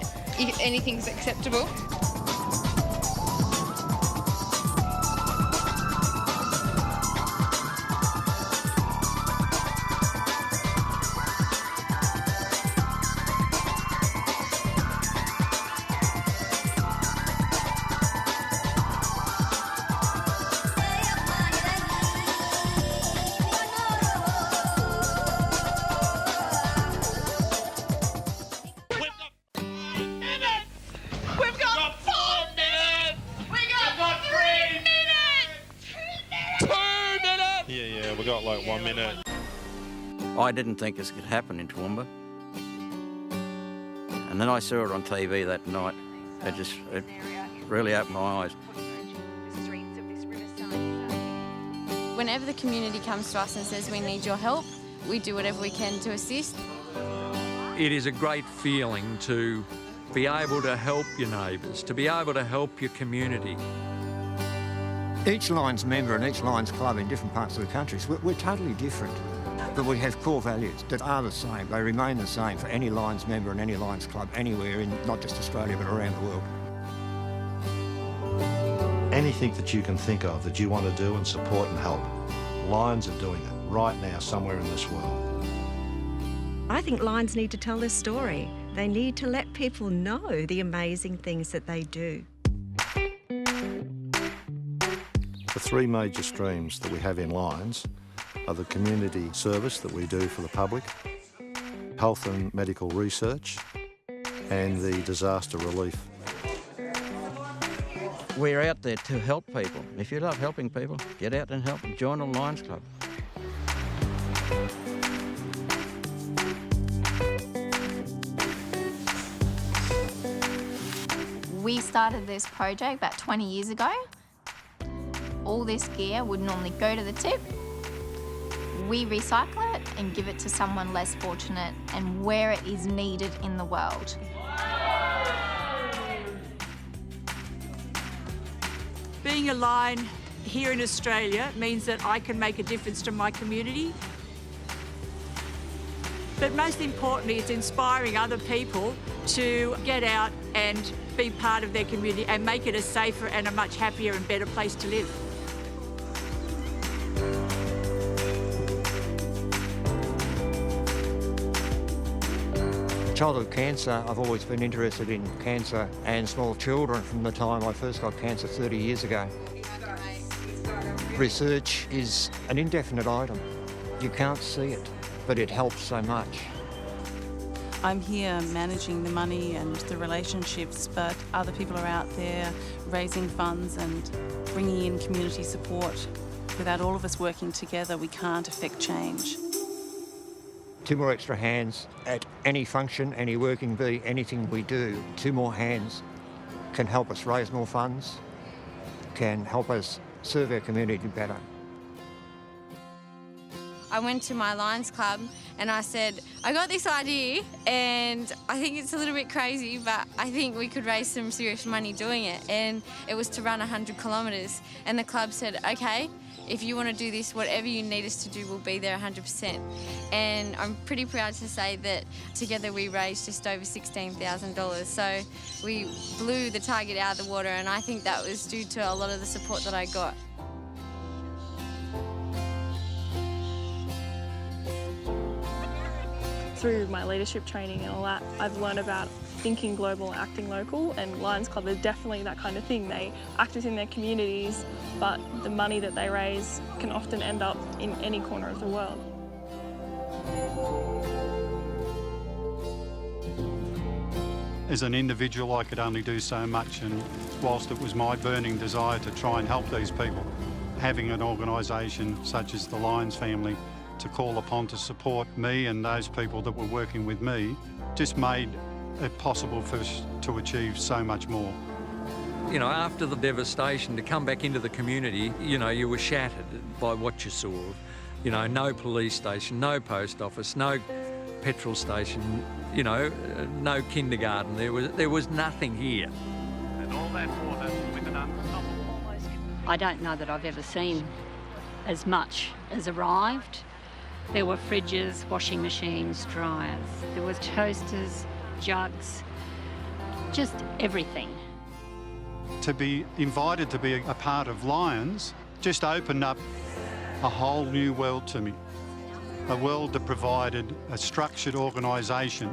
anything's acceptable. We got like 1 minute. I didn't think this could happen in Toowoomba. And then I saw it on TV that night. It really opened my eyes. Whenever the community comes to us and says we need your help, we do whatever we can to assist. It is a great feeling to be able to help your neighbours, to be able to help your community. Each Lions member and each Lions club in different parts of the country, we're totally different. But we have core values that are the same. They remain the same for any Lions member and any Lions club anywhere in not just Australia but around the world. Anything that you can think of that you want to do and support and help, Lions are doing it right now somewhere in this world. I think Lions need to tell their story. They need to let people know the amazing things that they do. The three major streams that we have in Lions are the community service that we do for the public, health and medical research, and the disaster relief. We're out there to help people. If you love helping people, get out and help them. Join the Lions Club. We started this project about 20 years ago. All this gear would normally go to the tip. We recycle it and give it to someone less fortunate and where it is needed in the world. Being a Lion here in Australia means that I can make a difference to my community. But most importantly, it's inspiring other people to get out and be part of their community and make it a safer and a much happier and better place to live. Childhood cancer, I've always been interested in cancer and small children from the time I first got cancer 30 years ago. Research is an indefinite item. You can't see it, but it helps so much. I'm here managing the money and the relationships, but other people are out there raising funds and bringing in community support. Without all of us working together, we can't affect change. 2 more extra hands at any function, any working bee, anything we do. 2 more hands can help us raise more funds, can help us serve our community better. I went to my Lions Club and I said, I got this idea and I think it's a little bit crazy, but I think we could raise some serious money doing it. And it was to run 100 kilometres. And the club said, okay, if you want to do this, whatever you need us to do, we'll be there 100%. And I'm pretty proud to say that together we raised just over $16,000. So we blew the target out of the water, and I think that was due to a lot of the support that I got. Through my leadership training and all that, I've learned about thinking global, acting local, and Lions Club is definitely that kind of thing. They act within their communities, but the money that they raise can often end up in any corner of the world. As an individual, I could only do so much, and whilst it was my burning desire to try and help these people, having an organisation such as the Lions family to call upon to support me and those people that were working with me just made it possible for us to achieve so much more. You know, after the devastation, to come back into the community, you know, you were shattered by what you saw. You know, no police station, no post office, no petrol station, you know, no kindergarten. There was nothing here. And all that water with an unstoppable... I don't know that I've ever seen as much as arrived. There were fridges, washing machines, dryers. There was toasters, jugs, just everything. To be invited to be a part of Lions just opened up a whole new world to me. A world that provided a structured organisation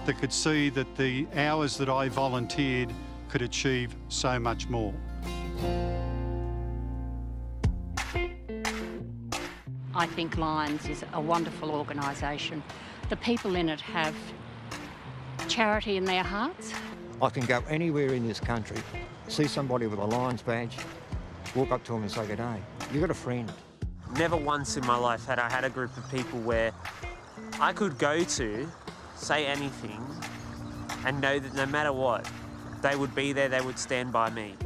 that could see that the hours that I volunteered could achieve so much more. I think Lions is a wonderful organisation. The people in it have charity in their hearts. I can go anywhere in this country, see somebody with a Lions badge, walk up to them and say, "G'day, you got a friend." Never once in my life had I had a group of people where I could go to, say anything, and know that no matter what, they would be there, they would stand by me.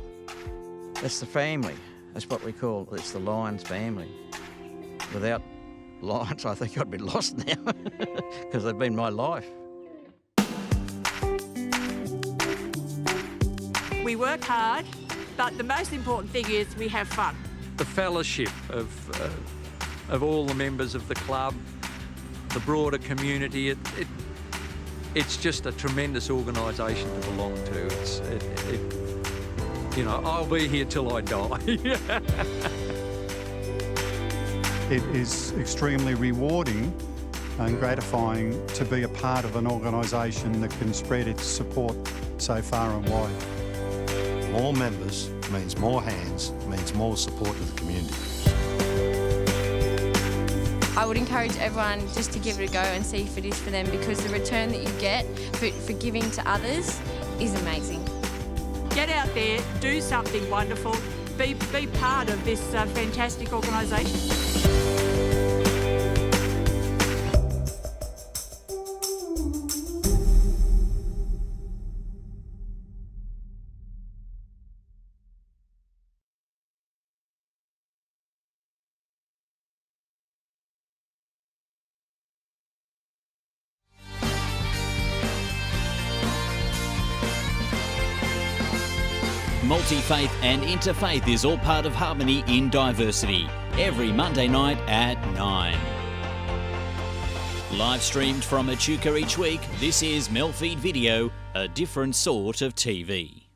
It's the family. That's what we call, it's the Lions family. Without Lions, I think I'd be lost now, because they've been my life. We work hard, but the most important thing is we have fun. The fellowship of all the members of the club, the broader community, it's just a tremendous organisation to belong to. You know, I'll be here till I die. It is extremely rewarding and gratifying to be a part of an organisation that can spread its support so far and wide. More members means more hands, means more support to the community. I would encourage everyone just to give it a go and see if it is for them, because the return that you get for giving to others is amazing. Get out there, do something wonderful, be part of this fantastic organisation. multi-faith and interfaith is all part of harmony in diversity. Every Monday night at 9. Live streamed from Echuca each week, this is MELfeed Video, a different sort of TV.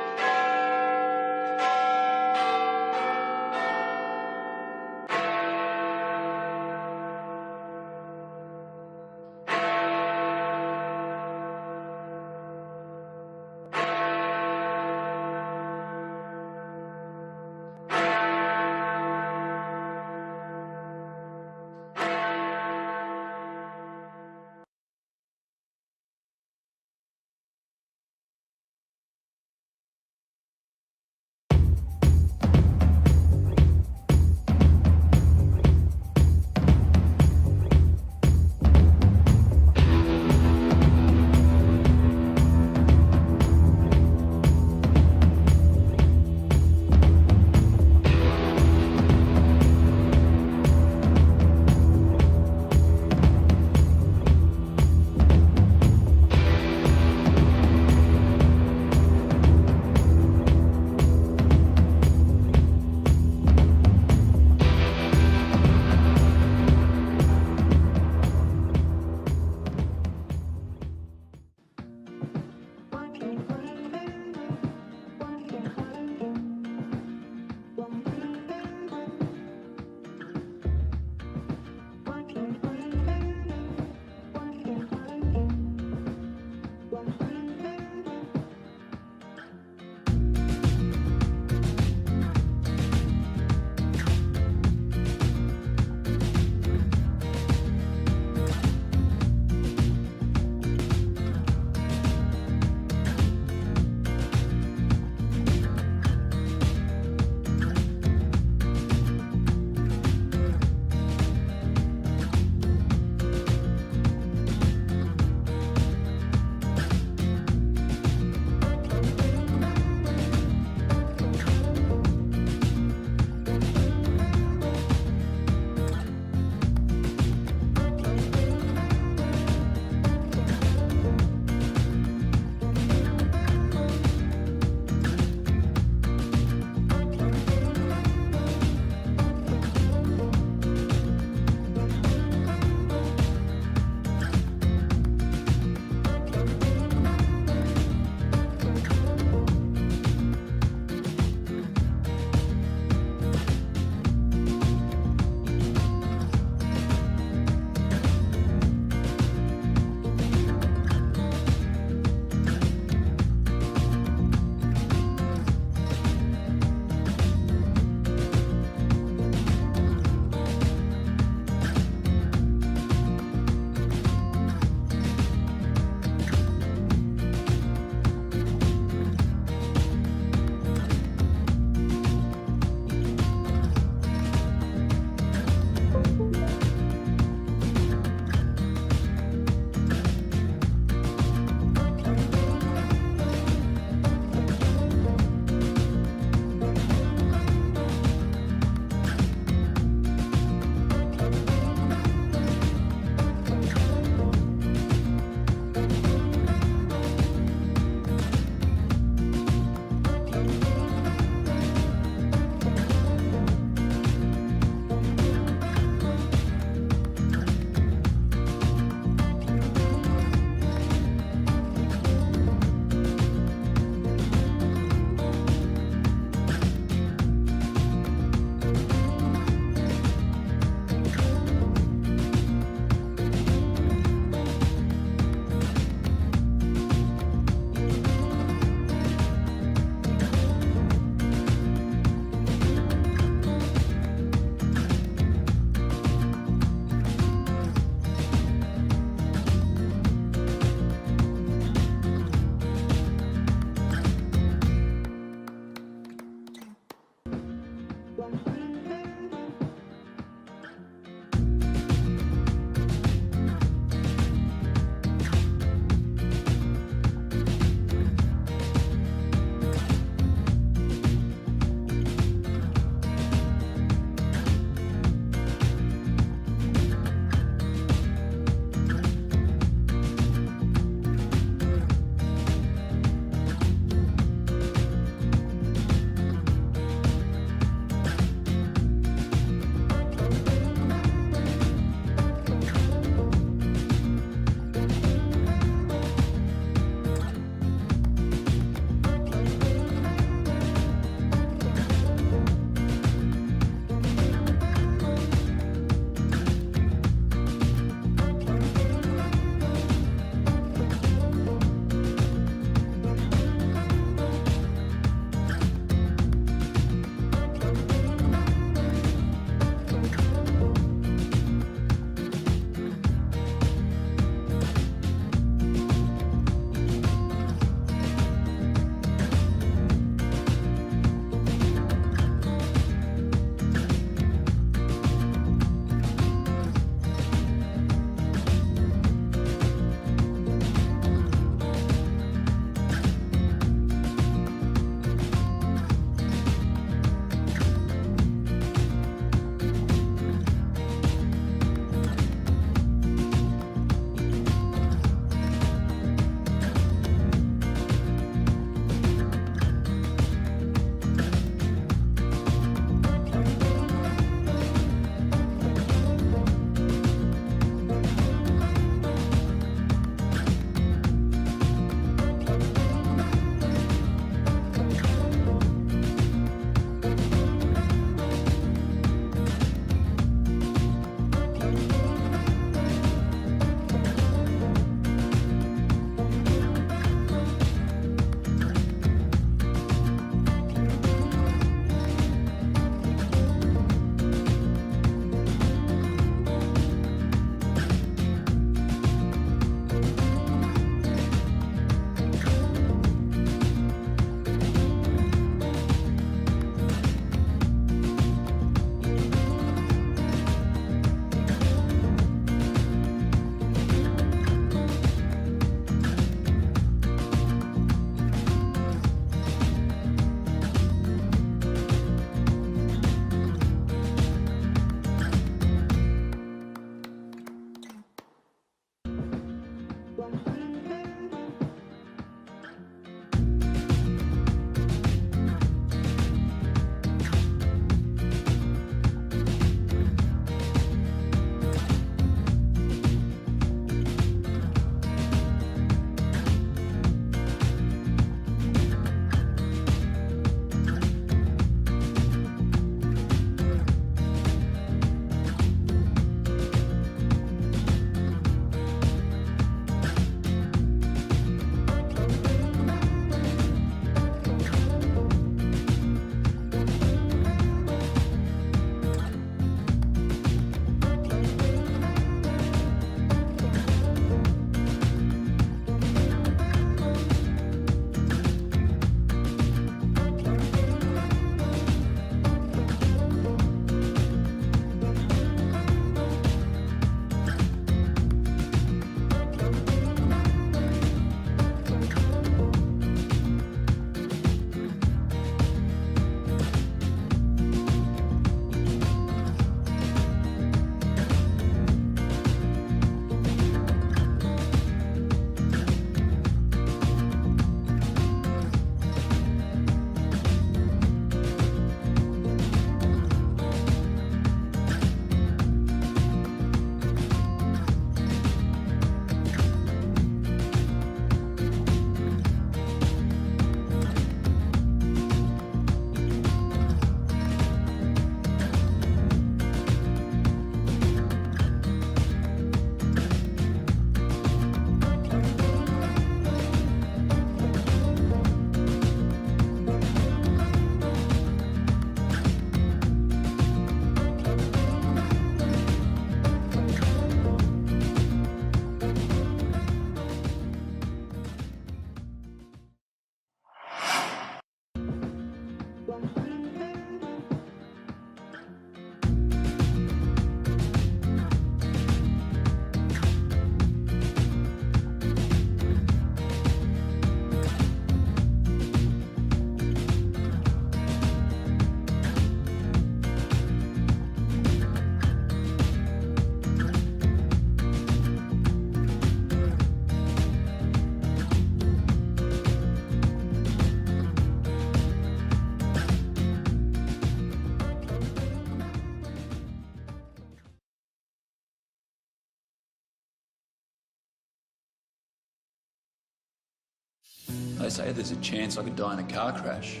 They say there's a chance I could die in a car crash,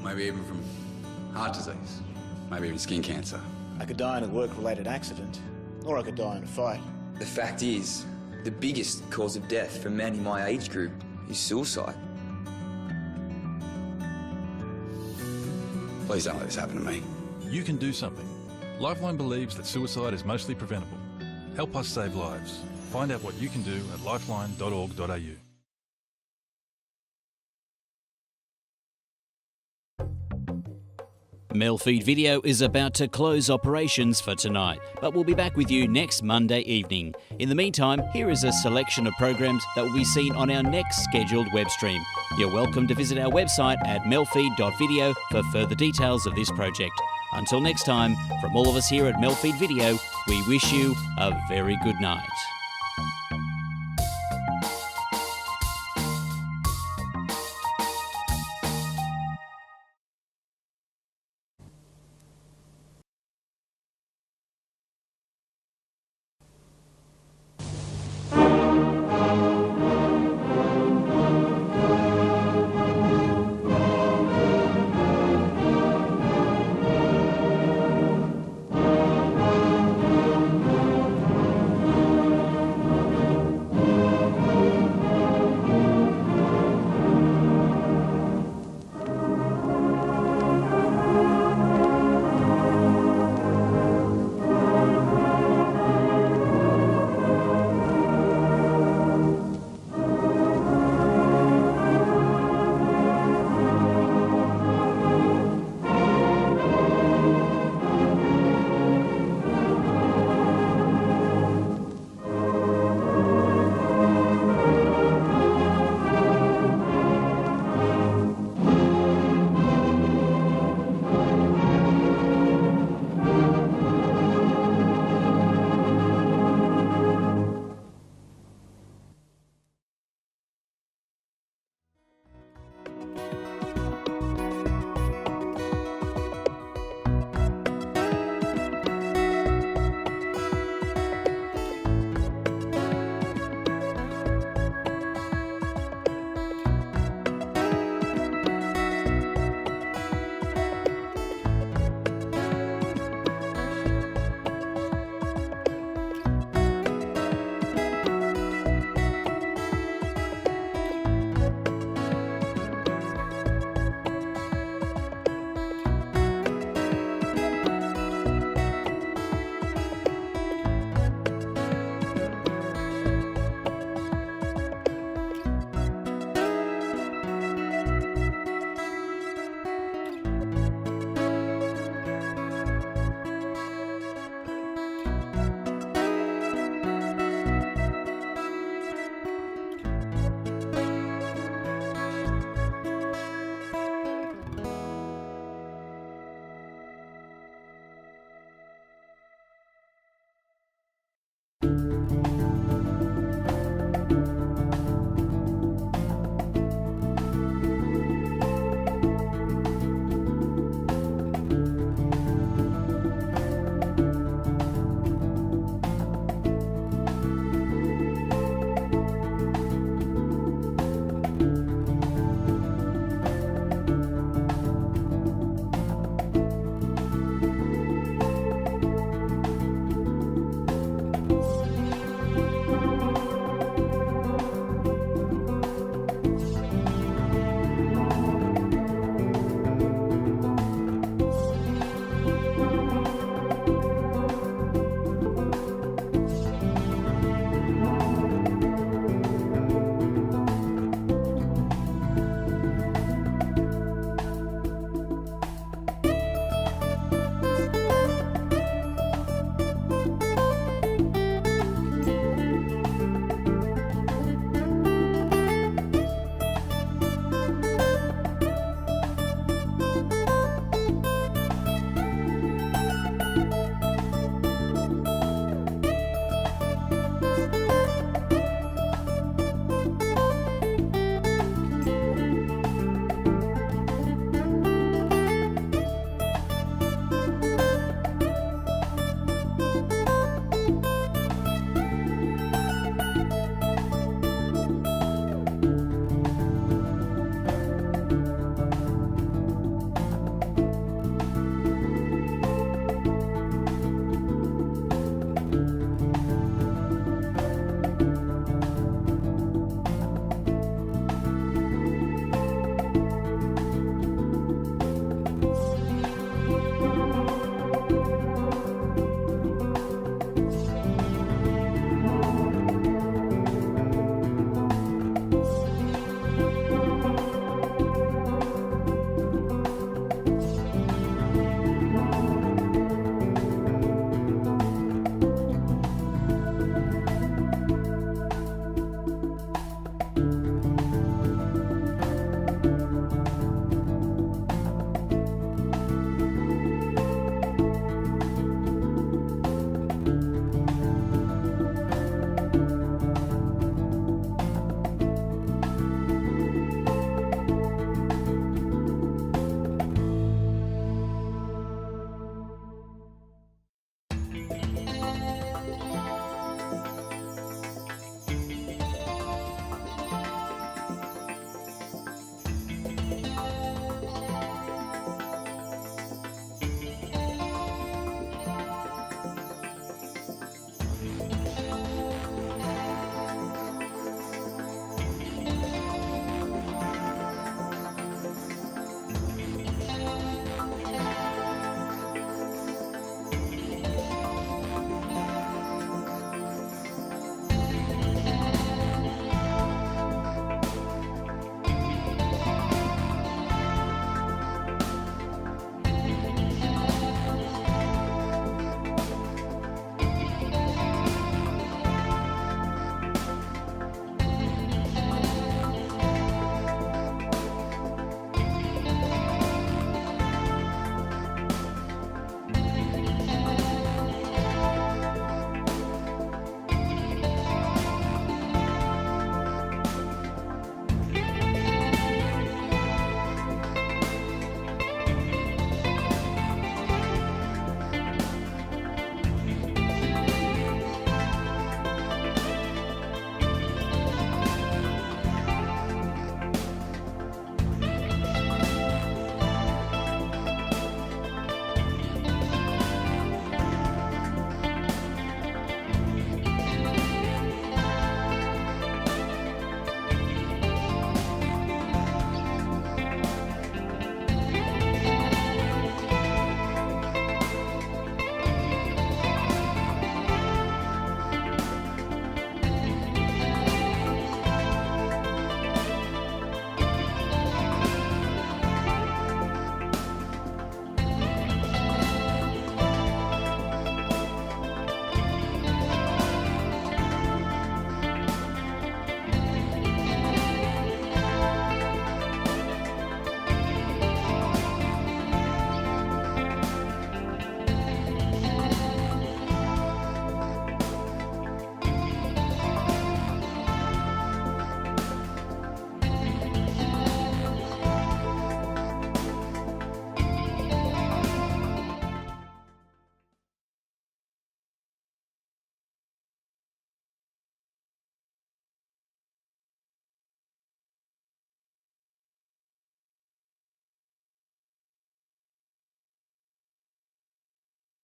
maybe even from heart disease, maybe even skin cancer. I could die in a work-related accident, or I could die in a fight. The fact is, the biggest cause of death for men in my age group is suicide. Please don't let this happen to me. You can do something. Lifeline believes that suicide is mostly preventable. Help us save lives. Find out what you can do at lifeline.org.au. MELfeed.video is about to close operations for tonight, but we'll be back with you next Monday evening. In the meantime, here is a selection of programs that will be seen on our next scheduled web stream. You're welcome to visit our website at MELfeed.video for further details of this project. Until next time, from all of us here at MELfeed.video, we wish you a very good night.